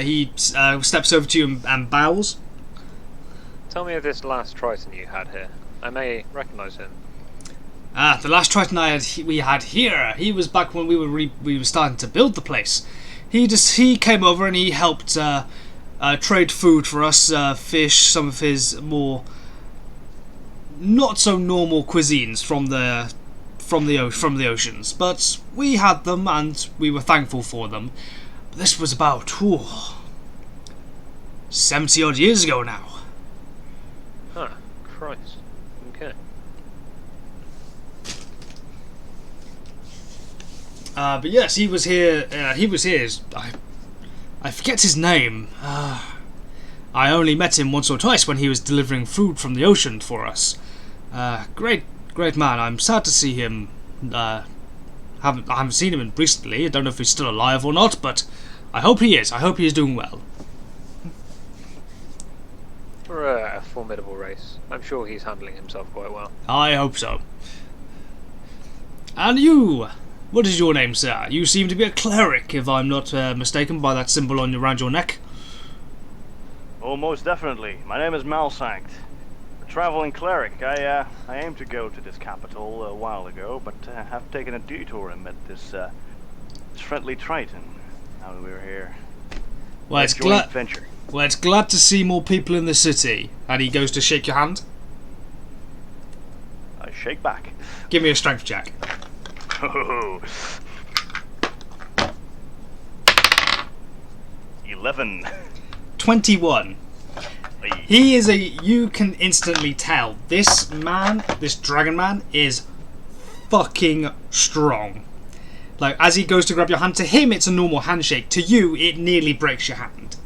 He steps over to you and bows. Tell me of this last Triton you had here. I may recognise him. The last Triton we had here. He was back when we were starting to build the place. He came over and he helped trade food for us, fish, some of his more not so normal cuisines from the oceans. But we had them and we were thankful for them. This was about 70 odd years ago now. Huh, Christ. Okay. But yes, he was here. I forget his name. I only met him once or twice when he was delivering food from the ocean for us. Great man. I'm sad to see him. I haven't seen him recently. I don't know if he's still alive or not, but I hope he is. I hope he is doing well. We're a formidable race. I'm sure he's handling himself quite well. I hope so. And you, what is your name, sir? You seem to be a cleric, if I'm not mistaken by that symbol around your neck. Oh, most definitely. My name is Malsanct, a traveling cleric. I aimed to go to this capital a while ago, but have taken a detour and met this friendly Triton. Now we're here. Well, it's glad to see more people in the city. And he goes to shake your hand. I shake back. Give me a strength check. 11. 21. He is you can instantly tell this dragon man is fucking strong. Like, as he goes to grab your hand, to him it's a normal handshake. To you, it nearly breaks your hand.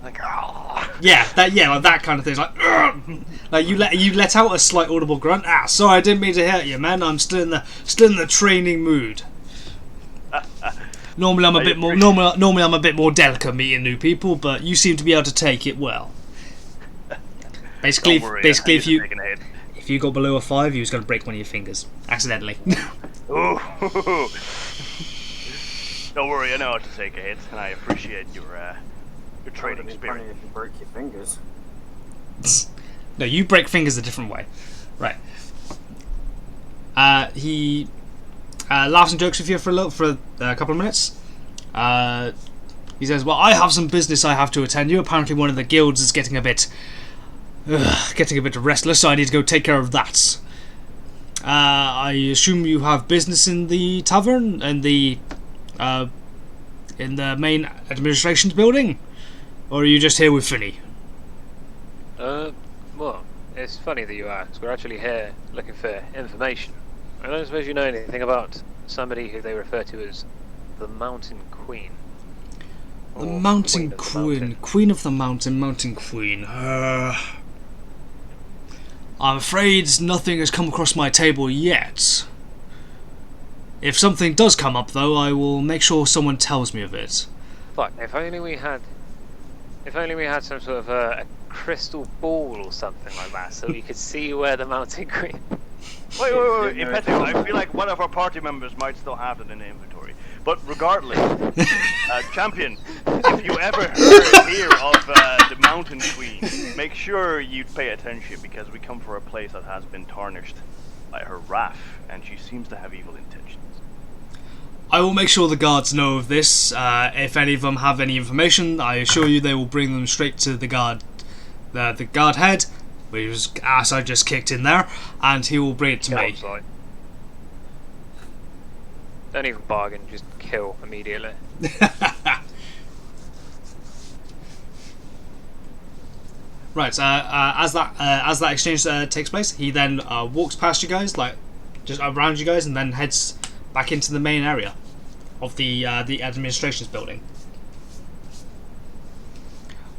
Like, oh. Yeah, that kind of thing. It's like, "Ugh!" Like you let out a slight audible grunt. Sorry, I didn't mean to hurt you, man. I'm still in the training mood. Normally I'm a bit more normally I'm a bit more delicate meeting new people, but you seem to be able to take it well. Basically, if you got below a 5, you was going to break one of your fingers accidentally. Ooh. Don't worry, I know how to take a hit, and I appreciate your training spirit. If you break your fingers. No, you break fingers a different way. Right. He laughs and jokes with you for a couple of minutes. He says, "Well, I have some business I have to attend to. Apparently, one of the guilds is getting a bit restless, so I need to go take care of that. I assume you have business in the tavern and in the main administrations building, or are you just here with Finny?" Well, it's funny that you ask. We're actually here looking for information. I don't suppose you know anything about somebody who they refer to as the Mountain Queen. The Mountain Queen, Queen of the Mountain, Mountain Queen. I'm afraid nothing has come across my table yet. If something does come up, though, I will make sure someone tells me of it. Fuck! If only we had some sort of a crystal ball or something like that, so we could see where the Mountain Queen. Wait, Impetu, I feel like one of our party members might still have it in the inventory. But regardless, Champion, if you ever hear of the Mountain Queen, make sure you pay attention, because we come for a place that has been tarnished by her wrath, and she seems to have evil intentions. I will make sure the guards know of this. If any of them have any information, I assure you they will bring them straight to the guard head, whose ass I just kicked in there, and he will bring it to me. Don't even bargain, just kill immediately. Right. As that exchange takes place, he then walks past you guys, like just around you guys, and then heads back into the main area of the administration's building.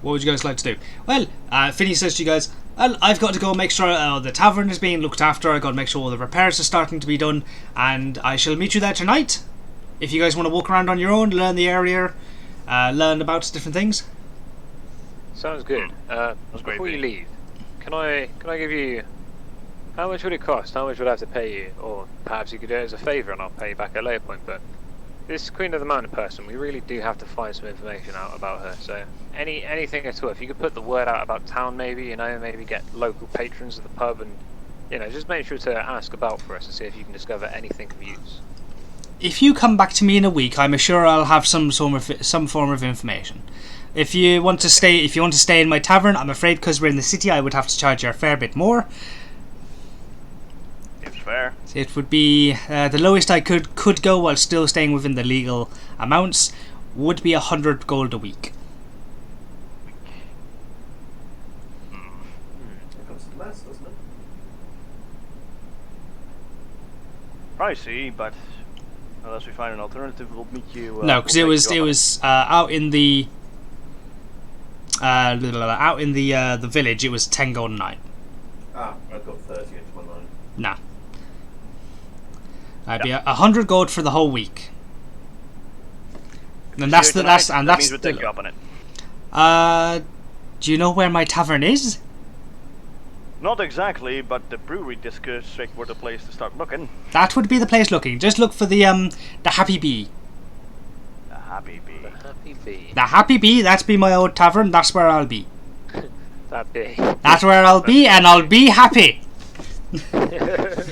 What would you guys like to do? Well, Finny says to you guys, "Well, I've got to go make sure the tavern is being looked after. I've got to make sure all the repairs are starting to be done, and I shall meet you there tonight. If you guys want to walk around on your own, learn the area, learn about different things." Sounds good. Before you leave, can I give you? How much would it cost? How much would I have to pay you? Or perhaps you could do it as a favour and I'll pay you back at a later point. But this Queen of the Mountain person, we really do have to find some information out about her. So anything at all. If you could put the word out about town, maybe maybe get local patrons of the pub, and just make sure to ask about for us and see if you can discover anything of use. If you come back to me in a week, I'm sure I'll have some form of information. If you want to stay in my tavern, I'm afraid because we're in the city, I would have to charge you a fair bit more. Seems fair. It would be the lowest I could go while still staying within the legal amounts would be 100 gold a week. It comes to less, doesn't it? Pricey, but unless we find an alternative, we'll meet you. No, because it was out in the the village. It was 10 gold a night. I've got 30 into my line. Nah. That'd be 100 gold for the whole week. And that's means we take you up on it. Do you know where my tavern is? Not exactly, but the brewery district were the place to start looking. That would be the place looking. Just look for the Happy Bee. The Happy Bee. The Happy Bee. The Happy Bee. That's be my old tavern. That's where I'll be. That bee. That's where I'll be, and I'll be happy.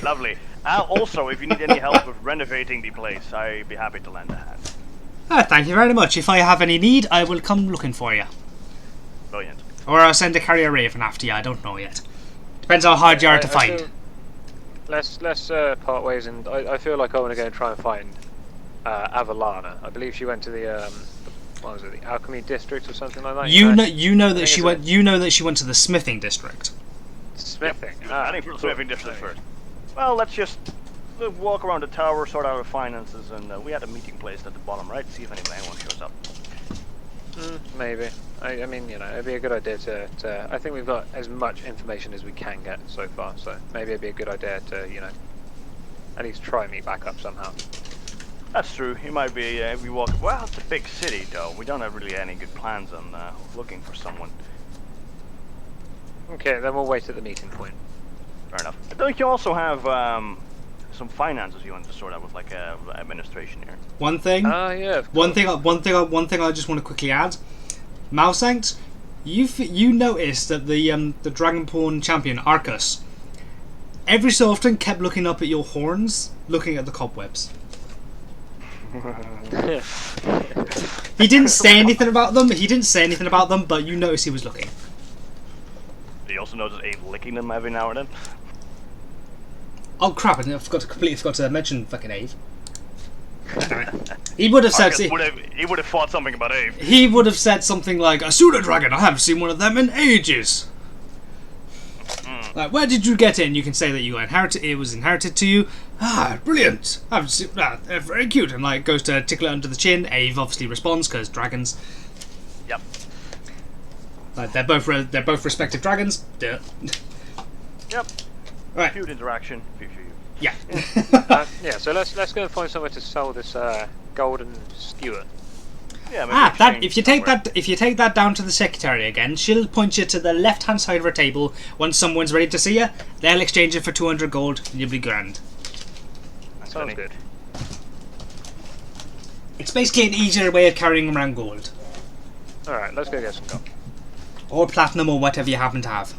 Lovely. Also, if you need any help with renovating the place, I'd be happy to lend a hand. Thank you very much. If I have any need, I will come looking for you. Brilliant. Or I'll send a carrier raven after you. I don't know yet. Depends how hard you are to find. Let's part ways, and I feel like I want to go and try and find Avalana. I believe she went to the what was it, the Alchemy District or something like that. You know that she went to the Smithing District. Smithing. I think Smithing District first. Well, let's just walk around the tower, sort out our finances, and we had a meeting placed at the bottom, right? See if anyone shows up. Maybe. I mean, you know, it'd be a good idea to. I think we've got as much information as we can get so far, so maybe it'd be a good idea to, you know, at least try and meet back up somehow. That's true. He might be. We walk. Well, it's a big city, though. We don't have really any good plans on looking for someone. Okay, then we'll wait at the meeting point. Fair enough. Don't you also have some finances you want to sort out with like administration here? One thing. Yeah. One thing I just want to quickly add. Malsanct, you noticed that the Dragonborn champion Arcus, every so often kept looking up at your horns, looking at the cobwebs. He didn't say anything about them. But you noticed he was looking. Do you also notice Abe licking them every now and then? Oh crap! I completely forgot to mention fucking Ave. He would have said. He would have thought something about Abe. He would have said something like, "A pseudo dragon. I haven't seen one of them in ages." Like, where did you get it? And you can say that you inherited. It was inherited to you. Ah, brilliant! They're very cute. And like goes to tickle it under the chin. Ave obviously responds because dragons. Yep. Like they're both respective dragons. Duh. Yep. Right. Cute interaction. Yeah. Yeah. So let's go and find somewhere to sell this golden skewer. Yeah. Maybe if you take that down to the secretary again, she'll point you to the left-hand side of her table. Once someone's ready to see you, they'll exchange it for 200 gold, and you'll be grand. Sounds good. It's basically an easier way of carrying around gold, All right, let's go get some gold. or platinum, or whatever you happen to have.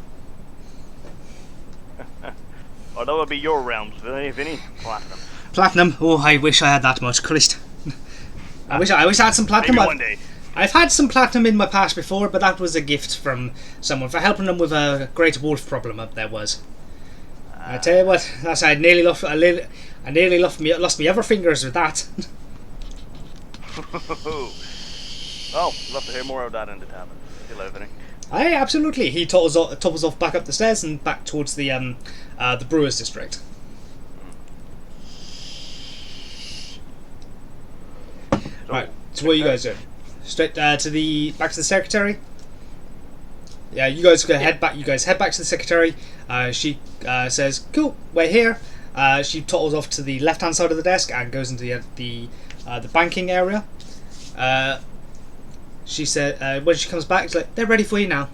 Oh, that would be your realms, Vinny. Platinum. Platinum. Oh, I wish I had that much. Christ. I wish I had some platinum. Maybe one day. I've had some platinum in my past before, but that was a gift from someone for helping them with a great wolf problem up there was. I tell you what, I nearly lost my other fingers with that. Oh, we'll have to hear more of that in the tavern. Hello, Vinny. Aye, absolutely. He topples off back up the stairs and back towards the Brewers District. Right. So what are you guys doing? Straight back to the secretary. Yeah, you guys head back. You guys head back to the secretary. She says, "Cool, we're here." She tottles off to the left-hand side of the desk and goes into the banking area. She said when she comes back, she's like, "They're ready for you now."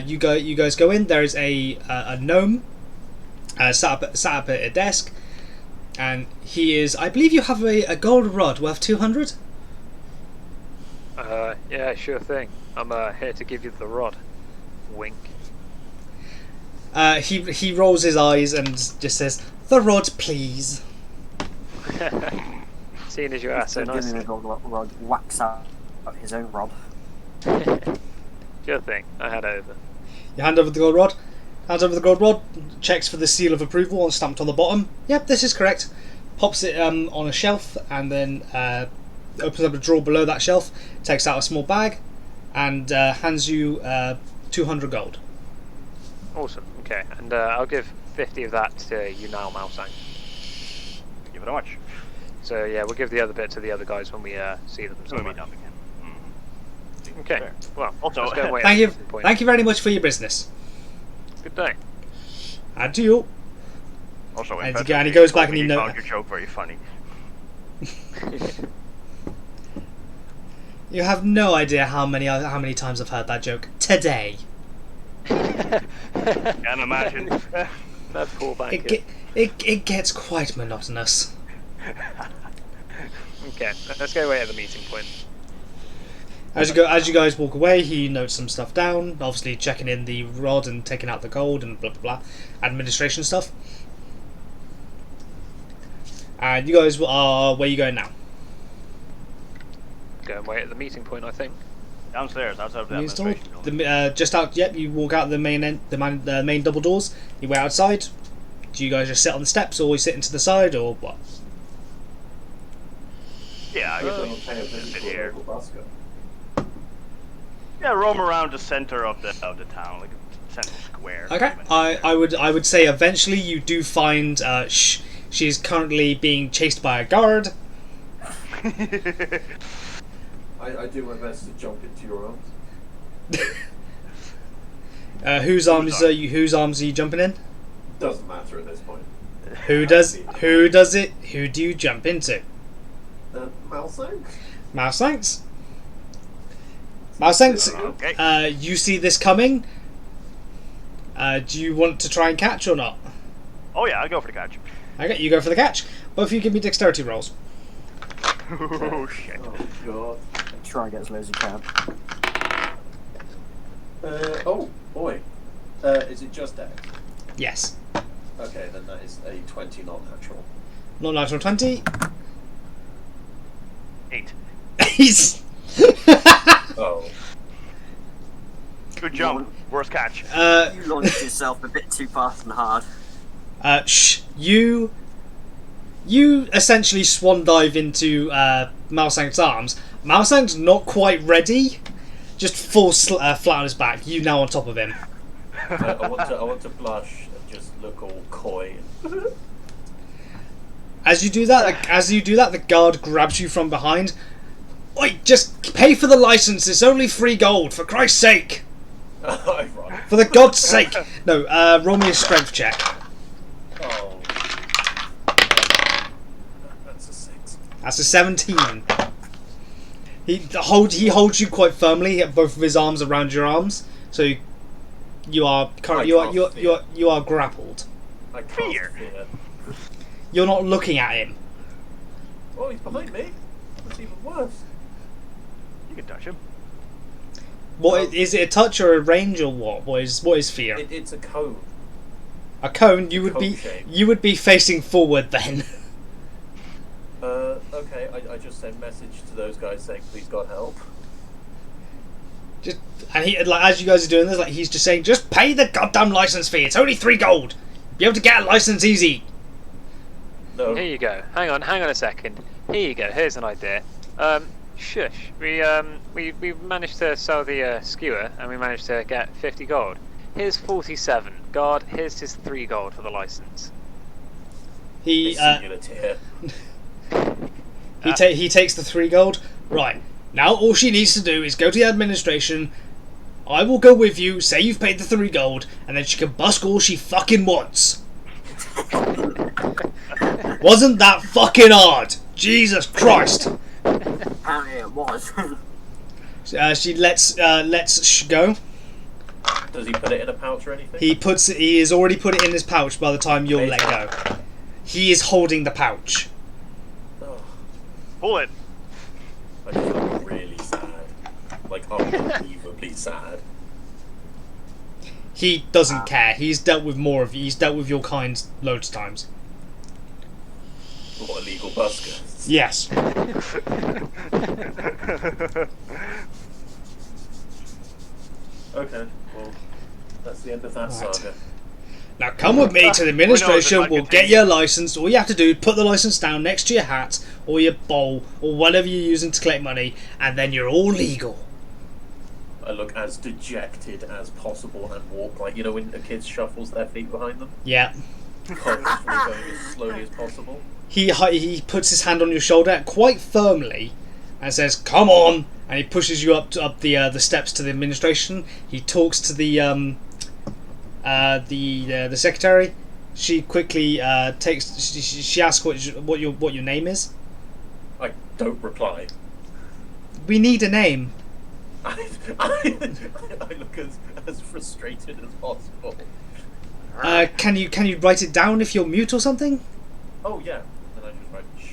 You guys go in. There is a gnome sat up at a desk, and he is. I believe you have a gold rod worth 200. Yeah, sure thing. I'm here to give you the rod. Wink. He rolls his eyes and just says, "The rod, please." Seeing as you asked so nicely. The gold rod whacks out of his own rod. Sure thing. I had over. You hand over the gold rod. Hands over the gold rod. Checks for the seal of approval stamped on the bottom. Yep, this is correct. Pops it on a shelf and then opens up a drawer below that shelf. Takes out a small bag and hands you 200 gold. Awesome. Okay, and I'll give 50 of that to you now, Malsanct. Thank you very much. So yeah, we'll give the other bit to the other guys when we see them. So we meet up again. Okay. Fair. Well, Also, let's go and wait Thank at you. the point. Thank you very much for your business. Good day. And to you. Also, And impressive. he goes back and you he found your joke very funny. You have no idea how many times I've heard that joke today. Can't imagine. That poor banker. It gets quite monotonous. Okay, let's go away at the meeting point. As you guys walk away, he notes some stuff down. Obviously, checking in the rod and taking out the gold and blah blah blah, administration stuff. And you guys are where are you going now? Go and wait at the meeting point, I think. Downstairs, outside of the Main store? administration building. Just out. Yep, you walk out the main double doors. You wait outside. Do you guys just sit on the steps, or you sit into the side, or what? Yeah, I guess Don't we'll pay a visit sit to a here. local basket. Yeah, roam around the center of the town, like a central square. Okay. I would say eventually you do find she's currently being chased by a guard. I do my best to jump into your arms. Whose arms are you jumping in? Doesn't matter at this point. Who does it? Who do you jump into? Malsank? Mousesanks? Mousesanks, Okay. you see this coming. Do you want to try and catch or not? Oh yeah, I'll go for the catch. Okay, you go for the catch. Both of you give me dexterity rolls. Oh shit. Oh, Try and get as low as you can. God. Oh, boy. Is it just dex? Yes. Okay, then that is a 20 non-natural. Not natural 20. 8. He's... Oh. Good jump. Worst catch. You launched yourself a bit too fast and hard. You essentially swan dive into Malsank's arms. Malsank's not quite ready. Just falls flat on his back. You now on top of him. I want to blush and just look all coy. As you do that, the guard grabs you from behind. Oi, just pay for the license. It's only 3 gold, for Christ's sake. Right. For the God's sake. No, roll me a strength check. Oh. That's a 6. That's a 17. He holds you quite firmly. He has both of his arms around your arms, so you are grappled. I can't Fear. fear. You're not looking at him. Oh, he's behind me. That's even worse. You can touch him. What is it? A touch or a range or what? What is fear? It's a cone. A cone. You Cone shape. would be facing forward then. Okay, I just sent message to those guys saying, please God help. And he, like, as you guys are doing this, like, he's just saying, just pay the goddamn license fee. It's only 3 gold. Be able to get a license easy. No. Here you go. Hang on a second. Here you go. Here's an idea. Shush. We managed to sell the skewer, and we managed to get 50 gold. Here's 47. Guard, here's his 3 gold for the license. He Tier. he takes the 3 gold. Right. Now all she needs to do is go to the administration. I will go with you, say you've paid the 3 gold, and then she can busk all she fucking wants. Wasn't that fucking hard? Jesus Christ. Apparently it was. She lets go. Does he put it in a pouch or anything? He has already put it in his pouch by the time you'll let go. He is holding the pouch. Oh, Pull it. I feel really sad. Like, unbelievably sad. He doesn't care. He's dealt with more of you. He's dealt with your kind loads of times. What illegal buskers? Yes. Okay, well, that's the end of that Right. saga. Now come with me to the We know administration. that We'll get your license. All you have to do is put the license down next to your hat or your bowl or whatever you're using to collect money, and then you're all legal. I look as dejected as possible and walk like, you know when a kid shuffles their feet behind them? Yeah. Consciously going as slowly as possible. He puts his hand on your shoulder quite firmly and says, "Come on!" And he pushes you up the steps to the administration. He talks to the secretary. She quickly takes. She asks what your name is. I don't reply. We need a name. I look as frustrated as possible. Can you write it down if you're mute or something? Oh yeah, and I just write shh.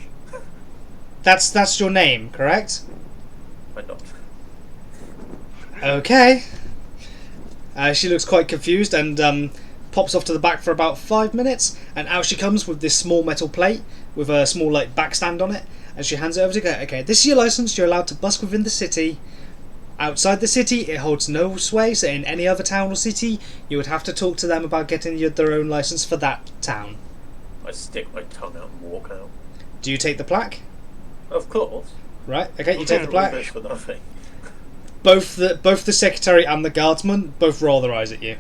That's your name, correct? I don't. Okay. She looks quite confused and pops off to the back for about 5 minutes, and out she comes with this small metal plate with a small like backstand on it, and she hands it over to her. Okay, this is your license. You're allowed to busk within the city. Outside the city, it holds no sway, so in any other town or city, you would have to talk to them about getting their own license for that town. I stick my tongue out and walk out. Do you take the plaque? Of course. Right, okay, you take the All this plaque. for nothing. Both the secretary and the guardsman both roll their eyes at you.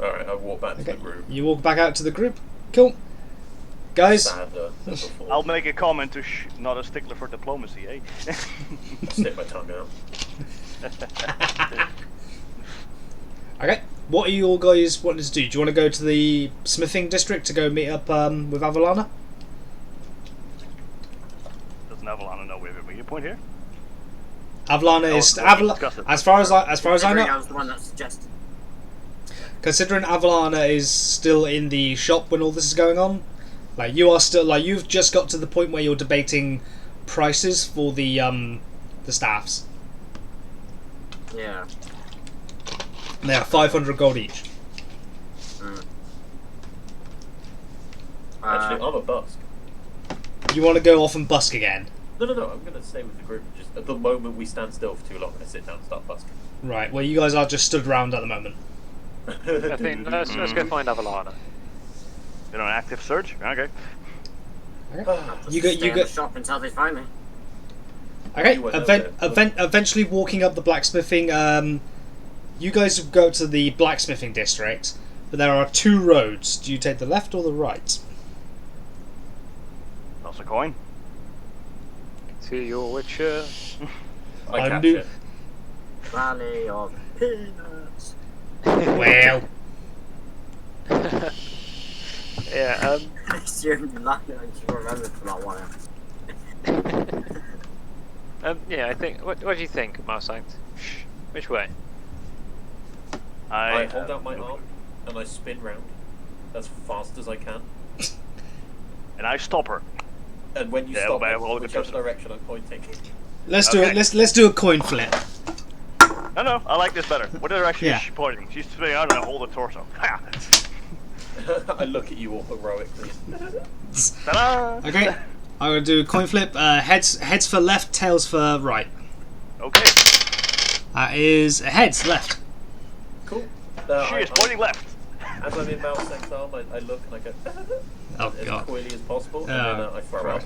Alright, I walk back to Okay, the group. you walk back out to the group. Cool. Guys, sadder than before. I'll make a comment to not a stickler for diplomacy, eh? Stick my tongue out. okay. What are you all guys wanting to do? Do you want to go to the smithing district to go meet up with Avalana? Doesn't Avalana know we have a meeting point here? Avalana is as far as I Considering I know. was the one that suggested. Considering Avalana is still in the shop when all this is going on, like you are still like you've just got to the point where you're debating prices for the staffs. Yeah. They are 500 gold each. Actually, I'm a busk. You want to go off and busk again? No, I'm going to stay with the group. Just at the moment we stand still for too long, I sit down and start busking. Right. Well, you guys are just stood around at the moment. I think let's go find Avalana. Been on active search? Okay. You Stay go. in the shop until they find me. Okay. You went over there. Eventually, walking up the blacksmithing. You guys go to the blacksmithing district, but there are 2 roads. Do you take the left or the right? Toss a coin. To your Witcher. I catch do- it. Valley of Peanuts. Well, Yeah. It's the only line I can remember from that one. Yeah. I think. What do you think, Marsanct? Which way? I hold out my arm and I spin round as fast as I can. And I stop her. And when you Yeah, stop, but I me, will whichever get direction I'm pointing. let's do it. Okay. Let's do a coin flip. No, I like this better. What direction Yeah. is she pointing? She's spinning out and I hold the torso. Ha! I look at you all heroically. Ta-da! Okay. I'm gonna do a coin flip. Heads for left, tails for right. Okay. That is heads left. Cool. She is pointing left. As I'm in Malsank's arm, I look and I go Oh as god. coyly as possible, and Oh, then I throw crap.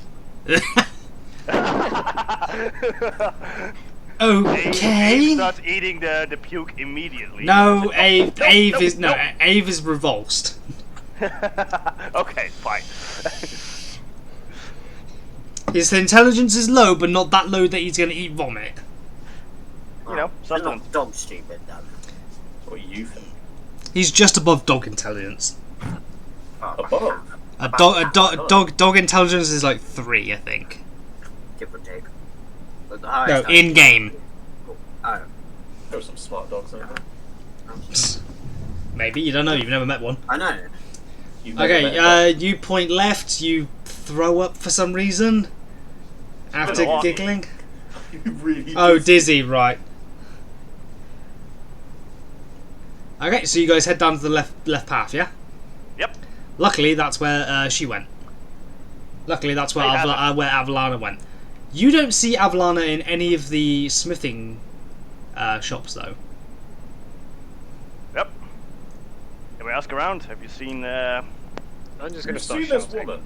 up. Okay. Starts eating the puke immediately. No, Ave Nope, is nope. Ave is revulsed. Okay, fine. His intelligence is low, but not that low that he's gonna eat vomit. You know, They're something. not dog stupid, though. What do you think? He's just above dog intelligence. Above? Dog intelligence is like 3, I think. Give or take. But the No, highest in game. Oh. There are some smart dogs over there. Maybe you don't know. You've never met one. I know. You've never met a Okay, dog. you point left. You throw up for some reason. After been a lot. giggling. You really Oh, did. dizzy, right. Okay, so you guys head down to the left path, yeah? Yep. Luckily, that's where she went. Luckily, that's where, Hey, where Avalana went. You don't see Avalana in any of the smithing shops, though. Yep. Can we ask around? Have you seen? I'm just going You've to start seen this shouting. woman?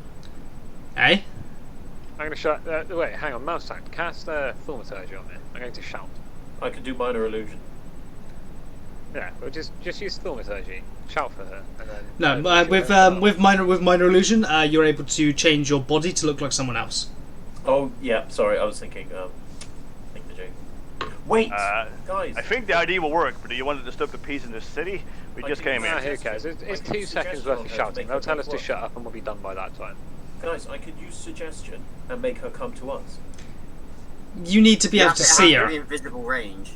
Eh? I'm going to shout. Wait, hang on, Marsanct. Cast Thaumaturgy on me. I'm going to shout. I can do minor illusion. Yeah, well, just use Thaumaturgy. Shout for her, and then. No, with minor illusion, you're able to change your body to look like someone else. Oh, yeah, sorry, I was thinking, think the J. Wait! Guys! I think the idea will work, but do you want to disturb the peace in this city? We I just do came Ah, in. who cares? It's I 2 can seconds suggest worth on of her to shouting. make They'll her tell us to work. shut up, and we'll be done by that time. Guys, I could use suggestion and make her come to us. You need to be able to see her. Invisible range.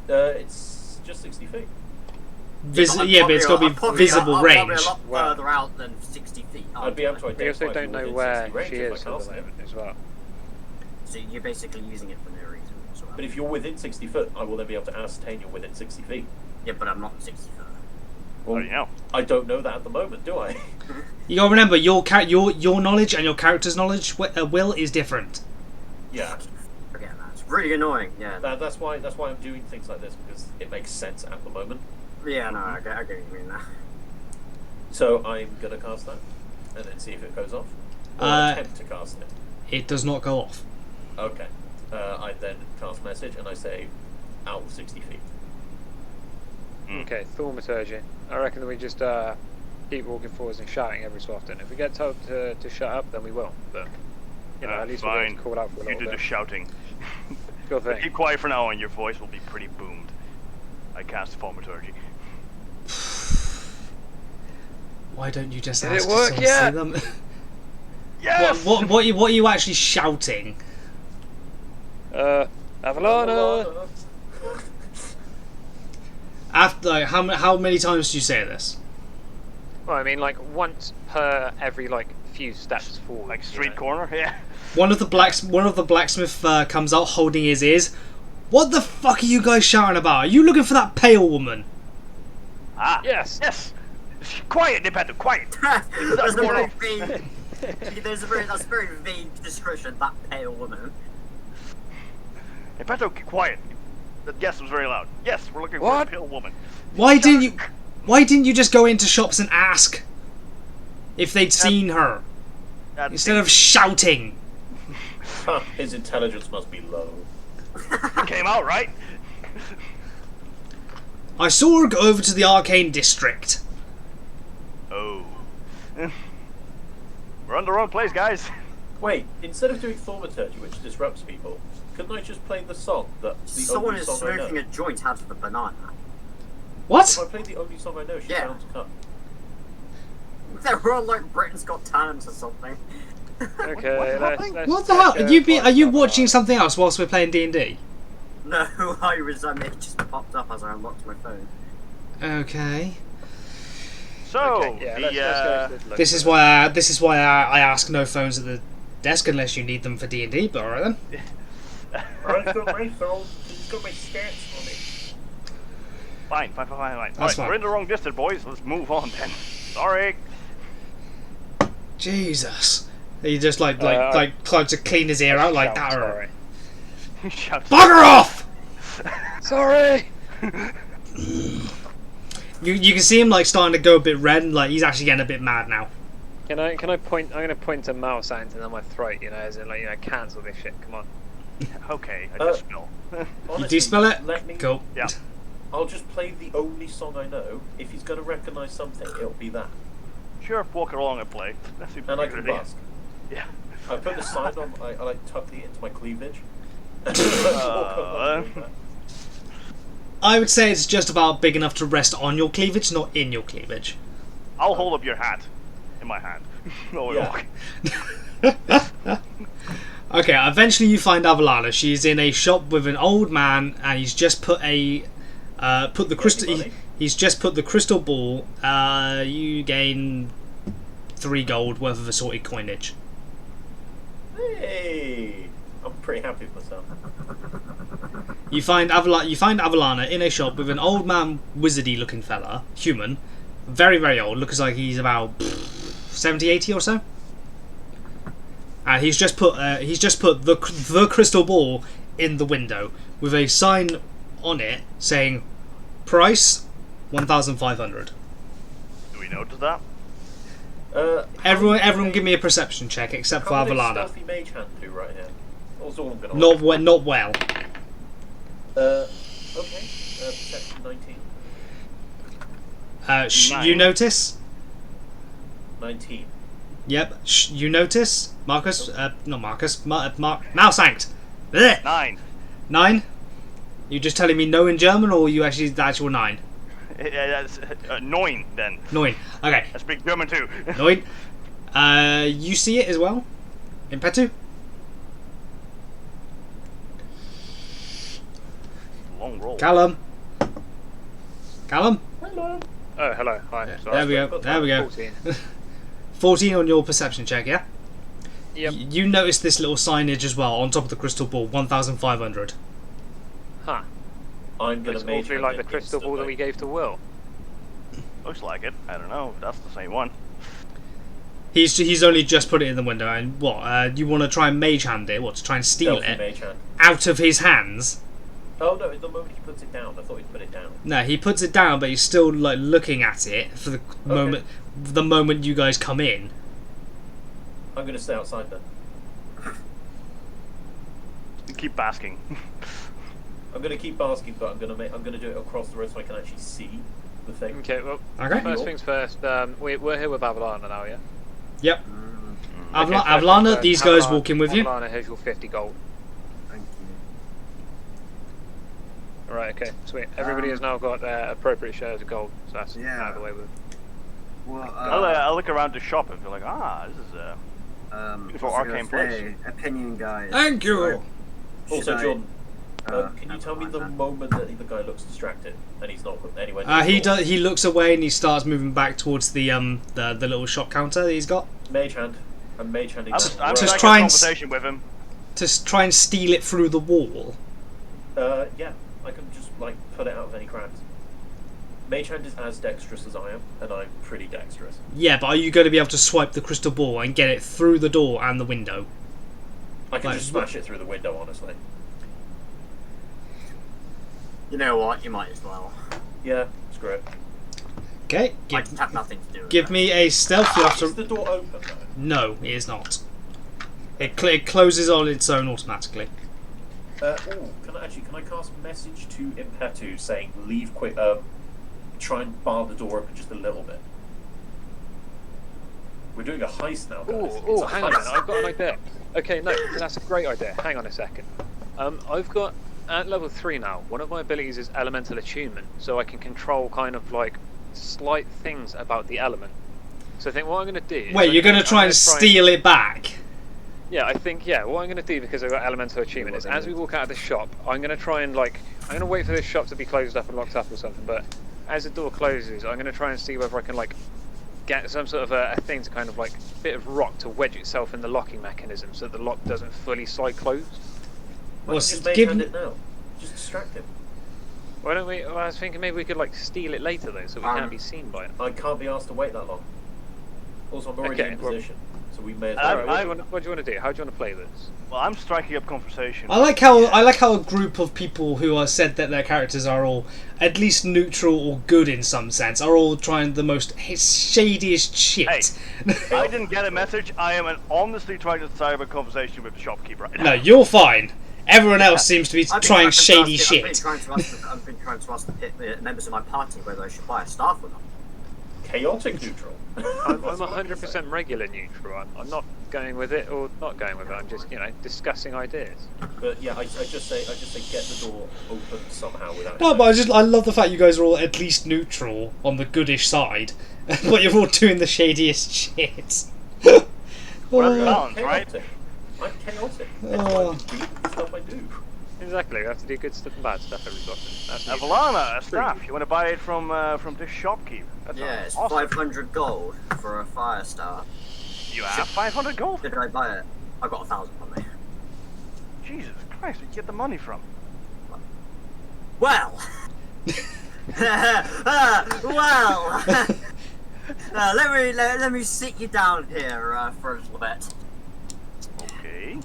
It's just 60 feet. Yeah, but it's got to be visible I'm range. probably a lot further out than 60 feet. I'd be able to We identify also don't you know within where 60 range she if I is at cast the it. moment as well. So you're basically using it for no reason whatsoever. But if you're within 60 foot, I will then be able to ascertain you're within 60 feet. Yeah, but I'm not 60 foot. What do you know? I don't know that at the moment, do I? You gotta remember your knowledge and your character's knowledge will is different. Yeah. Forget that. It's really annoying. Yeah. That's why I'm doing things like this, because it makes sense at the moment. Yeah, no, I get what you mean now. So I'm gonna cast that, and then see if it goes off. Or attempt to cast it. It does not go off. Okay. I then cast message, and I say, out 60 feet. Okay, Thaumaturgy. I reckon that we just keep walking forwards and shouting every so often. If we get told to shut up, then we will. But you know, at least we'll be able to call out for a You little do the bit. shouting. Sure But thing. keep quiet for now, and your voice will be pretty boomed. I cast Thaumaturgy. Why don't you just Did ask it work someone yet? to see them? Yes. What are you actually shouting? Avalana! After like, how many times do you say this? Well, I mean, like once per every like few steps forward. Like you street know. corner, yeah. One of the blacksmith comes out holding his ears. What the fuck are you guys shouting about? Are you looking for that pale woman? Ah, Yes. yes. Quiet, Nepeto, quiet. That's a more very off. vague. That's a very vague description. That pale woman. Nepeto, keep quiet. That yes was very loud. Yes, we're looking for What? a pale woman. Why didn't you just go into shops and ask if they'd seen her That instead of shouting? Huh, his intelligence must be low. came out right. I saw her go over to the Arcane District. Oh. We're on the wrong place, guys. Wait, instead of doing thaumaturgy, which disrupts people, couldn't I just play the song? That's the Someone only is song I smoking know. a joint out of the banana. What? If I played the only song I know, she's Yeah. bound to come. They're all like Britain's Got Talent or something. Okay, let's What the hell? check, Are you find watching Avalana. something else whilst we're playing D&D? No, it just popped up as I unlocked my phone. Okay. So Okay, yeah, let's go to the This is why I ask no phones at the desk unless you need them for D&D. But alright then. I've got my phone. He's got my stats on it. Fine. That's Alright, fine. we're in the wrong district, boys. Let's move on then. Sorry. Jesus. He just like tried to clean his ear Shout, out like that. Sorry. Shout. Bugger off! Sorry. You can see him like starting to go a bit red, and like he's actually getting a bit mad now. Can I point? I'm gonna point to mouse ants and on my throat. You know, as in like cancel this shit. Come on. Okay, I just spill. You Honestly, do spell it? Let me. Cool. Yeah. I'll just play the only song I know. If he's going to recognise something, it'll be that. Sure, walk along and play. That's And I can bask. Yeah. I put the sign on. I like tuck it into my cleavage. I would say it's just about big enough to rest on your cleavage, not in your cleavage. I'll hold up your hat in my hand. No, Yeah. walk. Okay, eventually you find Avalana. She's in a shop with an old man, and he's just put the crystal. money? He's just put the crystal ball. You gain 3 gold worth of assorted coinage. Hey, I'm pretty happy with myself. You find Avalana in a shop with an old man, wizardy looking fella, human, very very old. Looks like he's about 70, 80 or so. And he's just put the crystal ball in the window with a sign on it saying price 1,500. Do we notice that? Everyone give me a perception check except for How many Avalana. stealthy mage hand do right here? That's all I'm gonna Not well. Okay. Perception 19. You Nine. notice? 19. Yep. You notice? Marcus? Not Marcus. Mouse Sanct. Blech. 9. 9? You just telling me no in German, or you actually the actual 9? That's 9 then. 9. Okay. I speak German too. 9. You see it as well? In Petu? Long roll. Callum? Hello. Oh, hello. Hi. Yeah, Sorry. there we go. There we go. 14. 14 on your perception check, yeah? Yep. You notice this little signage as well on top of the crystal ball, 1,500. Huh. I'm gonna It's mage awfully hand like the it crystal ball that we instantly. gave to Will. Looks like it. I don't know. That's the same one. He's only just put it in the window, and what? You want to try and mage hand it? What, to try and steal Stealthy it mage hand. out of his hands? Oh no! The moment he puts it down, I thought he'd put it down. No, he puts it down, but he's still like looking at it for the moment. The moment you guys come in, I'm gonna stay outside then. Keep basking. I'm gonna keep basking, but I'm gonna do it across the road so I can actually see. the thing. Okay, well, Okay. first things first, we're here with Avalana now, yeah? Yep. Okay, first Avalana, things first, these guys Avalana- walk in with you. Avalana, here's your 50 gold. Thank you. Right, okay, sweet. Everybody has now got their appropriate shares of gold, so that's Yeah. out of the way with. Well, I'll look around the shop and feel like, this is what's for I gonna Arcane place. say? Opinion, guys. Thank you. Also, Should I- John, can you tell me the that? moment that the guy looks distracted and he's not anywhere near He the door? does. He looks away and he starts moving back towards the little shop counter that he's got Mage hand. And Mage handing. I'm Just striking try a and conversation with him. to try and steal it through the wall. Yeah, I can just like pull it out of any cracks. Mage hand is as dexterous as I am, and I'm pretty dexterous. Yeah, but are you going to be able to swipe the crystal ball and get it through the door and the window? I can Like, just smash it through the window, honestly. You know what? You might as well. Yeah, screw it. Okay, I just have nothing to do with give that. me a stealth. You have Is to. the door open though? No, it is not. It closes on its own automatically. Can I cast message to Impetu saying leave quick? Try and bar the door open just a little bit. We're doing a heist now, guys. It's Oh, a hang on a minute, heist. I've got an idea. Okay, no, that's a great idea. Hang on a second. I've got, at level 3 now, one of my abilities is Elemental Attunement, so I can control kind of like slight things about the element. So I think what I'm going to do... is Wait, I'm you're going to gonna- try I'm and gonna steal it back? Yeah, I think, what I'm going to do, because I've got Elemental Attunement, is as we walk out of the shop, I'm going to try and I'm going to wait for this shop to be closed up and locked up or something, but as the door closes, I'm going to try and see whether I can get some sort of a thing to kind of bit of rock to wedge itself in the locking mechanism so that the lock doesn't fully slide closed. Well, Well, just Mage give hand me- it now. Just distract him. Why don't we? Well, I was thinking maybe we could steal it later though, so we can't be seen by it. I can't be asked to wait that long. Also, I'm already Okay, in well- position, so we may as I- well. Alright, what do you want to do? How do you want to play this? Well, I'm striking up conversation. I like how a group of people who are said that their characters are all at least neutral or good in some sense are all trying the most shadiest shit. Hey, I didn't get a message. I am honestly trying to start up a conversation with the shopkeeper right now. No, you're fine. Everyone else seems to be I've been trying trying to shady ask- shit. I've been trying to ask the members of my party whether I should buy a staff or not. Chaotic neutral. I'm 100% regular neutral. I'm not going with it or not going with it. I'm just discussing ideas. But yeah, I just say get the door open somehow without. No, but I love the fact you guys are all at least neutral on the goodish side, but you're all doing the shadiest shit. Whatever Oh, sounds, right? chaotic. I'm chaotic. That's why I do the stuff I do. Exactly. We have to do good stuff and bad stuff every so often. That's me. Avalana, a staff. You want to buy it from this shopkeeper? That Yeah, sounds it's awesome. 500 gold for a fire star. You have 500 gold. Did I buy it? I got 1,000 on me. Jesus Christ, where'd you get the money from? Well. Well. Let me sit you down here for a little bit. Okay.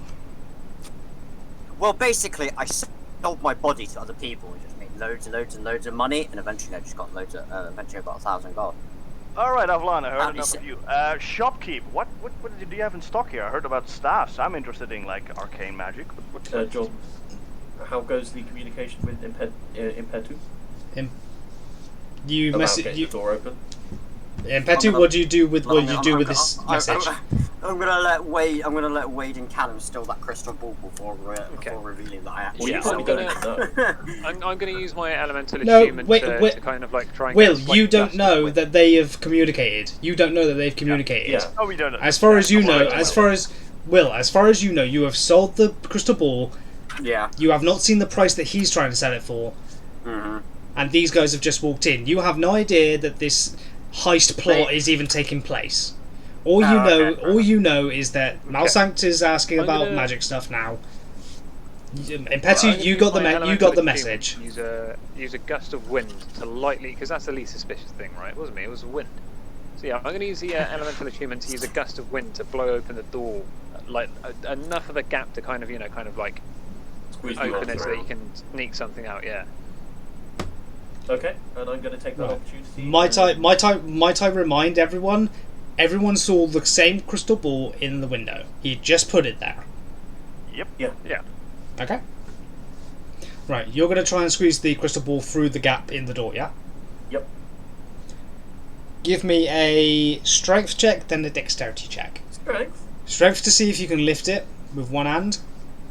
Well, basically, I sold my body to other people and just made loads and loads and loads of money, and eventually I just got eventually I got 1,000 gold. All right, Avalana, I heard I'll be enough si- of you. Shopkeep, what do you have in stock here? I heard about staffs. I'm interested in arcane magic. What John, how goes the communication with Impetu? You About message getting you. the door open. Petty, what do you do with this message? I'm gonna let Wade and Callum steal that crystal ball before revealing that I actually. Yeah, Well, you I'm probably don't even know. I'm going to use my elemental No, attunement wait, to kind of try and Will, get a you slight don't gust of know wind. that they have communicated. You don't know that they've communicated. Yeah. Oh, we don't know. As far as you Yeah, know, alright, as well. far as you know, you have sold the crystal ball. Yeah. You have not seen the price that he's trying to sell it for, Mm-hmm. and these guys have just walked in. You have no idea that this heist plot Wait. is even taking place. All okay. you know is that Malsanct is asking I'm about gonna- magic stuff now. And I'm Petty, gonna you use got the my you elemental got the attunement. message. Use a gust of wind to lightly, because that's the least suspicious thing, right? It wasn't me. It was wind. So yeah, I'm going to use the elemental attunement to use a gust of wind to blow open the door, enough of a gap to kind of Squeeze the open arms it so that you around. can sneak something out. Yeah. Okay, and I'm going to take that Right. opportunity. Might I remind everyone? Everyone saw the same crystal ball in the window. He just put it there. Yep. Yeah. Yeah. Okay. Right, you're going to try and squeeze the crystal ball through the gap in the door, yeah? Yep. give me a strength check, then a dexterity check. Strength. Strength to see if you can lift it with one hand.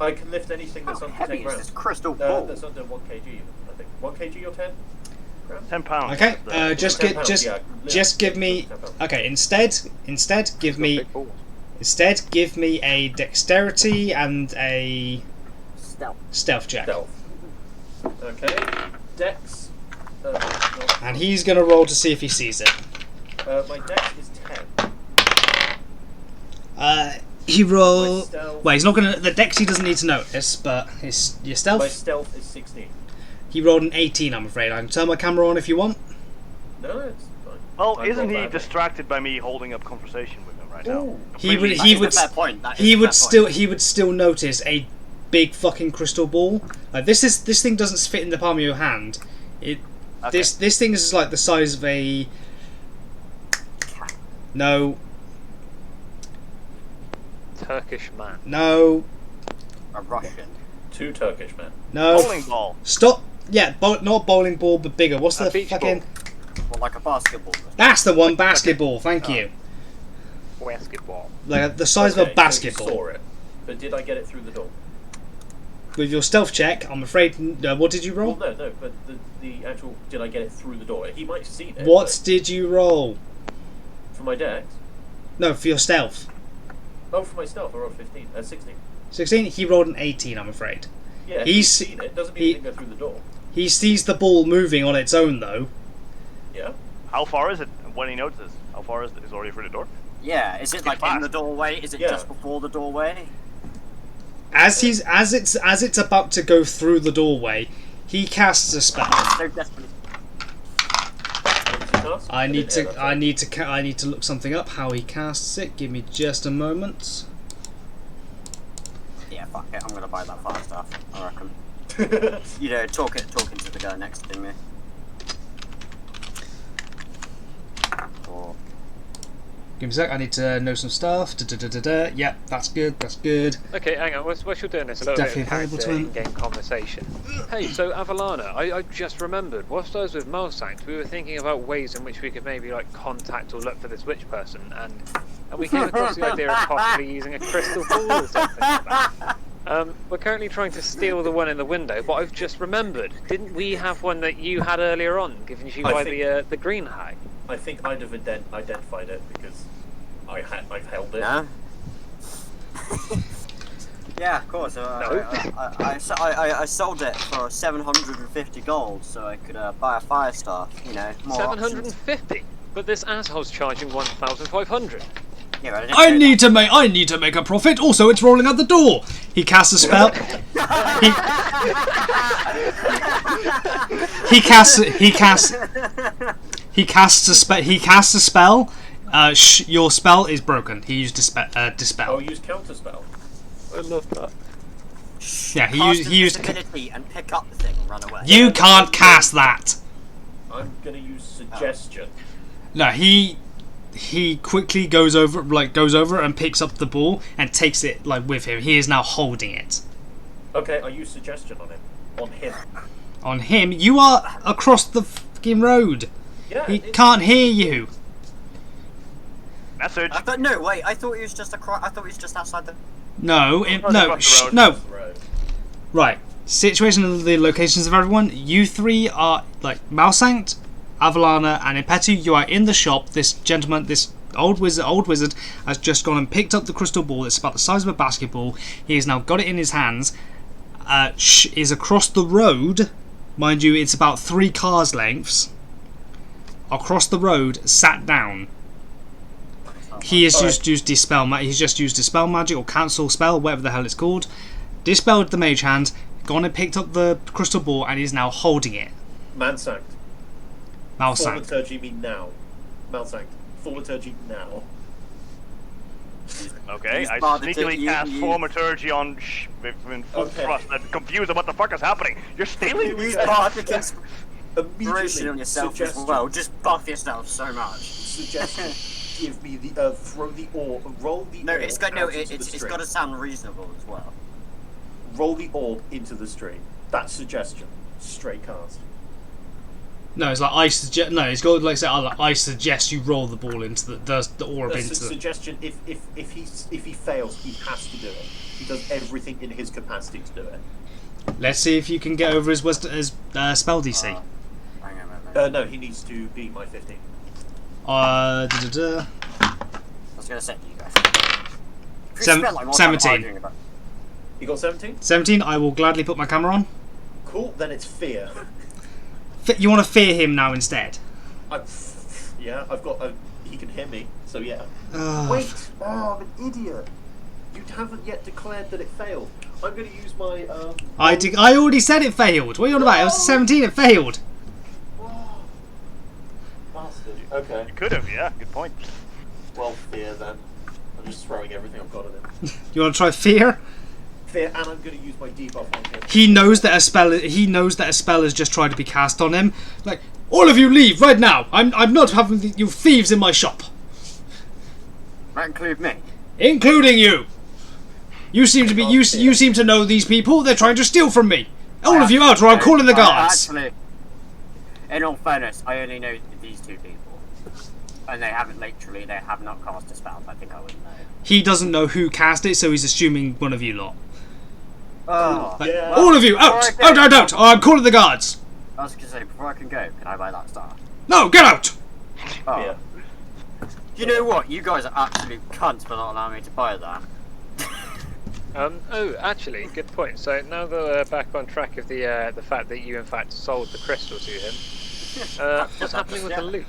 I can lift anything that's How under heavy 10 is grams. this crystal ball? That's under 1 kg even, I think. 1 kg or 10 grams? 10 pounds. Okay, The- just 10 give pounds, just yeah, just give me. 10 pounds. Okay, instead give me a dexterity and a stealth check. Stealth. Okay. Dex. And he's gonna roll to see if he sees it. My dex is 10. He My roll. stealth. Well, he's not gonna. The dex he doesn't need to notice, but his your My stealth. stealth is 16. He rolled an 18. I'm afraid. I can turn my camera on if you want. No, it's fine. Well, I isn't rolled he badly. distracted by me holding up conversation with him right now? Ooh. He would. Completely- He That would. is a fair point. That is He a would fair still. point. He would still notice a big fucking crystal ball. Like this thing doesn't fit in the palm of your hand. It. Okay. This thing is like the size of a. No. Turkish man. No. A Russian. 2 Turkish men. No. Bowling ball. Stop. Yeah, not bowling ball, but bigger. What's A the beach fucking? Well, like a basketball. That's the one. Basketball. Thank you. Basketball. Like the size of Okay, a so you basketball. saw it. But did I get it through the door? With your stealth check, I'm afraid. What did you roll? Well, no, but the actual, did I get it through the door? He might have seen it. What but did you roll? For my dex? No, for your stealth. Oh, for my stealth, I rolled 15. 16. 16. He rolled an 18. I'm afraid. Yeah, He's- he's seen it. Doesn't mean he- it didn't go through the door. He sees the ball moving on its own, though. Yeah. How far is it when he notices? How far is it? Is it already through the door? Yeah, is it like in fast. the doorway? Is it Yeah. just before the doorway? As it's about to go through the doorway, he casts a spell. So desperately. What does he cast? I need didn't hear to. that, I need to. I need to look something up. How he casts it. Give me just a moment. Yeah, fuck it. I'm gonna buy that fire stuff. I reckon. sorry. You know, talking to the guy next to me. Or Give me a sec. I need to know some stuff. Da-da-da-da-da. Yep, that's good. That's good. Okay, hang on. Whilst you're doing this, a little bit of Definitely valuable character to him. in-game conversation. Hey, so Avalana, I just remembered. Whilst I was with Malsanct, we were thinking about ways in which we could maybe like contact or look for this witch person, and we came across the idea of possibly using a crystal ball or something like that. We're currently trying to steal the one in the window, but I've just remembered. Didn't we have one that you had earlier on, given to you I by think- the green hag? I think I'd have identified it because I've held it. no. Yeah, of course. I sold it for 750 gold, so I could buy a fire staff. You know, more options. 750. But this asshole's charging 1,500. Yeah, but I didn't say that. I need to make a profit. Also, it's rolling out the door. He casts a spell. He casts a spell. Your spell is broken. He used I'll dispel. use counterspell. I love that. Yeah, he Cast used. He used. invisibility and pick up the thing and run away. You can't cast that. I'm gonna use suggestion. No, he quickly goes over and picks up the ball and takes it like with him. He is now holding it. Okay, I use suggestion on him. On him. On him, you are across the fucking road. Yeah. He can't hear you. Message. I thought no, wait. I thought he was just I thought he was just outside the. No, across the road. no. Right. Right. Situation of the locations of everyone. You three are like Malsanct, Avalana, and Impetu. You are in the shop. This gentleman, this old wizard, has just gone and picked up the crystal ball. It's about the size of a basketball. He has now got it in his hands. Is across the road, mind you. It's about 3 cars lengths. Across the road, sat down. He has just used dispel. He's just used dispel magic or cancel spell, whatever the hell it's called. Dispelled the mage hand, gone and picked up the crystal ball, and is now holding it. Mansanct. Malsanct. Thaumaturgy me now. Malsanct. Thaumaturgy now. Okay, He's I bothered to- sneakily cast you- Thaumaturgy on in full Okay. thrust. I'm confused at what the fuck is happening. You're stealing Use me. bardic inspiration Immediately. on yourself suggestion. as well. Just buff yourself so much. Suggestion. Give me the throw the orb. Roll the No, orb. it's got out into the it's stream. got to sound reasonable as well. Roll the orb into the stream. That's suggestion. Straight cast. No, it's like I suggest. No, it's got like say. I suggest you roll the ball into the orb A into the. suggestion: if he fails, he has to do it. He does everything in his capacity to do it. Let's see if you can get over his spell DC. Hang on a minute. No, he needs to beat my 15. Uh, I was going to say to you guys. If you Seven- spell like what 17. I'm arguing about- You got 17? 17. I will gladly put my camera on. Cool. Then it's fear. You want to fear him now instead? I've got. He can hear me, so yeah. Ugh. Wait! Oh, I'm an idiot. You haven't yet declared that it failed. I'm going to use my. I already said it failed. What are you on about? It was a 17. It failed. Oh, bastard. Okay. You could have, yeah. Good point. Well, fear then. I'm just throwing everything I've got at it. You want to try fear? Fear, and I'm going to use my debuff on him. He knows that a spell. He knows that a spell has just tried to be cast on him. Like, all of you leave right now. I'm not having you thieves in my shop, That include me. including you. You seem to be you seem to know these people. They're trying to steal from me. All of you out, or I'm calling the guards. Actually, in all fairness, I only know these two people, and they have not cast a spell. I think I wouldn't know. He doesn't know who cast it, so he's assuming one of you lot. Oh, Like, Yeah. all of you out! Out! Or I'm calling the guards. I was going to say, before I can go, can I buy that star? No, get out! Oh. Yeah. You know what? You guys are absolute cunts for not allowing me to buy that. Oh, actually, good point. So now that we're back on track of the fact that you in fact sold the crystal to him, what's happening with the loot?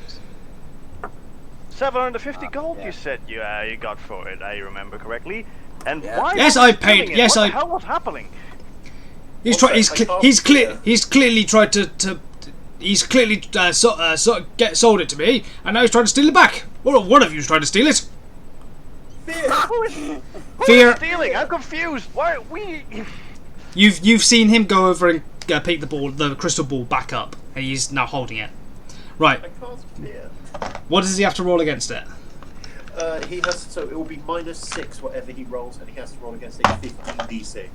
750 gold, yeah. you said you got for it, I remember correctly. And Yeah. why? Yes, were I you paid- doing it? yes, what I- the hell was happening? He's Also, trying. I can't- He's clearly tried to. He's clearly sold it to me, and now he's trying to steal it back. Well, one of you's trying to steal it. Fear! Who Fear. is stealing? I'm confused. Why we? You've seen him go over and pick the crystal ball back up, and he's now holding it. Right. I cast fear. What does he have to roll against it? He has so it will be -6 whatever he rolls, and he has to roll against a 15 DC,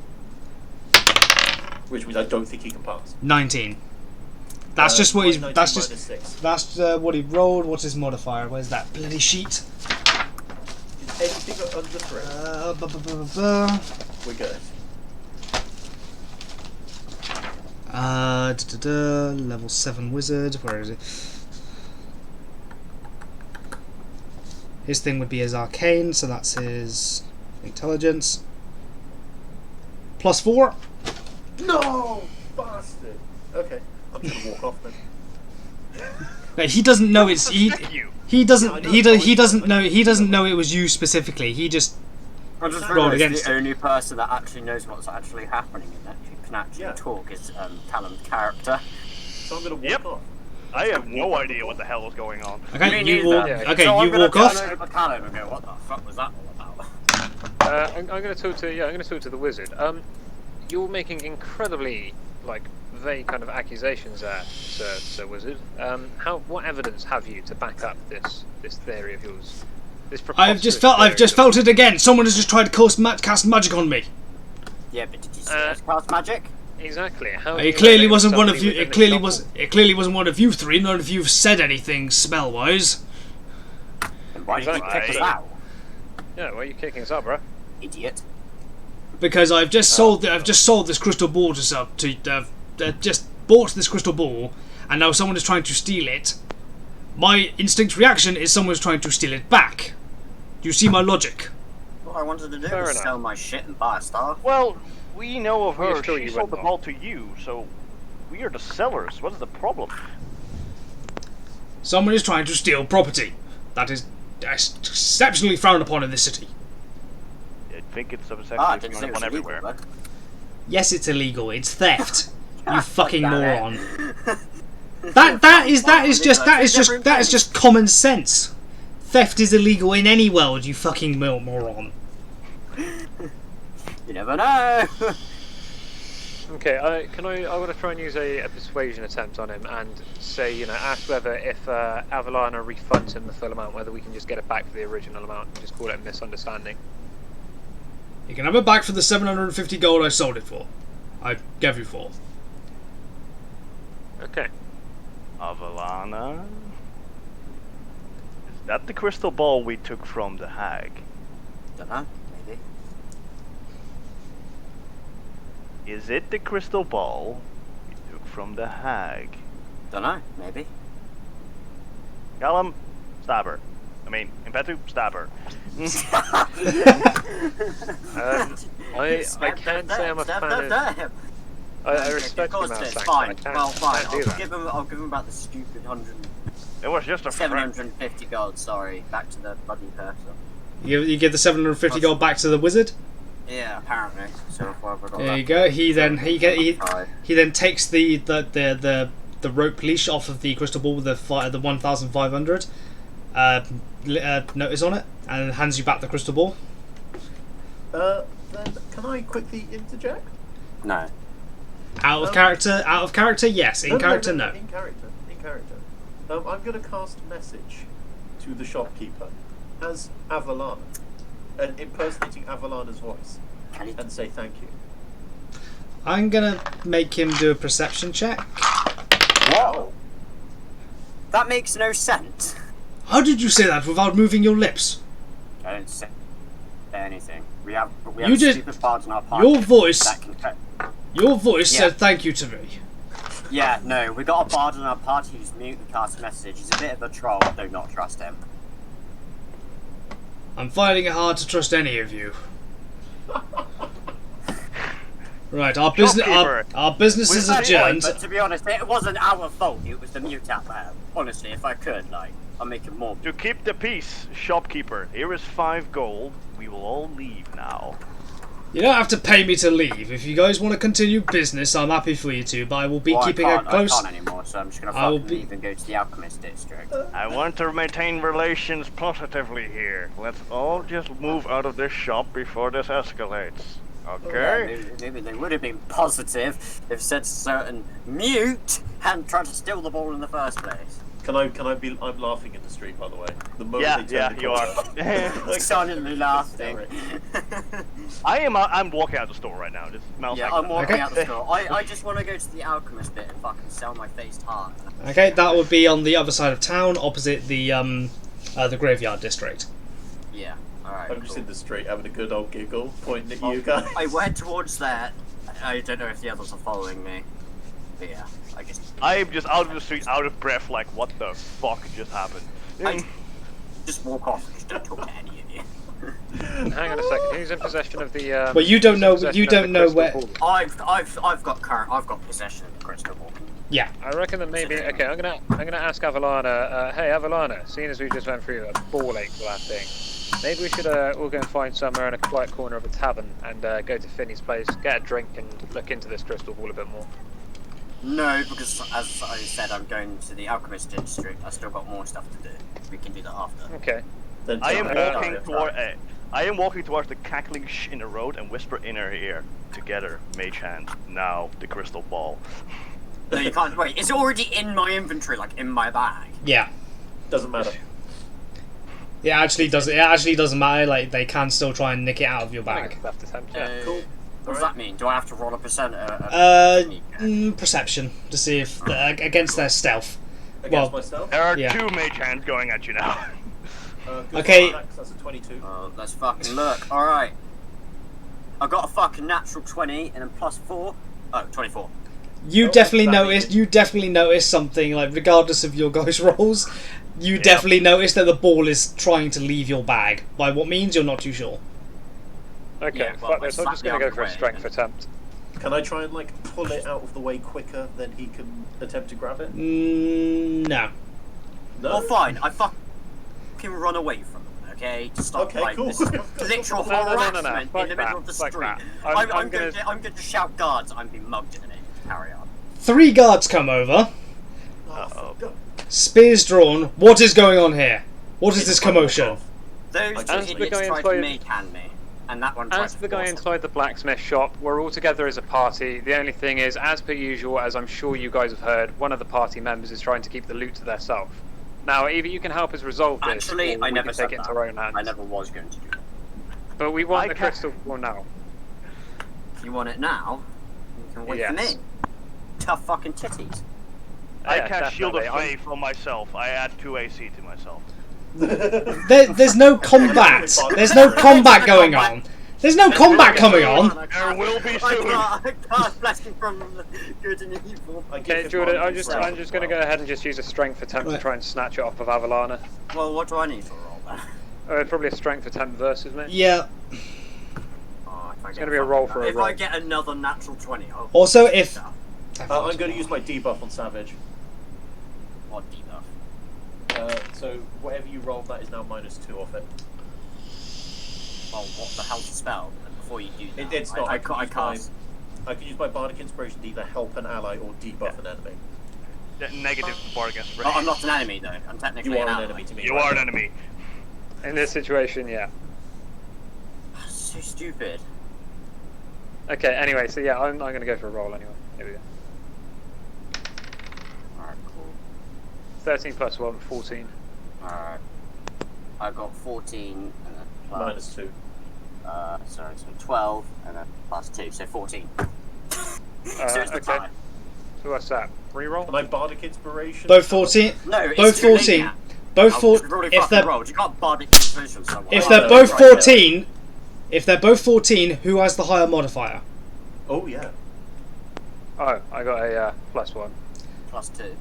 which means I don't think he can pass. 19. That's just what he's. 19 That's just. -6. That's what he rolled. What's his modifier? Where's that bloody sheet? Anything under 3, we're good. Level 7 wizard. Where is it? His thing would be his arcane, so that's his intelligence. +4. No, bastard. Okay, I'm just gonna walk off then. But he doesn't know it's he. You. He doesn't. I know, He it's doesn't always- know. He doesn't know it was you specifically. He just. I just Rolled realised against the it. only person that actually knows what's actually happening and that can actually Yeah. talk is Callum's character. So I'm gonna walk Yep. off. I have no idea what the hell was going on. Okay, Me you neither. walk. Yeah. Okay, So I'm you gonna walk off. turn over to Callum and go, what the fuck was that all about? I'm going to talk to I'm going to talk to the wizard. You're making incredibly vague kind of accusations there, Sir Wizard. What evidence have you to back up this theory of yours? This I've just felt it again. Someone has just tried to cast magic on me. Yeah, but did you see us cast magic? Exactly. How do It you clearly know wasn't one of somebody you. within It the clearly shop was. It clearly wasn't one of you three. None of you've said anything spell-wise. Then why did you Exactly. kick us out? Yeah, why are you kicking us out, bro? Idiot. Because I've just sold. I've just sold this crystal ball to some. Just bought this crystal ball, and now someone is trying to steal it. My instinct reaction is someone's trying to steal it back. Do you see my logic? What I wanted to do Fair was enough. sell my shit and buy a star. Well, we know of Well, her. you're sure She you sold the wouldn't ball to you, so we are the sellers. What is the problem? Someone is trying to steal property. That is exceptionally frowned upon in this city. I think it's I essentially didn't say going it was on illegal, everywhere. though. Yes, it's illegal. It's theft. You God fucking damn it. moron. That is just common sense. Theft is illegal in any world. You fucking moron. You never know. Okay, I want to try and use a persuasion attempt on him and say, ask whether if Avalana refunds him the full amount, whether we can just get it back for the original amount and just call it a misunderstanding. You can have it back for the 750 gold I sold it for. I gave you for. Okay. Avalana? Is that the crystal ball we took from the hag? Dunno, maybe. Is it the crystal ball we took from the hag? Dunno, maybe. Callum, stab her. I mean, Impetu, stab her. I can't say I'm a fan of... I respect you, Mouse. It's fine. Well, fine. Can't do that. I'll give him about the stupid 100, It was just a friend. 750 gold. Sorry, back to the bloody person. You give the 750 gold back to the wizard. Yeah, apparently. So if I've got There you go. He then Five. he then takes the rope leash off of the crystal ball with the 1,500 notice on it, and hands you back the crystal ball. Then can I quickly interject? No. Out of character, yes. In character, no. In character. I'm going to cast a message to the shopkeeper as Avalana, and impersonating Avalana's voice, and say thank you. I'm gonna make him do a perception check. Whoa. That makes no sense. How did you say that without moving your lips? I didn't say anything. We have You did- stupid bards in our party. Your voice, that can your voice Yeah. said thank you to me. Yeah, no, we got a bard in our party who's mute and cast a message. He's a bit of a troll. Do not trust him. I'm finding it hard to trust any of you. Right, our business is adjourned. But to be honest, it wasn't our fault. It was the mute app. Honestly, if I could, I'll make it more. To keep the peace, shopkeeper, here is 5 gold. We will all leave now. You don't have to pay me to leave. If you guys want to continue business, I'm happy for you to, but I will be keeping a close... I can't anymore, so I'm just gonna fucking leave and go to the Alchemist District. I want to maintain relations positively here. Let's all just move out of this shop before this escalates. Okay? Yeah, maybe they would have been positive if said certain mute hadn't tried to steal the ball in the first place. Can I be? I'm laughing in the street, by the way. The moment Yeah, they yeah, turn the you corner. are. Silently laughing. I'm walking out the store right now. This smells Yeah, like I'm walking Okay. out the store. I just want to go to the Alchemist bit and fucking sell my faced heart. Okay, that would be on the other side of town, opposite the graveyard district. Yeah, alright. I'm just cool. in the street having a good old giggle, pointing at you guys. I went towards that. I don't know if the others are following me. But yeah, I'm just out of the street, out of breath, like, what the fuck just happened? I just walk off and just don't talk to any of you. Hang on a second. Who's in possession of the? But you don't who's in know. possession You of the don't know crystal where. ball? I've got possession of the crystal ball. Yeah. I reckon that maybe. Okay, I'm gonna ask Avalana. Hey, Avalana. Seeing as we just went through a ball ache for that thing, maybe we should all go and find somewhere in a quiet corner of a tavern and go to Finney's place, get a drink, and look into this crystal ball a bit more. No, because as I said, I'm going to the Alchemist District. I still got more stuff to do. We can do that after. Okay. Then I am tell me walking about toward it. I am walking towards the cackling shh in the road and whisper in her ear. Together, mage hand. Now the crystal ball. No, you can't. Wait, it's already in my inventory, like in my bag. Yeah. Doesn't matter. It actually doesn't matter. Like they can still try and nick it out of your bag. Left attempt. Yeah. Cool. What does that mean? Do I have to roll a percent? Perception to see if against their stealth. Against Well, myself. There are Yeah. 2 mage hands going at you now. Good Okay. Max, that's a 22. Let's fucking look. Alright. I got a fucking natural 20 and then plus 4. Oh, 24. You Oh, definitely that noticed. means- You definitely noticed something. Like regardless of your guys' rolls, you definitely noticed that the ball is trying to leave your bag. By what means, you're not too sure. Okay. Yeah, well, fuck this. I I'm just slapped gonna the go for a other way, strength and- attempt. Can I try and pull it out of the way quicker than he can attempt to grab it? No. No. Well, fine. I fucking run away from them, okay? To stop Okay, cool. this literal No. harassment Fuck in the middle of the that. street. Fuck that. I'm going to shout guards. I'm being mugged in a minute. Carry on. 3 guards come over. Uh-oh. Spears drawn. What is going on here? What is this commotion? Those two As the idiots guy tried inside- to make hand me, and that one tried As to the guy force it. inside the blacksmith shop, we're all together as a party. The only thing is, as per usual, as I'm sure you guys have heard, one of the party members is trying to keep the loot to themselves. Now, either you can help us resolve this, Actually, or I we never can said take it that. into our own hands. I never was going to do that. But we want I the can't- crystal ball now. If you want it now, you can wait Yes. for me. Tough fucking titties. I Yeah, cast Shield of definitely. Faith on myself. I add 2 AC to myself. There's no combat. There's no combat going on. There's no combat coming on. There will be I soon. can't blessing from good and evil. Okay, Jordan, I'm just going to go ahead and just use a strength attempt to try and snatch it off of Avalana. Well, what do I need to roll then? Probably a strength attempt versus me. Yeah. Oh, It's going to be a roll for a If roll. I get another natural 20, I'll Also, if I'm going to use my debuff on Savage. What debuff? So whatever you roll, that is now -2 off it. Well, what the hell's the spell? And before you do that, It's not. I cast. I can use my Bardic Inspiration to either help an ally or debuff an enemy. Negative bargain Oh, spread. I'm not an enemy though. I'm technically You are an ally. enemy to me. You right are an now. enemy. In this situation, yeah. That's so stupid. Okay, anyway, so yeah, I'm going to go for a roll anyway. Here we go. Alright, cool. 13 plus 1, 14. Alright. I got 14 and then plus, -2. sorry, so 12 and then plus 2, so 14. So it's the Okay. tie. So what's that? Reroll? My Bardic Inspiration. both 14, No, it's both too late 14, now. both I've 14. already If fucking they're rolled. You can't bardic inspiration someone. if Oh, they're no, both right there. 14, if they're both 14, who has the higher modifier? Oh yeah. Oh, I got a plus 1. Plus 2.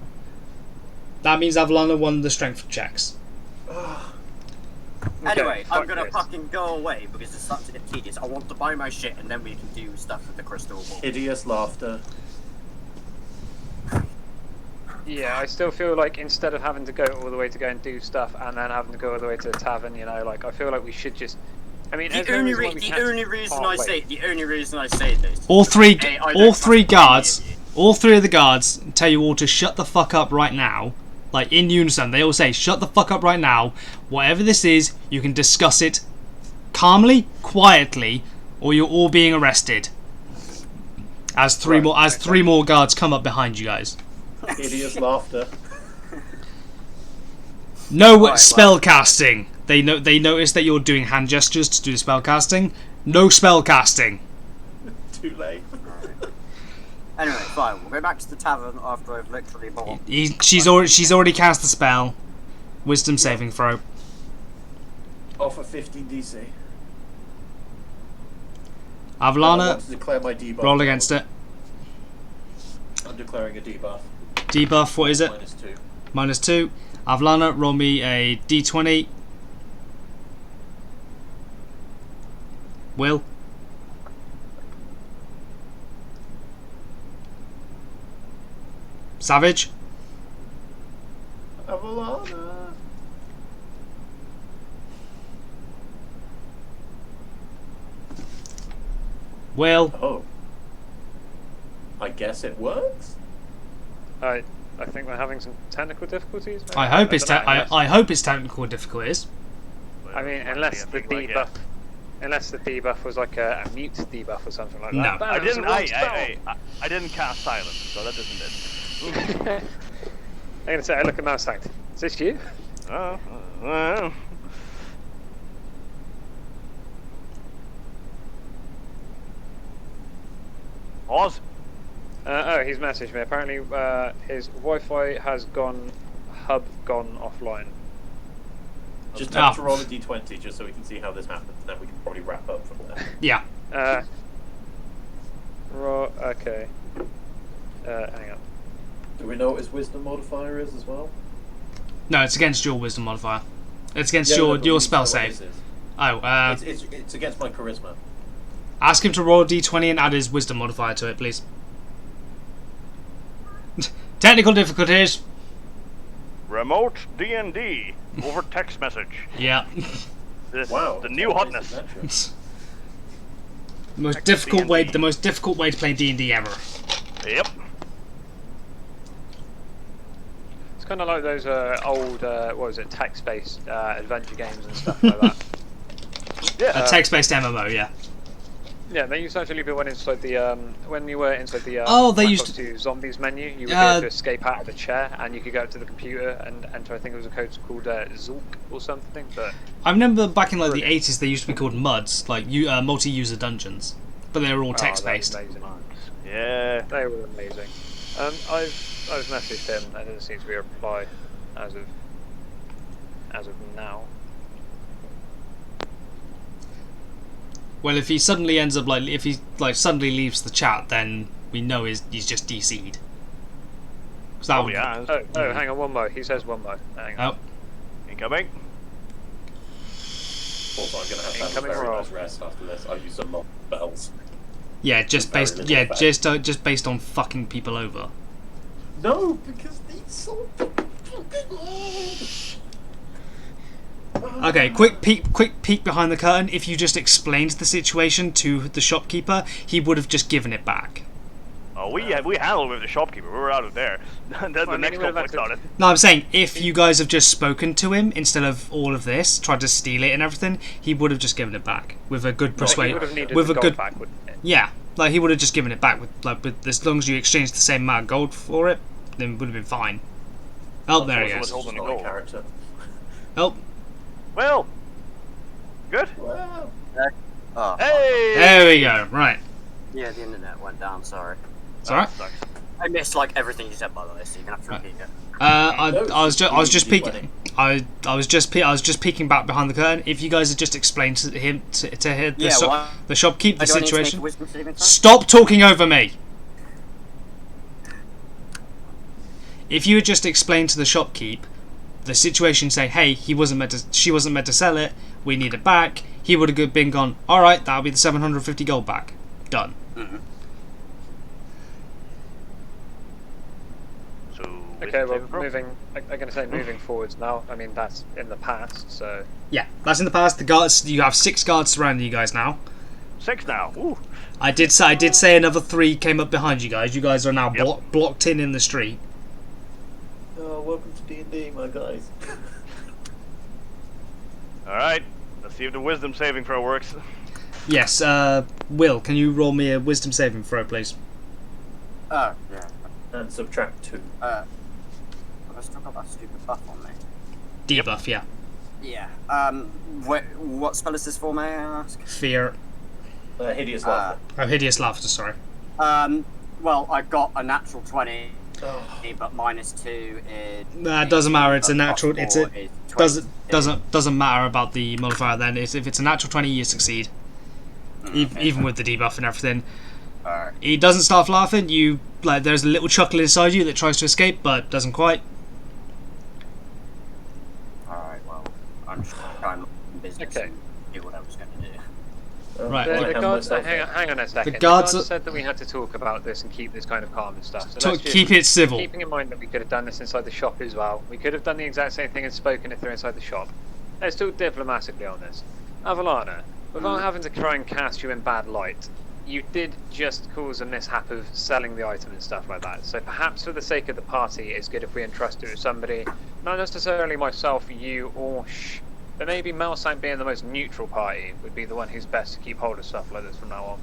That means Avalana won the strength checks. Anyway, I'm fuck gonna this. fucking go away because it's starting to get tedious. I want to buy my shit and then we can do stuff with the crystal ball. Hideous laughter. Yeah, I still feel like instead of having to go all the way to go and do stuff and then having to go all the way to the tavern, you know, like I feel like we should just. I mean, there's The no only, reason why we the can't only just reason part I ways. say the only reason I say this. All three, Hey, I don't all trust three any guards, of you. all three of the guards tell you all to shut the fuck up right now. Like in unison, they all say, "Shut the fuck up right now." Whatever this is, you can discuss it calmly, quietly, or you're all being arrested. As three more guards come up behind you guys. Hideous laughter. No Right, spell casting. They notice that you're doing hand gestures to do spell casting. No spell casting. Too late. Anyway, fine. We'll go back to the tavern after I've literally bought. She's already cast the spell. Wisdom saving throw. Off a 15 DC. I Avalana, want to declare my debuff. roll against it. I'm declaring a debuff. Debuff, what is it? -2. -2. Avalana, roll me a d20. Will. Savage. Avalana. Will. Oh. I guess it works. I think we're having some technical difficulties. Maybe? I hope it's don't know, unless- I hope it's technical difficulties. I mean, unless the debuff, unless the debuff was like a mute debuff or something like that. No. That I was didn't. the wrong spell. I didn't cast silence, so that isn't it. I'm gonna say, I look at mouse tanked. Is this you? Uh. Oz. Oh, he's messaged me. Apparently, his Wi-Fi has gone offline. Just Ah. have to roll a d20 just so we can see how this happens, and then we can probably wrap up from there. Yeah. Okay. Hang on. Do we know what his wisdom modifier is as well? No, it's against your wisdom modifier. It's against Yeah, no, your but we need to spell know what save. his is. Oh, It's against my charisma. ask him to roll a d20 and add his wisdom modifier to it, please. Technical difficulties. Remote D&D over text message. Yeah. This Wow. is the new hotness. The most Text difficult way. D&D. The most difficult way to play D&D ever. Yep. It's kind of like those old, what was it, text-based adventure games and stuff like that. Yeah. A text-based MMO, yeah. Yeah, they used to actually be when inside the when you were inside the Oh, they Black used Ops to- 2 zombies menu, you would be able to escape out of the chair, and you could go up to the computer and enter. I think it was a code called Zulk or something. But I remember back in like the 80s, they used to be called MUDs, like multi-user dungeons, but they were all oh, that was text-based. amazing. Yeah. They were amazing. I've messaged him. There doesn't seem to be a reply as of now. Well, if he suddenly ends up if he suddenly leaves the chat, then we know he's just DC'd. Oh, yeah. Oh, hang on, one more. He says one more. Hang on. Oh. Incoming. Also, I'm going to have Incoming a very roll. nice rest after this. I use some bells. Yeah, just Very based. little Yeah, effect. just based on fucking people over. No, because these so Okay, quick peek behind the curtain. If you just explained the situation to the shopkeeper, he would have just given it back. Oh, we handled it with the shopkeeper. We were out of there. Then the mean, next he would have conflict acted- started. No, I'm saying if you guys have just spoken to him instead of all of this, tried to steal it and everything, he would have just given it back with a good He persuasion. would have needed With the a gold good, back, wouldn't he? yeah, he would have just given it back with as long as you exchanged the same amount of gold for it, then it would have been fine. Oh, there he Someone's is. holding a my goal. character. Oh, Well, good. Wow. Oh, Hey! there we go. Right, yeah, the internet went down. Sorry, it's alright. Sucks. I missed like everything you said by the way, so you're gonna have to repeat it. I was just Easy peeking. I was just peeking back behind the curtain. If you guys had just explained to him the shopkeep the Do I need to make a situation. wisdom saving throw? Stop talking over me. If you had just explained to the shopkeep the situation, say, hey, she wasn't meant to sell it. We need it back. He would have been gone. All right, that'll be the 750 gold back. Done. Mhm. So, Okay, well, wisdom saving throw? I'm going to say moving forwards now. I mean, that's in the past, so... Yeah, that's in the past. The guards. You have 6 guards surrounding you guys now. 6 now. Ooh. I did say another 3 came up behind you guys. You guys are now Yep. blocked in the street. Oh, welcome to D&D, my guys. Alright. Let's see if the wisdom saving throw works. Yes. Will, can you roll me a wisdom saving throw, please? Oh, yeah. And subtract 2. Have I still got that stupid buff on me? Debuff, yeah. Yeah. What spell is this for, may I ask? Fear. Hideous laughter. Oh, hideous laughter. Sorry. Well, I got a natural 20, Oh. but -2 is... Nah, it doesn't matter. It's a natural. It's a Doesn't... doesn't matter about the modifier. Then if it's a natural 20, you succeed. Even with the debuff and everything. Alright. He doesn't start laughing. You there's a little chuckle inside you that tries to escape, but doesn't quite. Alright, well, I'm just gonna try and business Okay. and do what I was gonna do. Right, I The have guards, myself hang on a second. The guards guards are- said that we had to talk about this and keep this kind of calm and stuff. So To let's just, keep it civil. keeping in mind that we could have done this inside the shop as well. We could have done the exact same thing and spoken it through inside the shop. Let's talk diplomatically on this. Avalana, without having to try and cast you in bad light, you did just cause a mishap of selling the item and stuff like that. So perhaps for the sake of the party, it's good if we entrust it to somebody, not necessarily myself, you, or but maybe Malsank being the most neutral party would be the one who's best to keep hold of stuff like this from now on.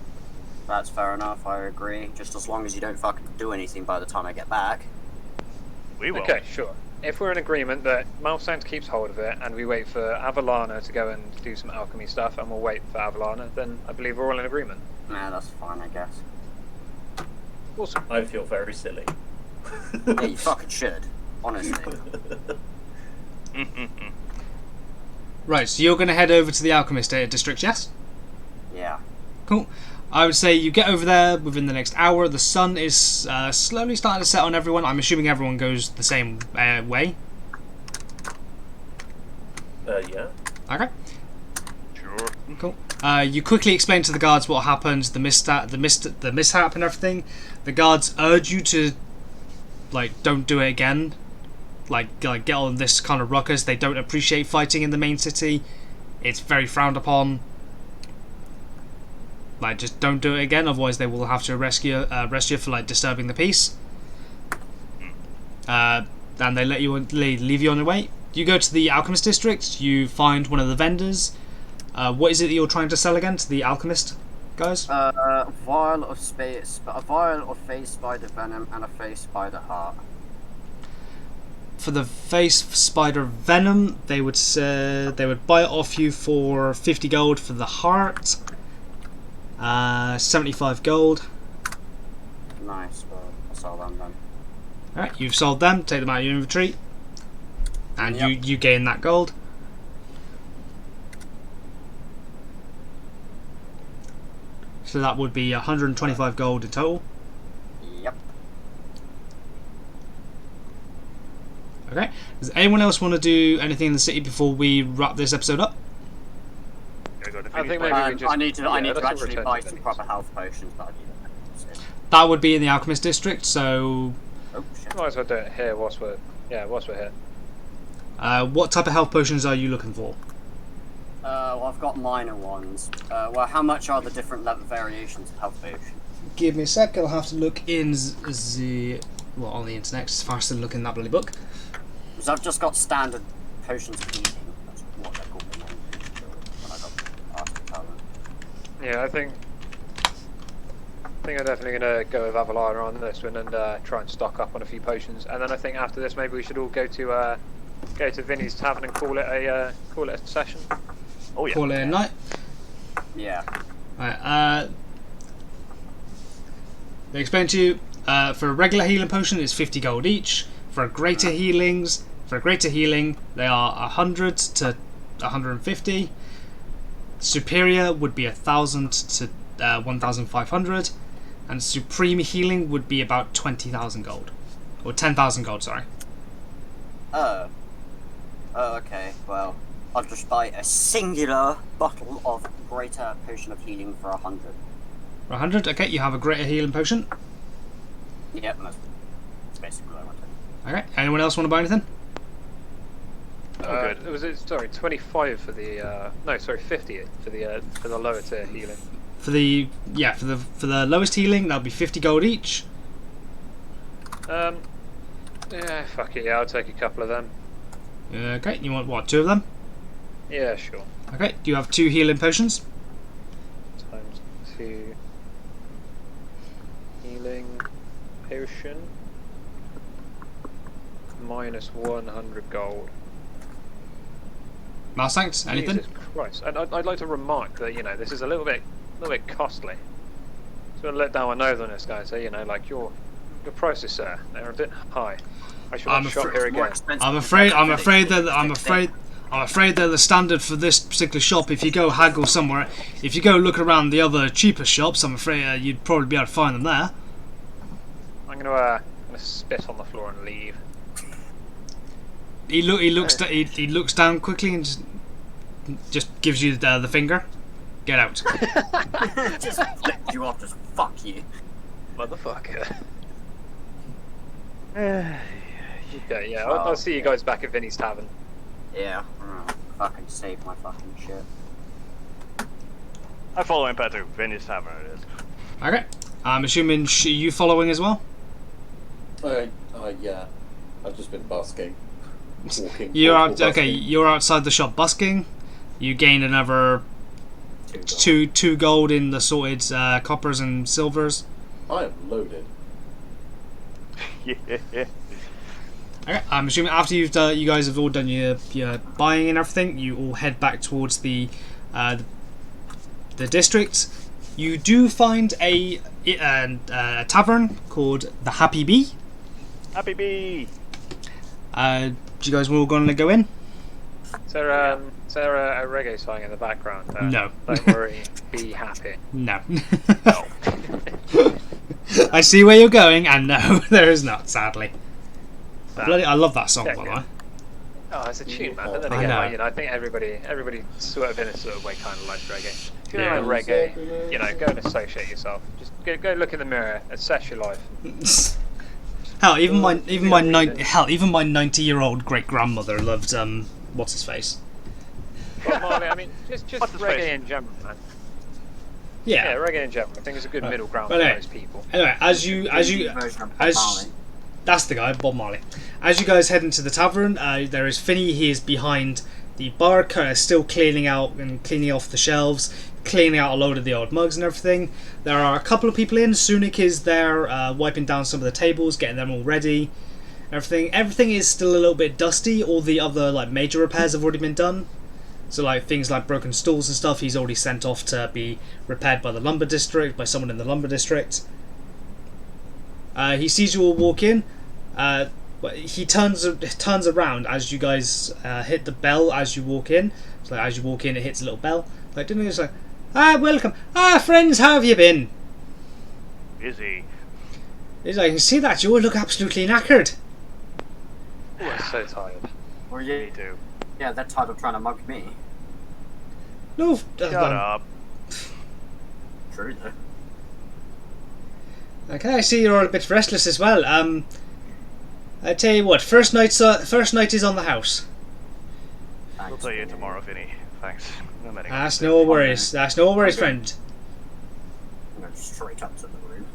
That's fair enough, I agree. Just as long as you don't fucking do anything by the time I get back. We will. Okay, sure. If we're in agreement that Malsank keeps hold of it and we wait for Avalana to go and do some alchemy stuff and we'll wait for Avalana, then I believe we're all in agreement. Nah, that's fine, I guess. Awesome. I feel very silly. Yeah, you fucking should. Honestly. Right, so you're going to head over to the Alchemist District, yes? Yeah. Cool. I would say you get over there within the next hour. The sun is slowly starting to set on everyone. I'm assuming everyone goes the same way. Yeah. Okay. Sure. Cool. You quickly explain to the guards what happened, the mishap and everything. The guards urge you to, don't do it again. Get on this kind of ruckus. They don't appreciate fighting in the main city. It's very frowned upon. Just don't do it again, otherwise they will have to arrest you for disturbing the peace. And they let you leave you on your way. You go to the Alchemist District. You find one of the vendors. What is it that you're trying to sell again to the Alchemist guys? A vial of phase spider venom and a phase spider heart. For the face spider venom, they would buy it off you for 50 gold. For the heart, 75 gold. Nice, well, I'll sell them then. Alright, you've sold them, take them out of your inventory. And Yep. you gain that gold. So that would be 125 gold in total. Yep. Okay. Does anyone else want to do anything in the city before we wrap this episode up? Gotta go to I finish think my- maybe we just. I need to let's all actually return buy to some Vinny's. proper health potions, but I need it. That would be in the Alchemist District, so Oh shit. Might as well do it here whilst we're here. what type of health potions are you looking for? Well, I've got minor ones. Well, how much are the different level variations of health potions? Give me a sec, I'll have to look in on the internet, it's faster than looking in that bloody book. Because I've just got standard potions of healing. That's what they're called in when I got asked to tell them. Yeah, I think I'm definitely gonna go with Avalana on this one and try and stock up on a few potions. And then I think after this, maybe we should all go to Vinny's tavern and call it a session. Oh yeah. Call it a night. Yeah. Right, they explain to you, for a regular healing potion it's 50 gold each. For a greater healing, they are 100 to 150. Superior would be 1,000 to 1,500, and supreme healing would be about 20,000 gold, or 10,000 gold. Sorry. Oh, okay. Well, I'll just buy a singular bottle of greater potion of healing for 100. For 100, okay. You have a greater healing potion. Yep, that's basically what I wanted. Okay. Anyone else want to buy anything? good. Was it 25 for the 50 for the lower tier healing. For the lowest healing, that'll be 50 gold each. Yeah, fuck it. Yeah, I'll take a couple of them. Okay. You want what? 2 of them? Yeah, sure. Okay. Do you have 2 healing potions? Times 2 healing potion minus 100 gold. Malsanct, anything? Jesus Christ! And I'd like to remark that this is a little bit costly. So I'll let down my nose on this guy. So like your prices, sir, they're a bit high. I should I'm not shop afraid- here More again. expensive I'm than afraid Jack I'm afraid they're the standard for this particular shop. If you go haggle somewhere, if you go look around the other cheaper shops, I'm afraid you'd probably be able to find them there. I'm gonna spit on the floor and leave. He looks down quickly and just gives you the finger. Get out. Just flipped you off, just fuck you. Motherfucker. Okay, yeah, I'll see you guys back at Vinny's tavern. Yeah, fucking save my fucking shit. I follow him back to Vinny's tavern. It is. Okay. I'm assuming you following as well. Yeah. I've just been busking. Walking. You're walking, out. Okay, busking. you're outside the shop busking. You gain another two gold in the sorted coppers and silvers. I am loaded. Yeah. Okay, I'm assuming after you guys have all done your buying and everything, you all head back towards the district. You do find a tavern called the Happy Bee. Happy Bee. Do you guys all going to go in? Is there a reggae song in the background? No. Don't worry, be happy. No. No. I see where you're going, and no, there is not. Sadly, I love that song, by the way. Oh, it's a tune, man. But then I again, know. I think everybody sort of in a sort of way kind of likes reggae. If you don't like reggae, go and associate yourself. Just go look in the mirror, assess your life. Hell, even my 90-year-old great grandmother loved what's his face. But Marley, I mean, just What's his reggae face? in general, man. Yeah. Yeah, reggae in general. I think it's a good middle ground But for anyway. most people. Anyway, as that's the guy, Bob Marley. As you guys head into the tavern, there is Finney. He is behind the bar, kind of still cleaning off the shelves, cleaning out a load of the old mugs and everything. There are a couple of people in. Sunik is there, wiping down some of the tables, getting them all ready. Everything is still a little bit dusty. All the other major repairs have already been done. So things like broken stools and stuff, he's already sent off to be repaired by the lumber district, by someone in the lumber district. He sees you all walk in. But he turns around as you guys hit the bell as you walk in. So as you walk in, it hits a little bell. Like, didn't he just like, welcome. Friends, how have you been? Busy. He's like, I can see that you all look absolutely knackered. I'm so tired. Or Me you? too. Yeah, they're tired of trying to mug me. No, Shut up. True though. Okay, I see you're all a bit restless as well. I tell you what, first night is on the house. We'll Thanks. tell you tomorrow, Vinny. Thanks. No matter. That's no worries. That's no worries, Okay. friend. I'm going straight up to the room.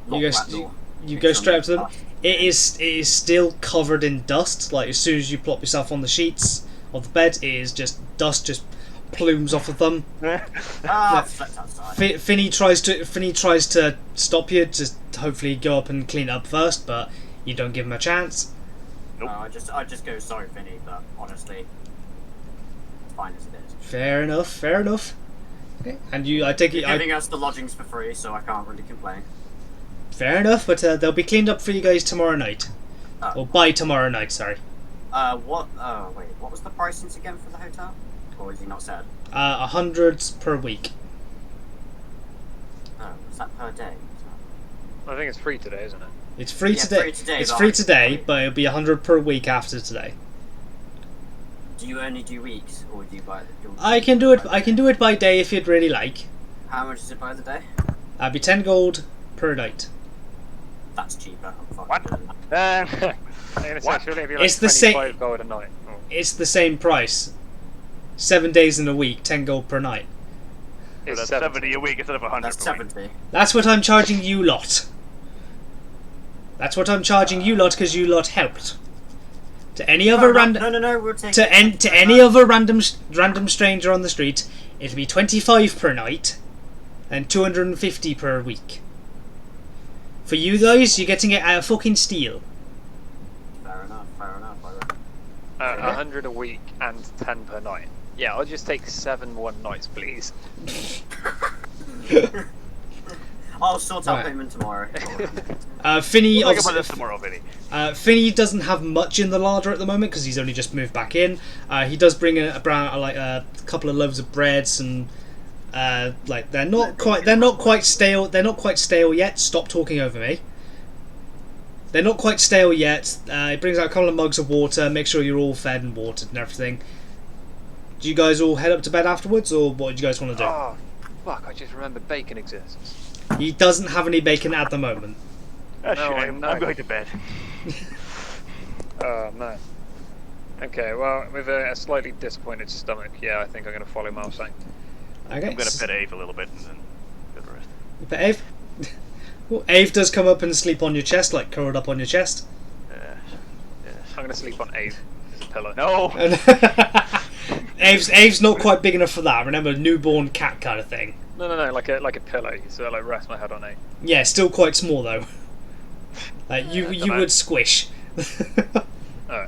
You Lock go, that door. you Make go sure straight up to them. nobody's It is still covered in dust. Like as soon as you plop yourself on the sheets of the bed, it is just dust just plumes off of them. I've slept outside. Finny tries to stop you, just hopefully go up and clean it up first, but you don't give him a chance. Nope. I just go, sorry, Vinny, but honestly, it's fine as it is. Fair enough. Okay, and I take You're it. giving us the lodgings for free, so I can't really complain. Fair enough, but they'll be cleaned up for you guys tomorrow night, Oh. or by tomorrow night. Sorry. What? Oh, wait. What was the pricings again for the hotel? Or is he not said? 100 per week. Oh, is that per day? I think it's free today, isn't it? It's free Yeah, today. free today, It's but free I- today, but it'll be 100 per week after today. Do you only do weeks, or do you buy? I can do it. I can do it by day if you'd really like. How much is it by the day? Be 10 gold per night. That's cheaper. I'm fucking What? doing Uh, that. I'm gonna say, What? surely it'd be like It's the same- 25 gold a night. Oh. It's the same price. 7 days in a week, 10 gold per night. so It's that's 70. 70 a week instead of 100 That's per week. 70. That's what I'm charging you lot. That's what I'm charging you lot because you lot helped. To any other random. No, we'll take To any other random stranger on the street, it'll be 25 per night, and 250 per week. For you guys, you're getting it at a fucking steal. Fair enough. I reckon. 100 a week and 10 per night. Yeah, I'll just take 7 one nights, please. I'll sort out Right. payment tomorrow. Finny, We'll talk about obviously- this tomorrow, Vinny. Finny doesn't have much in the larder at the moment because he's only just moved back in. He does bring a couple of loaves of breads and like they're not quite stale. They're not quite stale yet. Stop talking over me. They're not quite stale yet. He brings out a couple of mugs of water. Make sure you're all fed and watered and everything. Do you guys all head up to bed afterwards, or what do you guys want to do? Oh, fuck, I just remembered bacon exists. He doesn't have any bacon at the moment. Oh, No, shame. no. I'm going to bed. Oh, no. Okay, well, with a slightly disappointed stomach, yeah, I think I'm going to follow Malsang. Okay. I'm going to pet Ave a little bit and then go to rest. You pet Ave? Well, Ave does come up and sleep on your chest, like curled up on your chest. Yes. I'm going to sleep on Ave as a pillow. No! Ave's not quite big enough for that. Remember, newborn cat kind of thing. No, like a pillow, so I like rest my head on Ave. Yeah, still quite small though. Like you dunno. would squish. Oh,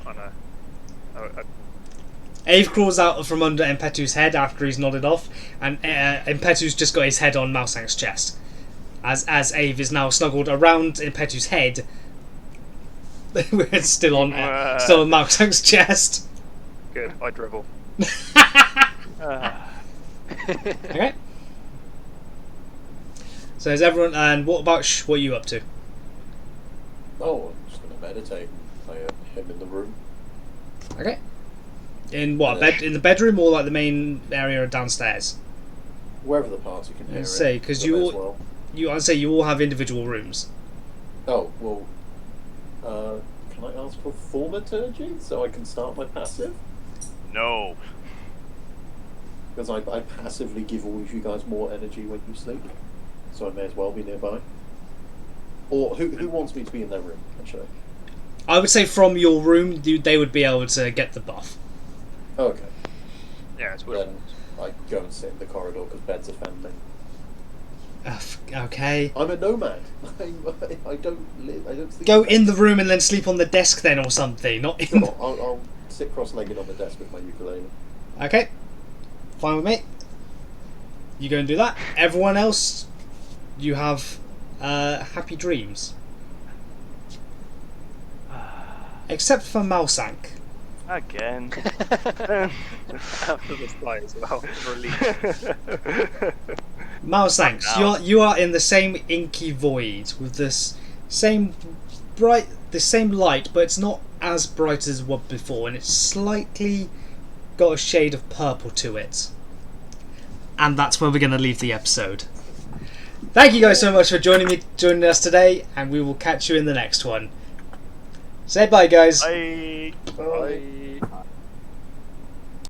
I know. Ave crawls out from under Impetu's head after he's nodded off, and Impetu's just got his head on Malsang's chest. As Ave is now snuggled around Impetu's head, it's still on Malsang's chest. Good, I dribble. Okay. So is everyone? And what about what are you up to? Oh, I'm just going to meditate. I hear him in the room. Okay. In what bed? In the bedroom or like the main area downstairs? Wherever the party can hear Let's it. say, 'cause but you may all- as well. I'd say you all have individual rooms. Oh, well, can I ask for thaumaturgy so I can start my passive? No. Because I passively give all of you guys more energy when you sleep, so I may as well be nearby. Or who wants me to be in their room, actually? I would say from your room, they would be able to get the buff. Oh, okay. Yeah, it's Then weird. I go and sit in the corridor because beds are family. Okay. I'm a nomad. I don't live. I don't sleep. Go in the room and then sleep on the desk then or something. Not in. Sure, I'll sit cross-legged on the desk with my ukulele. Okay. Fine with me. You go and do that. Everyone else, you have happy dreams. except for Malsank. Again. After this fight as well. Relief. Malsank, you are in the same inky void with this same light, but it's not as bright as it was before, and it's slightly got a shade of purple to it. And that's where we're going to leave the episode. Thank you guys so much for joining us today, and we will catch you in the next one. Say bye, guys. Bye. Bye.